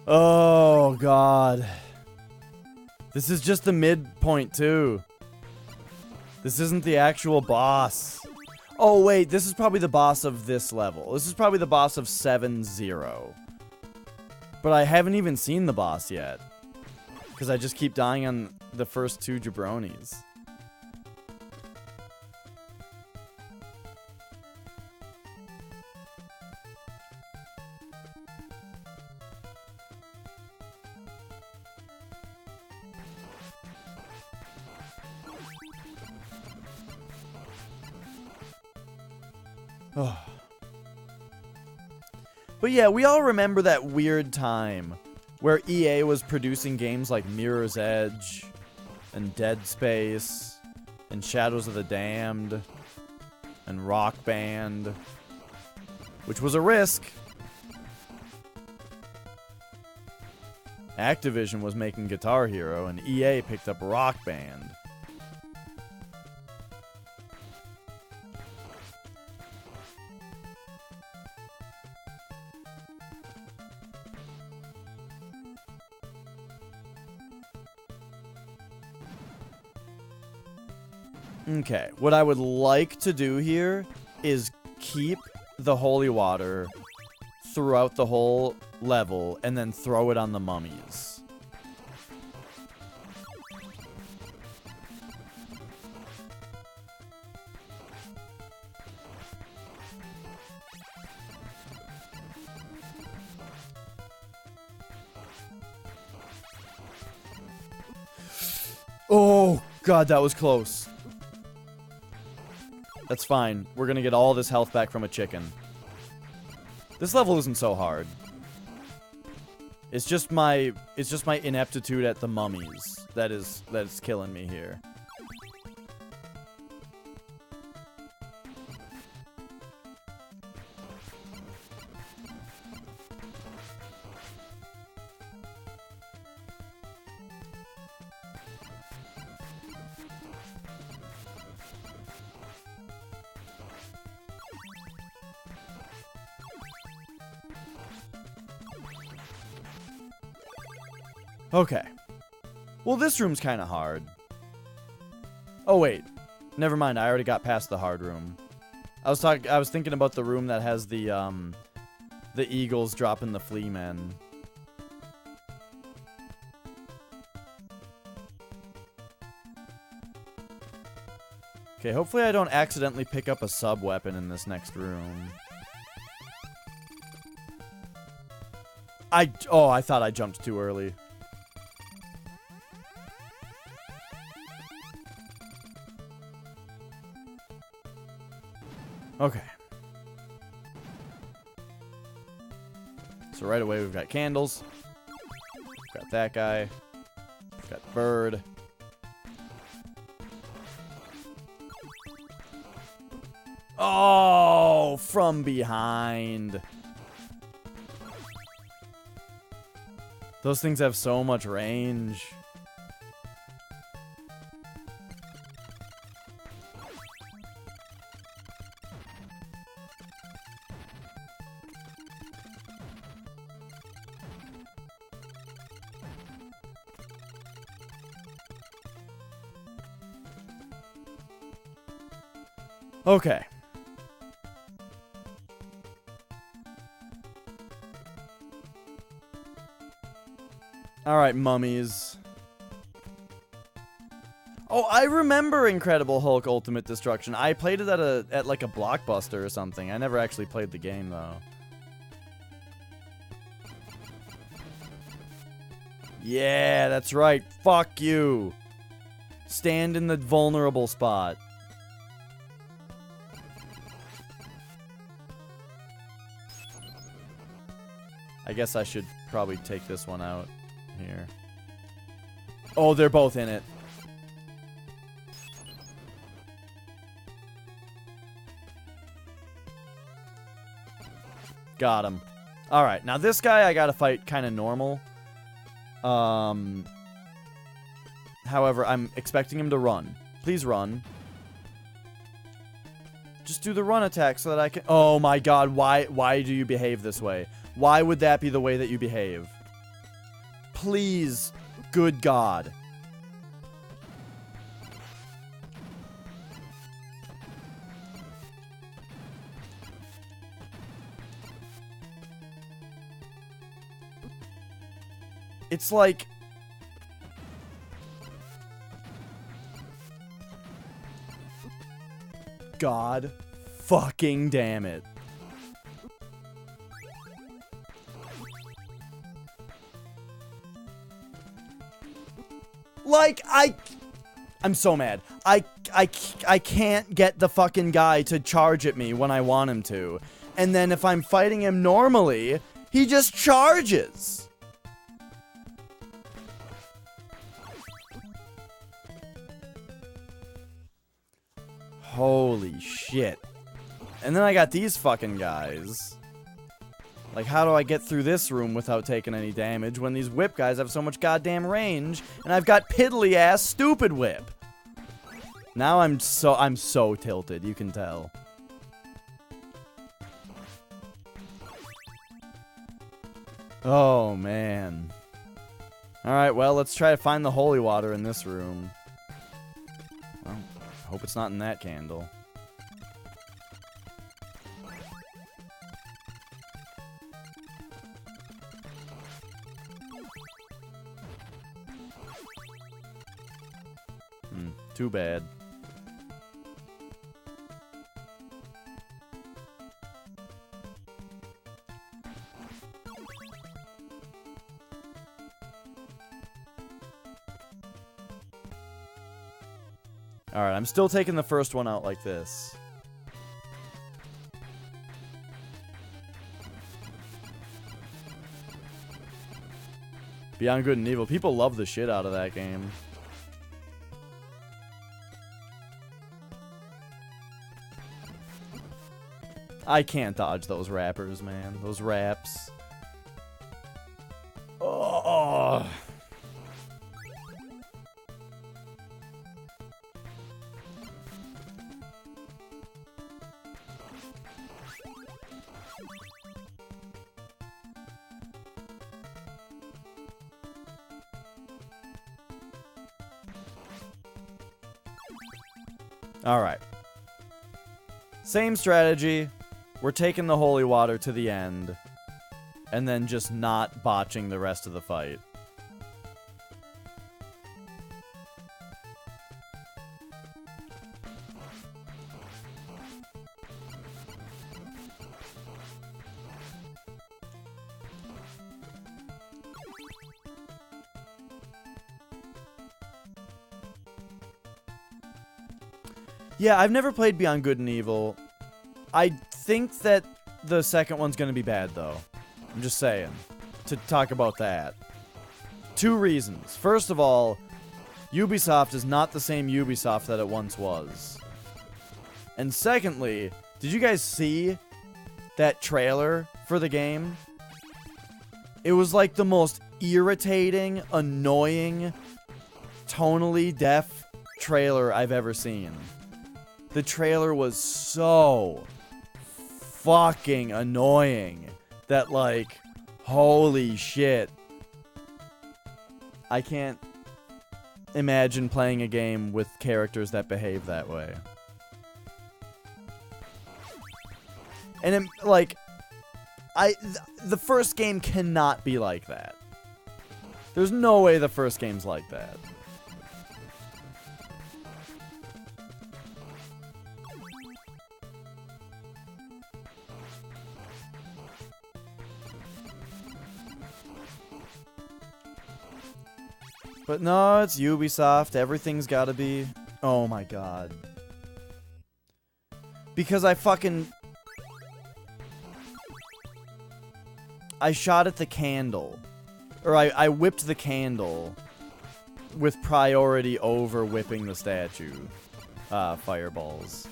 [SPEAKER 1] Oh, God. This is just the midpoint, too. This isn't the actual boss. Oh, wait. This is probably the boss of this level. This is probably the boss of 7-0. But I haven't even seen the boss yet. Because I just keep dying on the first 2 jabronis. But yeah, we all remember that weird time where EA was producing games like Mirror's Edge and Dead Space and Shadows of the Damned and Rock Band, which was a risk. Activision was making Guitar Hero and EA picked up Rock Band. Okay, what I would like to do here is keep the holy water throughout the whole level and then throw it on the mummies. Oh, God, that was close. That's fine. We're gonna get all this health back from a chicken. This level isn't so hard. It's just my ineptitude at the mummies that's killing me here. Okay. Well, this room's kind of hard. Oh, wait. Never mind. I already got past the hard room. I was thinking about the room that has the eagles dropping the flea men. Okay, hopefully I don't accidentally pick up a sub-weapon in this next room. I thought I jumped too early. Okay. So right away we've got candles. We've got that guy. We've got the bird. Oh, from behind. Those things have so much range. Okay. Alright, mummies. Oh, I remember Incredible Hulk Ultimate Destruction. I played it at like a Blockbuster or something. I never actually played the game, though. Yeah, that's right. Fuck you. Stand in the vulnerable spot. I guess I should probably take this one out here. Oh, they're both in it. Got him. Alright, now this guy I gotta fight kind of normal. However, I'm expecting him to run. Please run. Just do the run attack so that I can... Oh my god, why do you behave this way? Why would that be the way that you behave? Please, good god. It's like... God fucking damn it. Like, I'm so mad. I can't get the fucking guy to charge at me when I want him to. And then if I'm fighting him normally, he just charges. Holy shit. And then I got these fucking guys. Like, how do I get through this room without taking any damage when these whip guys have so much goddamn range and I've got piddly ass stupid whip? Now I'm so tilted, you can tell. Oh man. Alright, well, let's try to find the holy water in this room. Well, I hope it's not in that candle. Too bad. Alright, I'm still taking the first one out like this. Beyond Good and Evil. People love the shit out of that game. I can't dodge those rappers, man. Those raps. Oh. All right. Same strategy. We're taking the holy water to the end, and then just not botching the rest of the fight. Yeah, I've never played Beyond Good and Evil. I think that the second one's gonna be bad, though. I'm just saying. To talk about that. 2 reasons. First of all, Ubisoft is not the same Ubisoft that it once was. And secondly, did you guys see that trailer for the game? It was like the most irritating, annoying, tonally deaf trailer I've ever seen. The trailer was so fucking annoying that, like, holy shit. I can't imagine playing a game with characters that behave that way. And it, like, the first game cannot be like that. There's no way the first game's like that. But no, it's Ubisoft. Everything's gotta be... Oh my god. Because I I shot at the candle. Or I whipped the candle with priority over whipping the statue. Fireballs.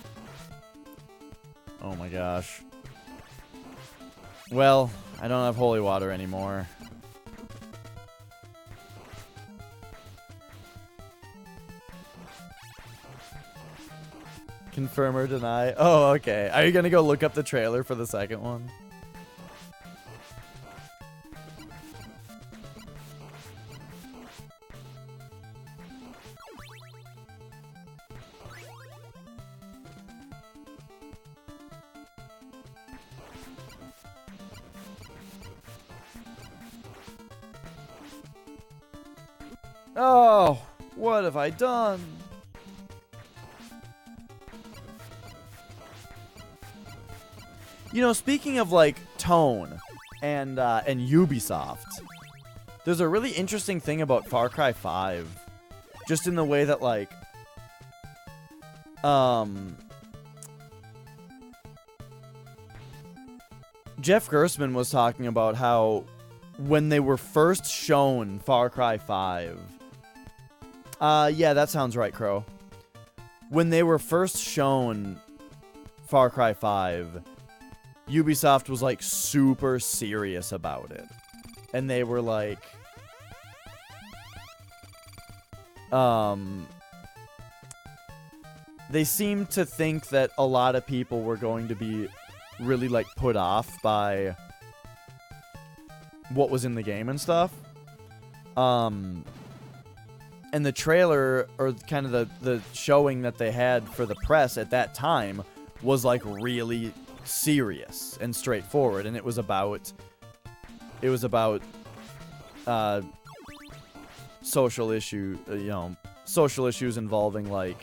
[SPEAKER 1] Oh my gosh. Well, I don't have holy water anymore. Confirm or deny? Oh, okay. Are you gonna go look up the trailer for the second one? Oh, what have I done? You know, speaking of like tone and Ubisoft, there's a really interesting thing about Far Cry 5, just in the way that like Jeff Gerstmann was talking about how when they were first shown Far Cry 5, yeah, that sounds right, Crow. When they were first shown Far Cry 5, Ubisoft was like super serious about it. And they were like they seemed to think that a lot of people were going to be really like put off by what was in the game and stuff. And the trailer, or kind of the showing that they had for the press at that time, was like really serious and straightforward, and it was about social social issues involving like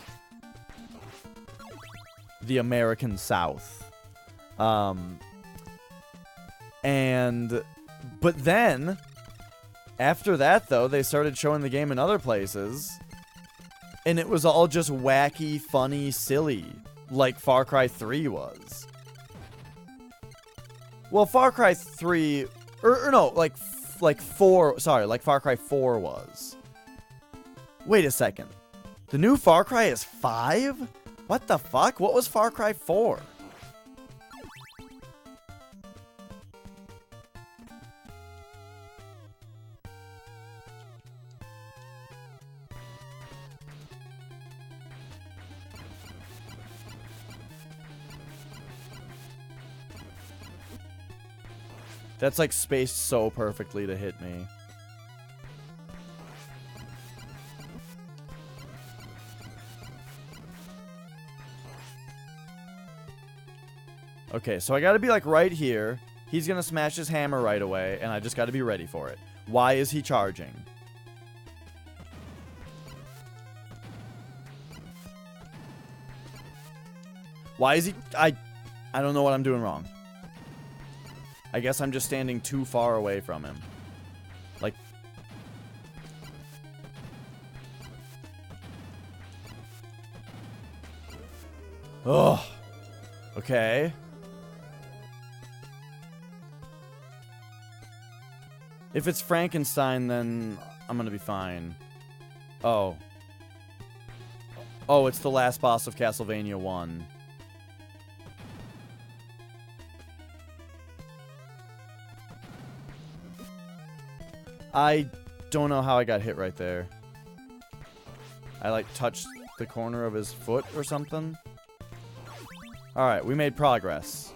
[SPEAKER 1] the American South. But then after that, though, they started showing the game in other places, and it was all just wacky, funny, silly, like Far Cry 3 was. Well, Far Cry 3, or no, like 4, sorry, like Far Cry 4 was. Wait a second. The new Far Cry is 5? What the fuck? What was Far Cry 4? That's like spaced so perfectly to hit me. Okay, so I gotta be like right here. He's gonna smash his hammer right away, and I just gotta be ready for it. Why is he charging? Why is he... I don't know what I'm doing wrong. I guess I'm just standing too far away from him. Like... Ugh. Okay. If it's Frankenstein, then I'm gonna be fine. Oh. Oh, it's the last boss of Castlevania 1. I don't know how I got hit right there. I like touched the corner of his foot or something. Alright, we made progress.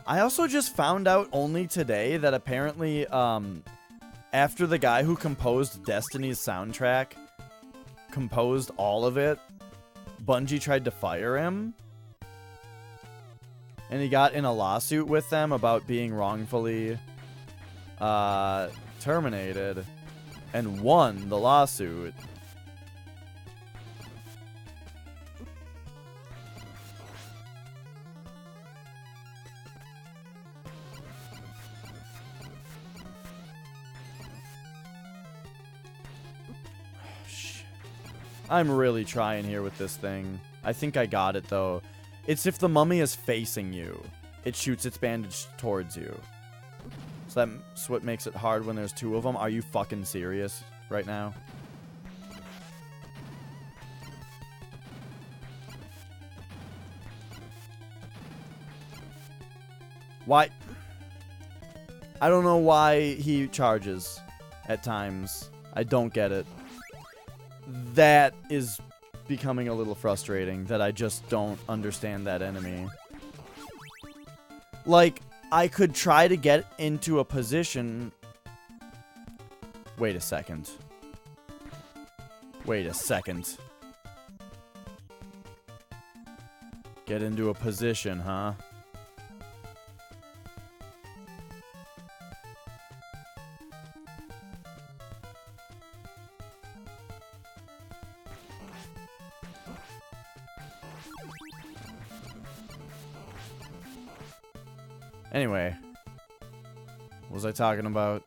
[SPEAKER 1] I also just found out only today that apparently, after the guy who composed Destiny's soundtrack composed all of it, Bungie tried to fire him. And he got in a lawsuit with them about being wrongfully terminated. And won the lawsuit. I'm really trying here with this thing. I think I got it, though. It's if the mummy is facing you, it shoots its bandage towards you. So that's what makes it hard when there's two of them. Are you fucking serious right now? Why? I don't know why he charges at times. I don't get it. That is becoming a little frustrating, that I just don't understand that enemy. Like, I could try to get into a position... Wait a second. Wait a second. Get into a position, huh? Anyway, what was I talking about?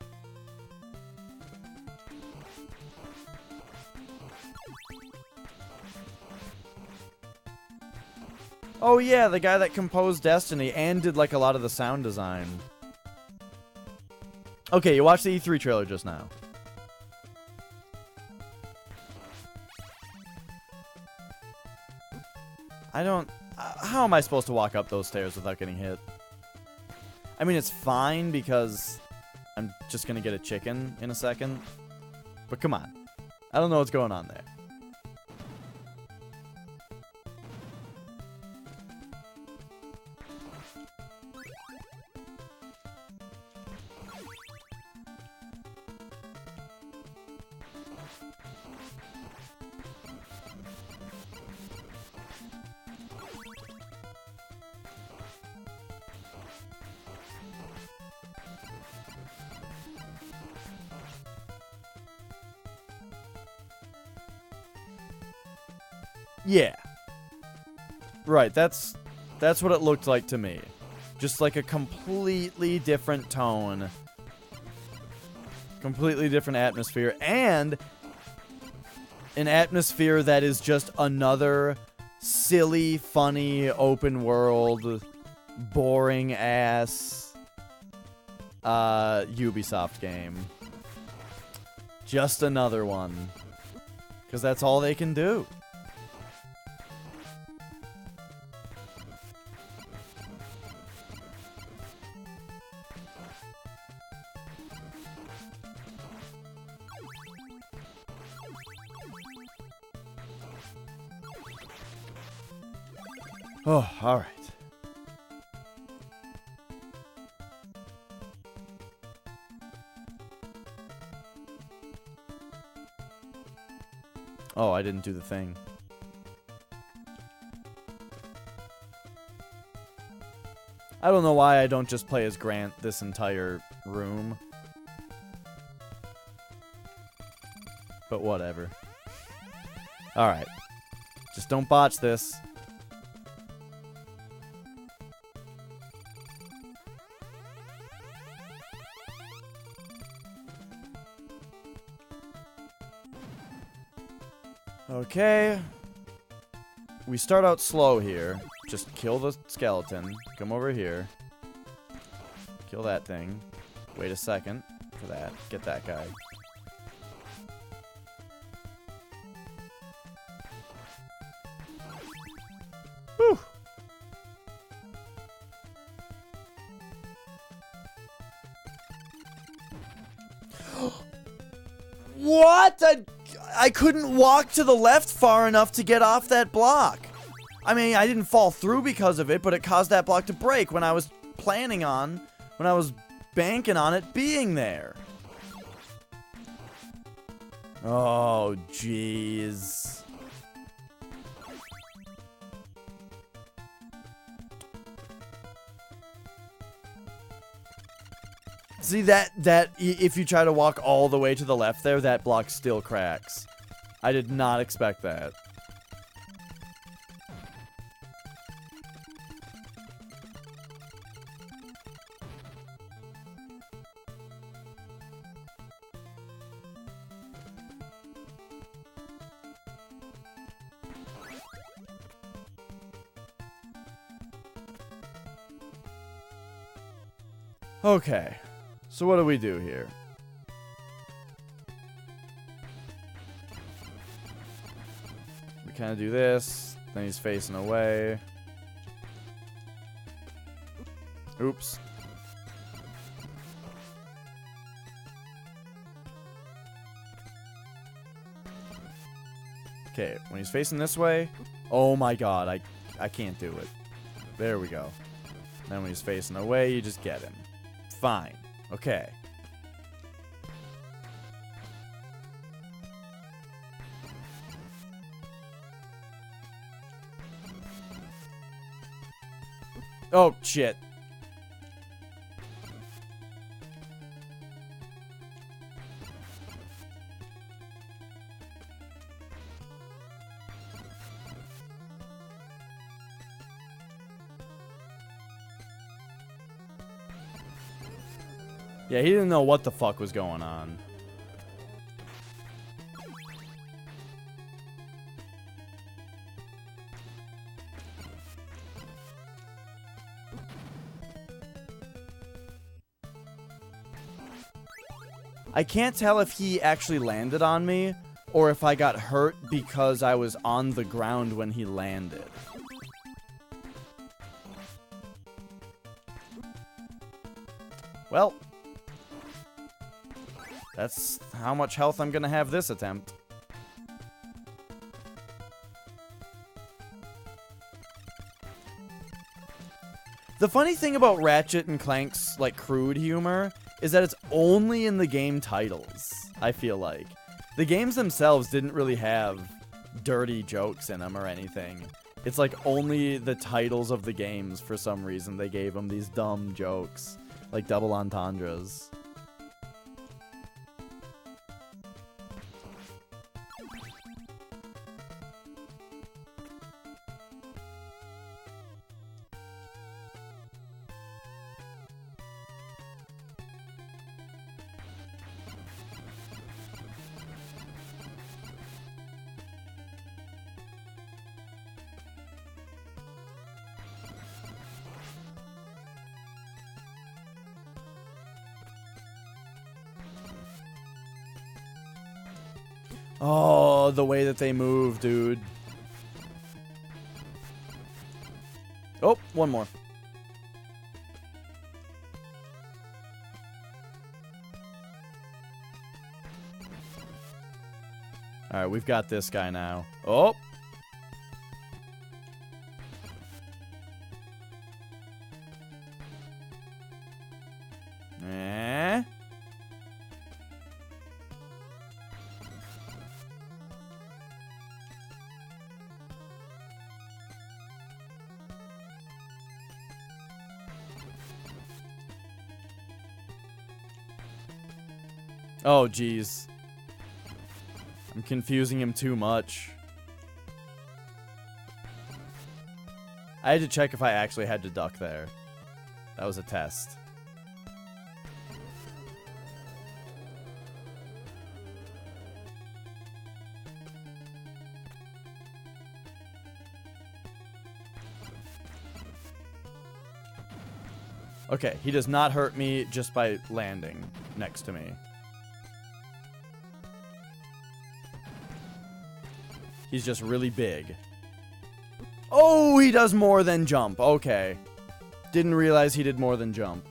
[SPEAKER 1] Oh yeah, the guy that composed Destiny and did like a lot of the sound design. Okay, you watched the E3 trailer just now. I don't... how am I supposed to walk up those stairs without getting hit? I mean, it's fine because I'm just going to get a chicken in a second. But come on. I don't know what's going on there. Yeah. Right, that's what it looked like to me. Just like a completely different tone. Completely different atmosphere. And an atmosphere that is just another silly, funny, open world, boring ass Ubisoft game. Just another one. Because that's all they can do. Oh, alright. Oh, I didn't do the thing. I don't know why I don't just play as Grant this entire room. But whatever. Alright. Just don't botch this. Okay. We start out slow here. Just kill the skeleton. Come over here. Kill that thing. Wait a second for that. Get that guy. Whew. What? I couldn't walk to the left far enough to get off that block. I mean, I didn't fall through because of it, but it caused that block to break when I was planning on, when I was banking on it being there. Oh, jeez. See, if you try to walk all the way to the left there, that block still cracks. I did not expect that. Okay, so what do we do here? We kind of do this, then he's facing away. Oops. Okay, when he's facing this way, oh my god, I can't do it. There we go. Then when he's facing away, you just get him. Fine. Okay. Oh, shit. Yeah, he didn't know what the fuck was going on. I can't tell if he actually landed on me or if I got hurt because I was on the ground when he landed. Well, that's how much health I'm gonna have this attempt. The funny thing about Ratchet and Clank's, like, crude humor is that it's only in the game titles, I feel like. The games themselves didn't really have dirty jokes in them or anything. It's like only the titles of the games, for some reason, they gave them these dumb jokes. Like double entendres. Oh, the way that they move, dude. Oh, one more. Alright, we've got this guy now. Oh! Oh, geez. I'm confusing him too much. I had to check if I actually had to duck there. That was a test. Okay, he does not hurt me just by landing next to me. He's just really big. Oh, he does more than jump. Okay. Didn't realize he did more than jump.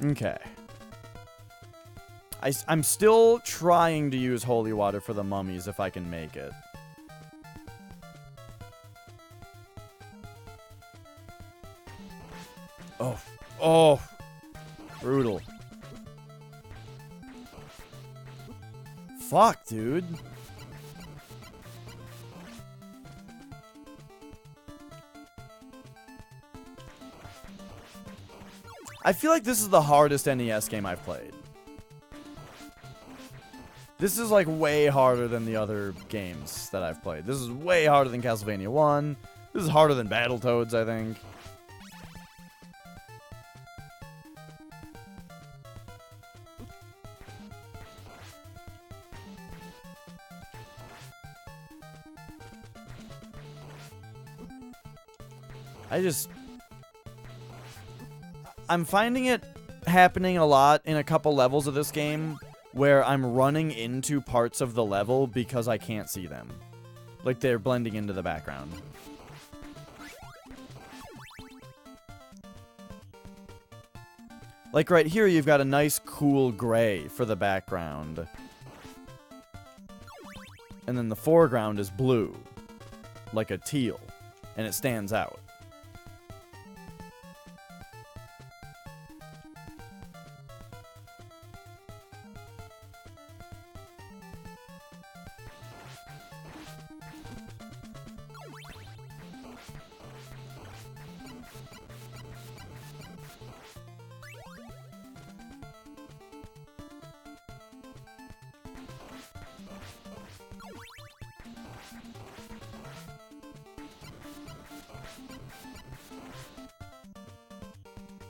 [SPEAKER 1] Okay. I'm still trying to use holy water for the mummies if I can make it. Oh. Oh. Brutal. Fuck, dude. I feel like this is the hardest NES game I've played. This is like way harder than the other games that I've played. This is way harder than Castlevania 1. This is harder than Battletoads, I think. I'm finding it happening a lot in a couple levels of this game where I'm running into parts of the level because I can't see them. Like they're blending into the background. Like right here, you've got a nice cool gray for the background. And then the foreground is blue, like a teal, and it stands out.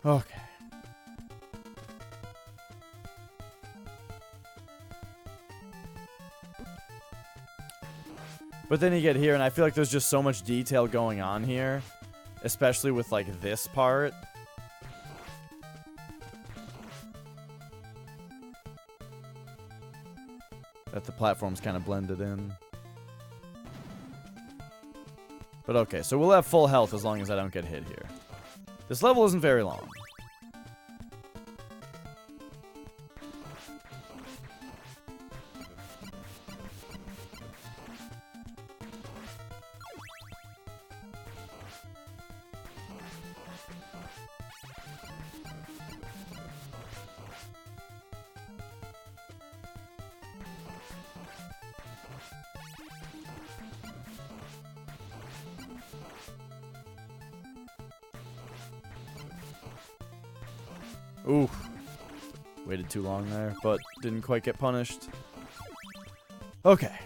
[SPEAKER 1] Okay. But then you get here, and I feel like there's just so much detail going on here. Especially with, like, this part. That the platform's kind of blended in. But okay, so we'll have full health as long as I don't get hit here. This level isn't very long. Ooh. Waited too long there, but didn't quite get punished. Okay.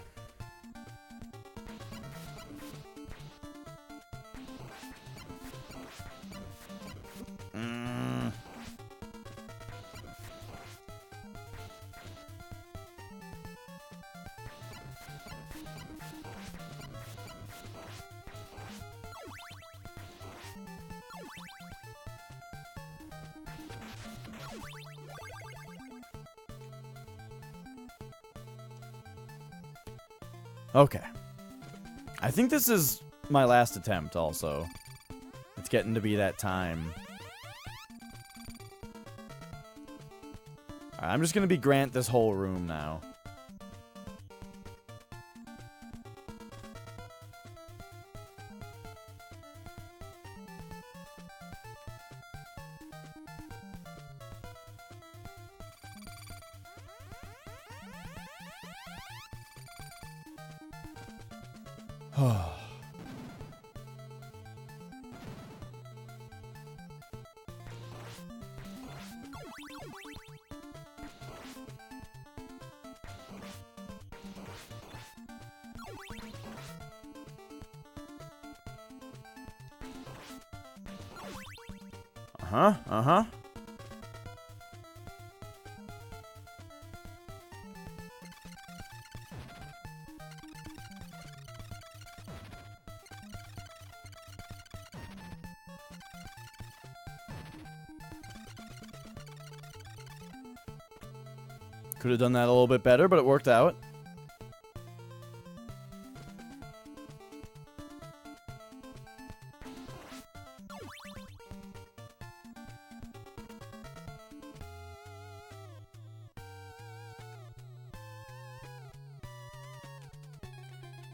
[SPEAKER 1] Okay. I think this is my last attempt also. It's getting to be that time. Alright, I'm just gonna be Grant this whole room now. Uh-huh. Could have done that a little bit better, but it worked out.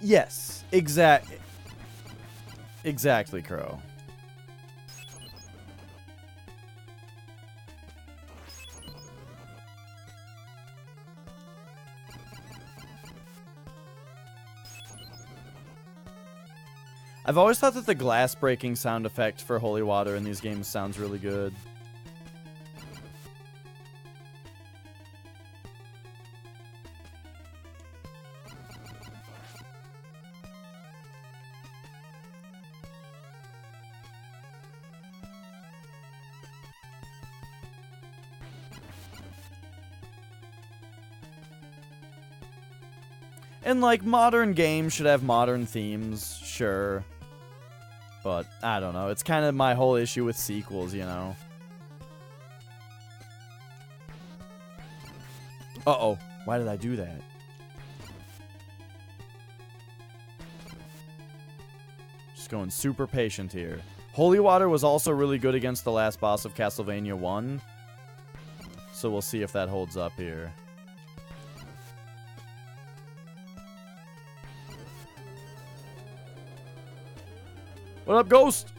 [SPEAKER 1] Yes, exactly, Crow. I've always thought that the glass breaking sound effect for holy water in these games sounds really good. And, like, modern games should have modern themes, sure. But, I don't know. It's kind of my whole issue with sequels, you know? Uh-oh. Why did I do that? Just going super patient here. Holy Water was also really good against the last boss of Castlevania 1. So we'll see if that holds up here. What up, Ghost?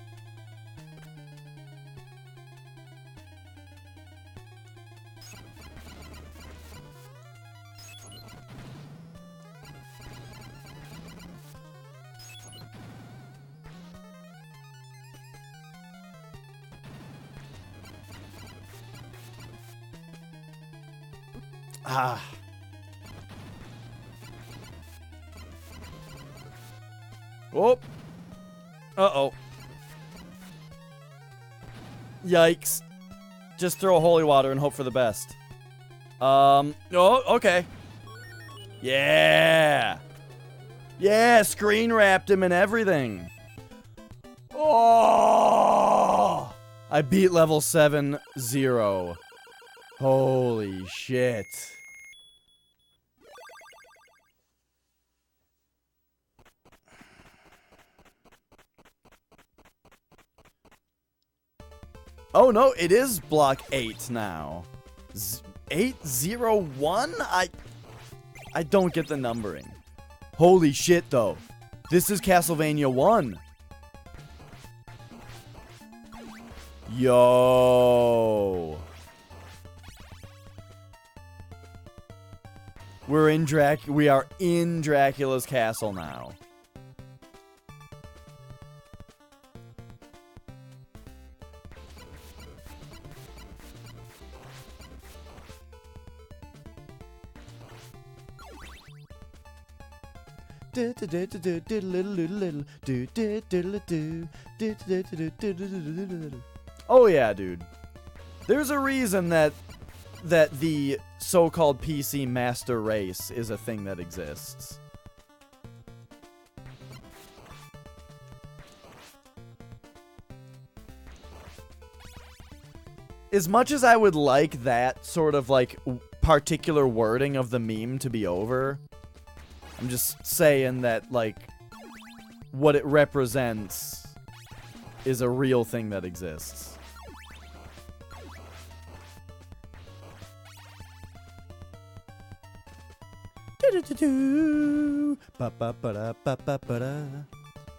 [SPEAKER 1] Ah. Oh. Uh-oh. Yikes. Just throw holy water and hope for the best. Oh, okay. Yeah. Yeah, screen wrapped him and everything. Oh! I beat level 7-0. Holy shit. Oh no, it is block 8 now. 801? I don't get the numbering. Holy shit though. This is Castlevania 1. Yo. We are in Dracula's castle now. Oh yeah, dude. There's a reason that the so-called PC master race is a thing that exists. As much as I would like that sort of like particular wording of the meme to be over, I'm just saying that, like, what it represents is a real thing that exists.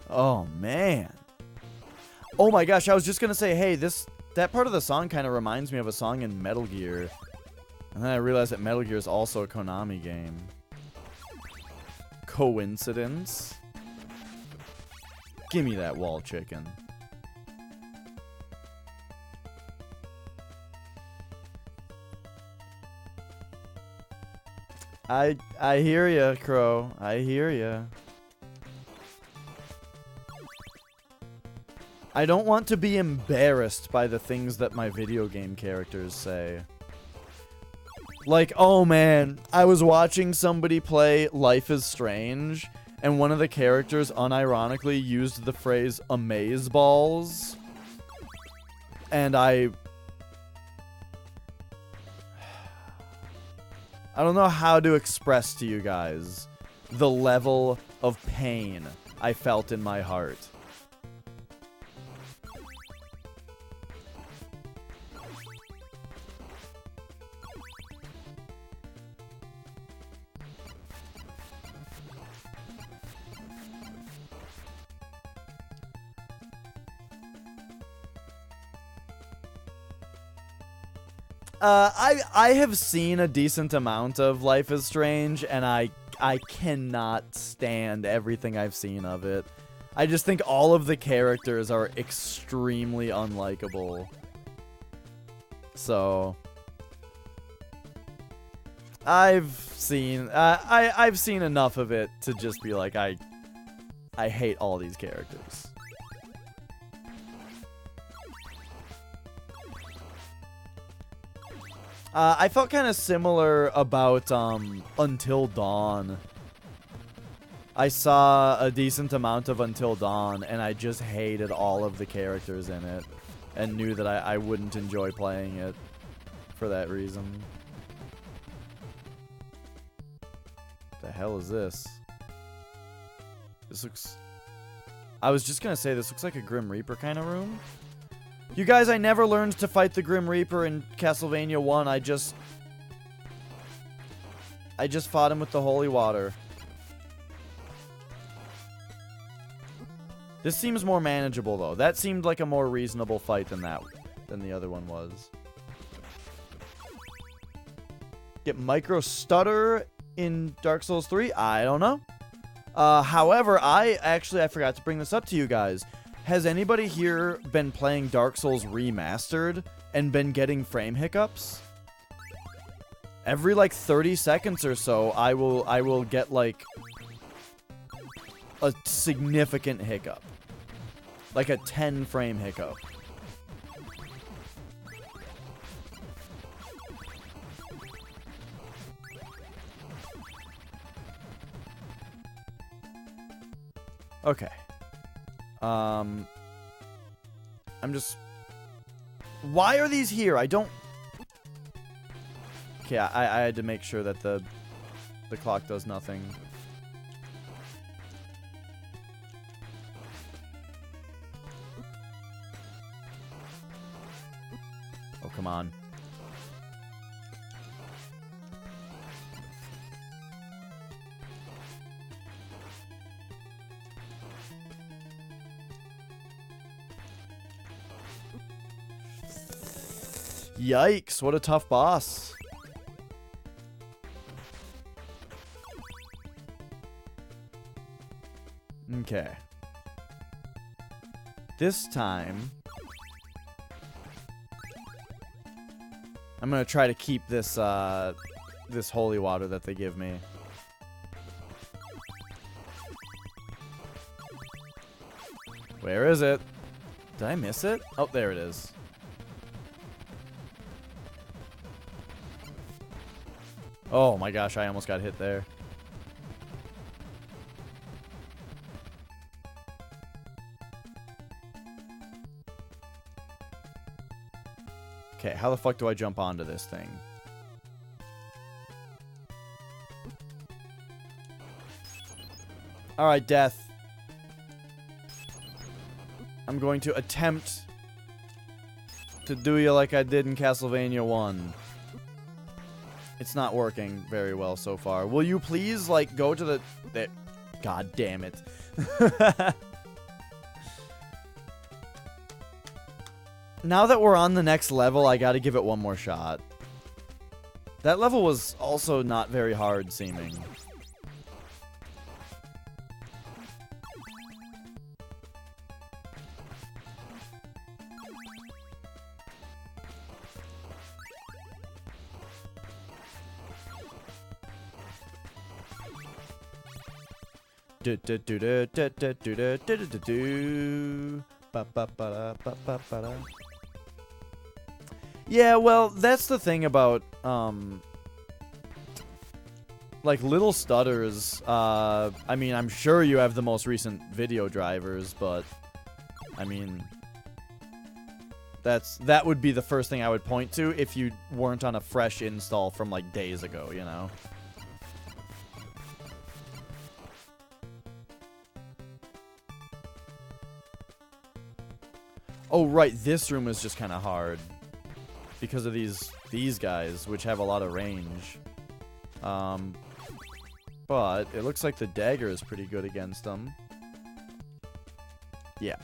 [SPEAKER 1] Oh, man. Oh my gosh, I was just gonna say, hey, that part of the song kind of reminds me of a song in Metal Gear. And then I realized that Metal Gear is also a Konami game. Coincidence? Give me that wall chicken. I hear ya, Crow. I hear ya. I don't want to be embarrassed by the things that my video game characters say. Like, oh man, I was watching somebody play Life is Strange, and one of the characters unironically used the phrase amazeballs. And I don't know how to express to you guys the level of pain I felt in my heart. I have seen a decent amount of Life is Strange, and I cannot stand everything I've seen of it. I just think all of the characters are extremely unlikable. So I've seen I've seen enough of it to just be like I hate all these characters. I felt kind of similar about Until Dawn. I saw a decent amount of Until Dawn, and I just hated all of the characters in it, and knew that I wouldn't enjoy playing it for that reason. The hell is this? This looks... I was just gonna say, this looks like a Grim Reaper kind of room. You guys, I never learned to fight the Grim Reaper in Castlevania 1. I just fought him with the holy water. This seems more manageable, though. That seemed like a more reasonable fight than the other one was. Get micro stutter in Dark Souls 3? I don't know. However, I forgot to bring this up to you guys. Has anybody here been playing Dark Souls Remastered and been getting frame hiccups? Every like 30 seconds or so, I will get like a significant hiccup. Like a 10 frame hiccup. Okay. I'm just... Why are these here? I don't... Okay, I had to make sure that the clock does nothing. Oh, come on. Yikes, what a tough boss. Okay. This time, I'm gonna try to keep this, this holy water that they give me. Where is it? Did I miss it? Oh, there it is. Oh my gosh, I almost got hit there. Okay, how the fuck do I jump onto this thing? Alright, Death. I'm going to attempt to do you like I did in Castlevania 1. It's not working very well so far. Will you please, like, go to the... God damn it. Now that we're on the next level, I gotta give it one more shot. That level was also not very hard seeming. Yeah, well, that's the thing about like little stutters. I mean, I'm sure you have the most recent video drivers, but I mean, that would be the first thing I would point to if you weren't on a fresh install from like days ago, you know. Oh, right, this room is just kind of hard because of these guys, which have a lot of range. But it looks like the dagger is pretty good against them. Yeah.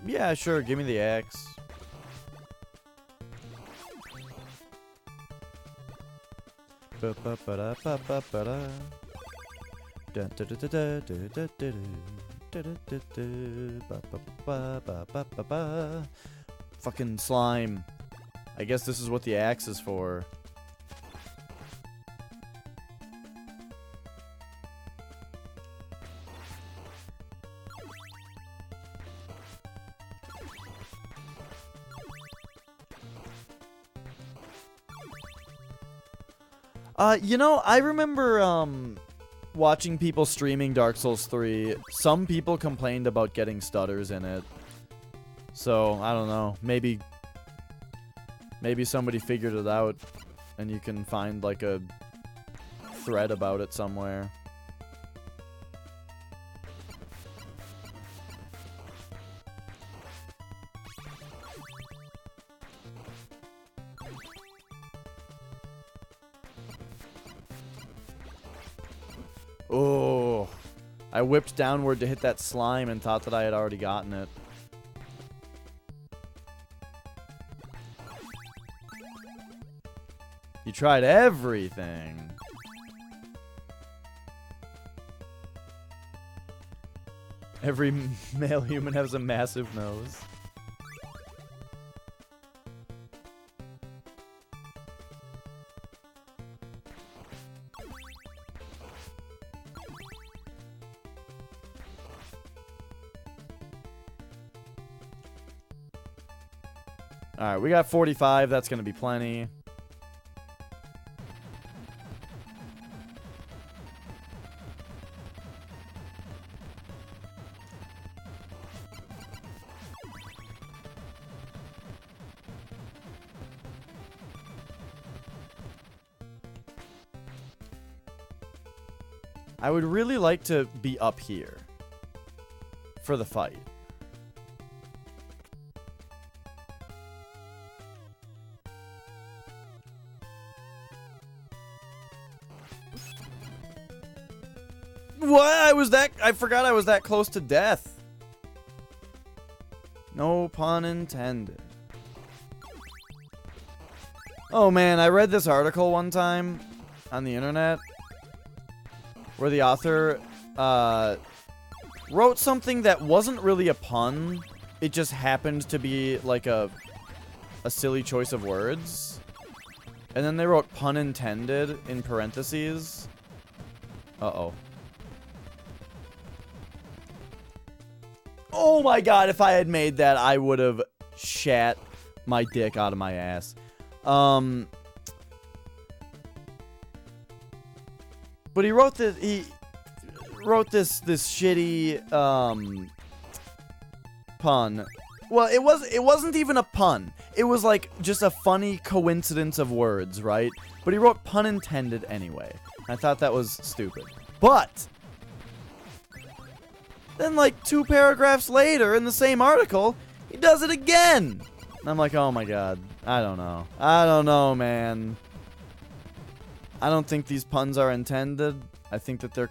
[SPEAKER 1] Yeah, sure, give me the axe. Fucking slime. I guess this is what the axe is for. You know, I remember, watching people streaming Dark Souls 3. Some people complained about getting stutters in it. So, I don't know. Maybe somebody figured it out, and you can find, like, a thread about it somewhere. Oh, I whipped downward to hit that slime and thought that I had already gotten it. You tried everything. Every male human has a massive nose. Alright, we got 45. That's going to be plenty. I would really like to be up here for the fight. What? I forgot I was that close to death. No pun intended. Oh man, I read this article one time on the internet where the author wrote something that wasn't really a pun. It just happened to be like a silly choice of words. And then they wrote pun intended in parentheses. Uh-oh. Oh my god, if I had made that, I would have shat my dick out of my ass. But he wrote this shitty pun. Well, it wasn't even a pun. It was like just a funny coincidence of words, right? But he wrote pun intended anyway. I thought that was stupid. But then, like, 2 paragraphs later in the same article, he does it again. And I'm like, oh my god. I don't know. I don't know, man. I don't think these puns are intended. I think that they're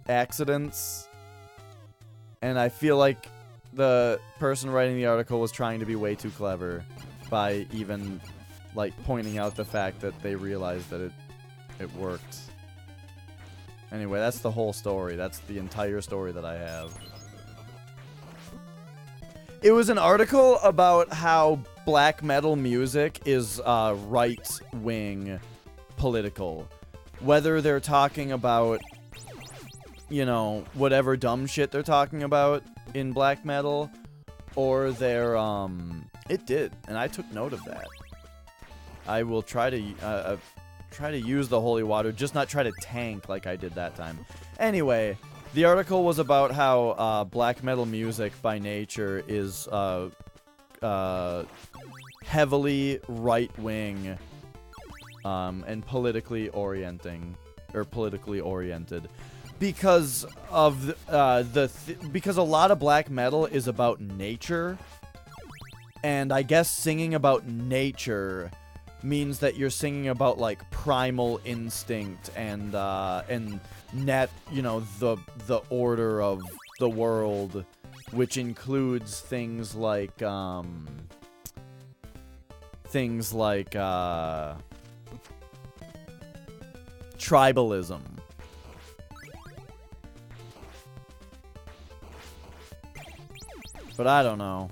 [SPEAKER 1] accidents. And I feel like the person writing the article was trying to be way too clever by even, like, pointing out the fact that they realized that it worked. Anyway, that's the whole story. That's the entire story that I have. It was an article about how black metal music is right-wing political. Whether they're talking about, you know, whatever dumb shit they're talking about in black metal, or they're, it did, and I took note of that. I will try to use the holy water, just not try to tank like I did that time. Anyway, the article was about how black metal music by nature is heavily right-wing and politically oriented because of because a lot of black metal is about nature, and I guess singing about nature means that you're singing about, like, primal instinct and net, you know, the order of the world, which includes things like tribalism. But I don't know.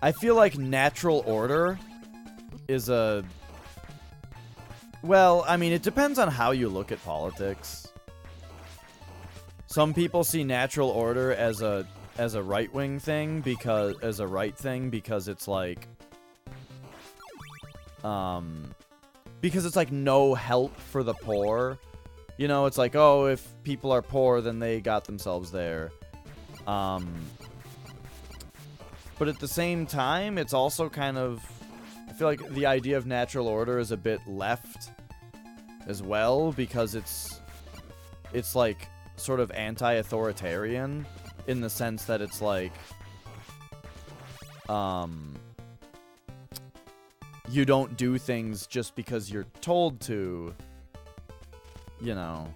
[SPEAKER 1] I feel like natural order is a... Well, I mean, it depends on how you look at politics. Some people see natural order as a right-wing thing because it's like because it's like no help for the poor. You know, it's like, oh, if people are poor, then they got themselves there. But at the same time, it's also kind of... I feel like the idea of natural order is a bit left as well, because it's like sort of anti-authoritarian in the sense that it's like you don't do things just because you're told to, you know.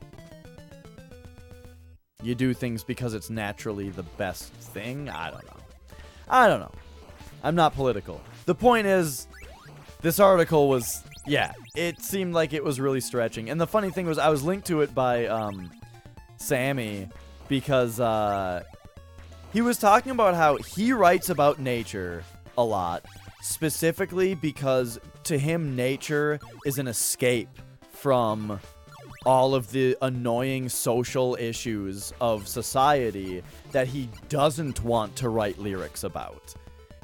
[SPEAKER 1] You do things because it's naturally the best thing. I don't know. I'm not political. The point is, this article was, yeah, it seemed like it was really stretching. And the funny thing was, I was linked to it by Sammy, because he was talking about how he writes about nature a lot, specifically because to him nature is an escape from all of the annoying social issues of society that he doesn't want to write lyrics about.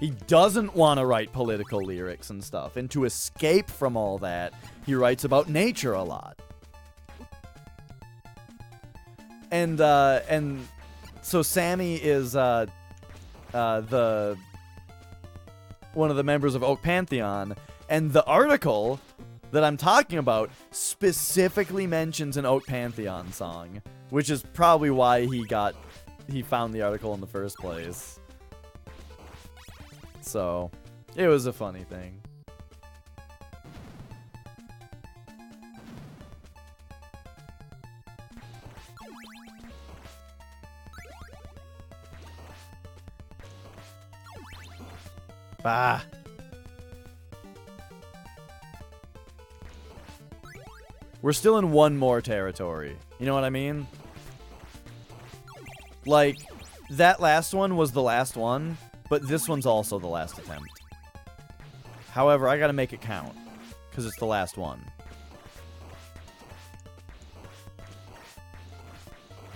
[SPEAKER 1] He doesn't want to write political lyrics and stuff. And to escape from all that, he writes about nature a lot. And so Sammy is one of the members of Oak Pantheon, and the article that I'm talking about specifically mentions an Oak Pantheon song, which is probably why he found the article in the first place. So, it was a funny thing. Bah. We're still in one more territory. You know what I mean? Like, that last one was the last one, but this one's also the last attempt. However, I gotta make it count, because it's the last one.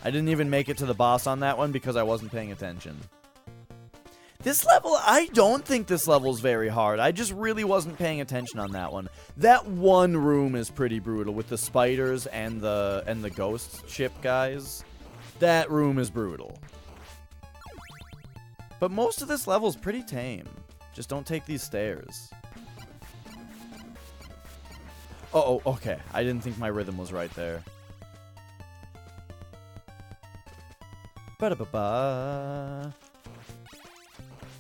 [SPEAKER 1] I didn't even make it to the boss on that one because I wasn't paying attention. This level, I don't think this level's very hard. I just really wasn't paying attention on that one. That one room is pretty brutal with the spiders and the ghost ship guys. That room is brutal. But most of this level's pretty tame. Just don't take these stairs. Oh, okay. I didn't think my rhythm was right there. Ba-da-ba-ba.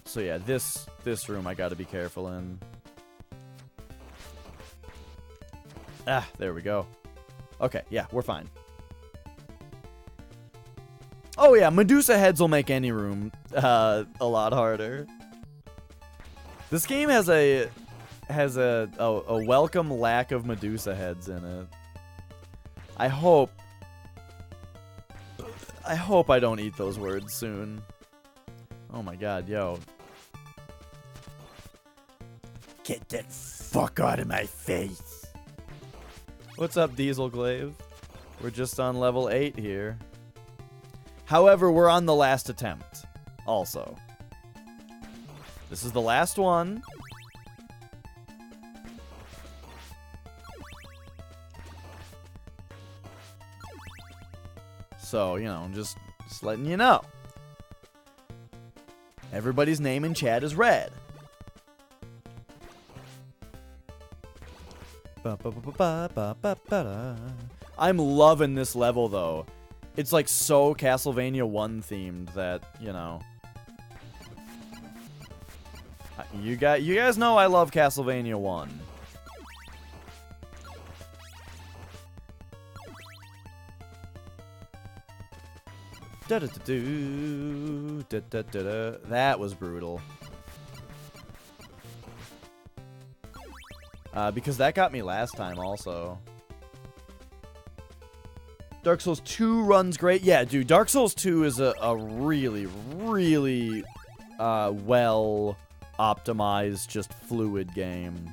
[SPEAKER 1] So yeah, this room I gotta be careful in. Ah, there we go. Okay, yeah, we're fine. Oh yeah, Medusa heads will make any room a lot harder. This game has a welcome lack of Medusa heads in it. I hope I don't eat those words soon. Oh my god, yo.
[SPEAKER 2] Get the fuck out of my face.
[SPEAKER 1] What's up, Diesel Glaive? We're just on level 8 here. However, we're on the last attempt, also. This is the last one. So, you know, just letting you know. Everybody's name in chat is red. I'm loving this level, though. It's like so Castlevania 1 themed that, you know. You guys know I love Castlevania 1. That was brutal. Because that got me last time also. Dark Souls 2 runs great. Yeah, dude, Dark Souls 2 is a really, really well optimized, just fluid game.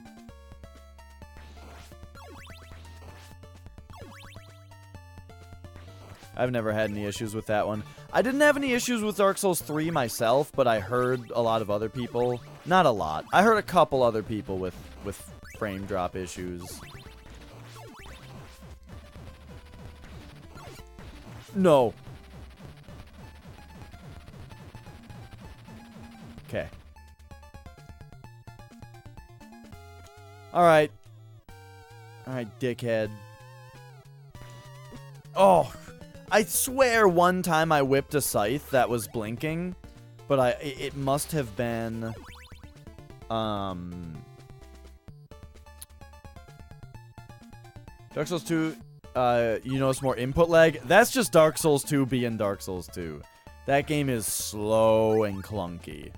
[SPEAKER 1] I've never had any issues with that one. I didn't have any issues with Dark Souls 3 myself, but I heard a lot of other people. Not a lot. I heard a couple other people with frame drop issues. No. Okay. Alright. Alright, dickhead. Oh, I swear one time I whipped a scythe that was blinking, but it must have been Dark Souls 2, you notice more input lag. That's just Dark Souls 2 being Dark Souls 2. That game is slow and clunky.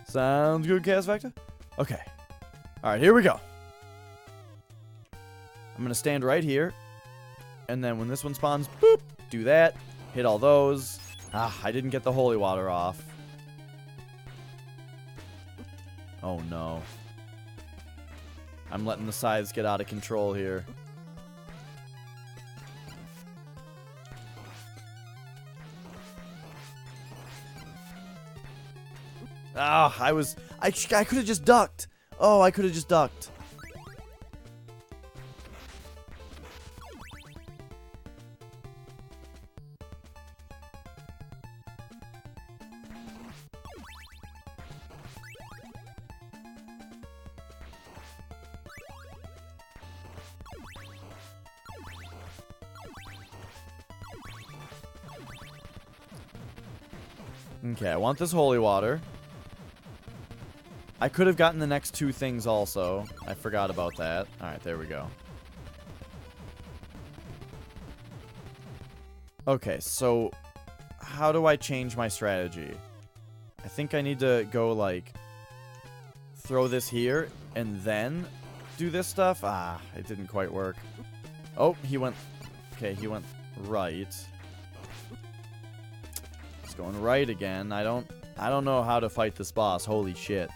[SPEAKER 1] Sounds good, Chaos Vector? Okay. Alright, here we go. I'm gonna stand right here. And then when this one spawns, boop, do that. Hit all those. Ah, I didn't get the holy water off. Oh no. I'm letting the scythes get out of control here. Ah, I could have just ducked. Oh, I could have just ducked. Okay, I want this holy water. I could have gotten the next two things also. I forgot about that. Alright, there we go. Okay, so how do I change my strategy? I think I need to go, like, throw this here and then do this stuff. Ah, it didn't quite work. Oh, he went... Okay, he went right. He's going right again. I don't know how to fight this boss. Holy shit.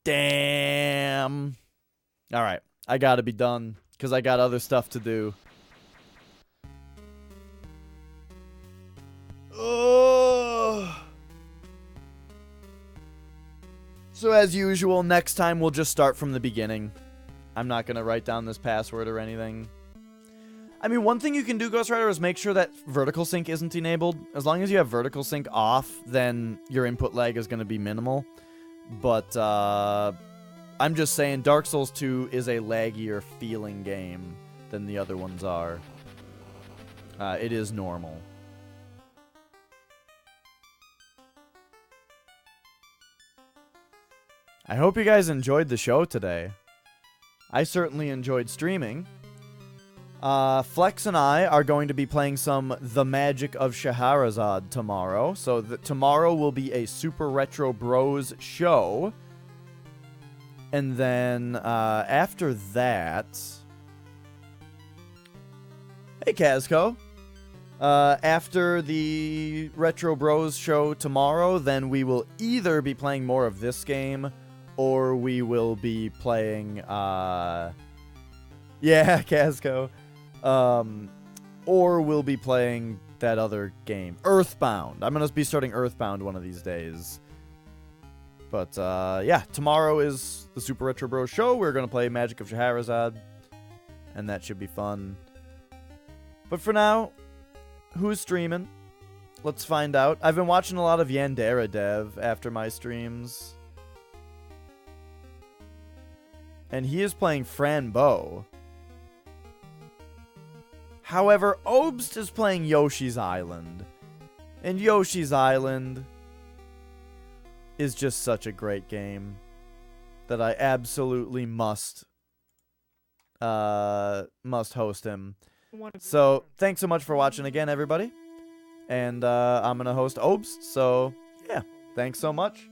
[SPEAKER 1] Damn. Alright. I gotta be done. Because I got other stuff to do. Ugh. So as usual, next time we'll just start from the beginning. I'm not gonna write down this password or anything. I mean, one thing you can do, Ghost Rider, is make sure that vertical sync isn't enabled. As long as you have vertical sync off, then your input lag is gonna be minimal. But, I'm just saying Dark Souls 2 is a laggier feeling game than the other ones are. It is normal. I hope you guys enjoyed the show today. I certainly enjoyed streaming. Flex and I are going to be playing some The Magic of Scheherazade tomorrow. So tomorrow will be a Super Retro Bros show. And then after that... Hey, Kazco. After the Retro Bros show tomorrow, then we will either be playing more of this game, or we will be playing... Yeah, Kazco. Or we'll be playing that other game, Earthbound. I'm gonna be starting Earthbound one of these days. But, yeah, tomorrow is the Super Retro Bros show. We're gonna play Magic of Scheherazade, and that should be fun. But for now, who's streaming? Let's find out. I've been watching a lot of Yandere Dev after my streams. And he is playing Franbo. However, Obst is playing Yoshi's Island. And Yoshi's Island is just such a great game that I absolutely must host him. So, thanks so much for watching again, everybody. And I'm gonna host Obst, so yeah, thanks so much.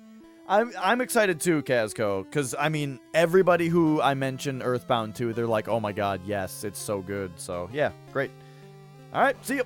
[SPEAKER 1] I'm excited too, Kazco, because I mean everybody who I mentioned Earthbound 2, they're like, oh my god, yes, it's so good. So yeah, great. All right, see you.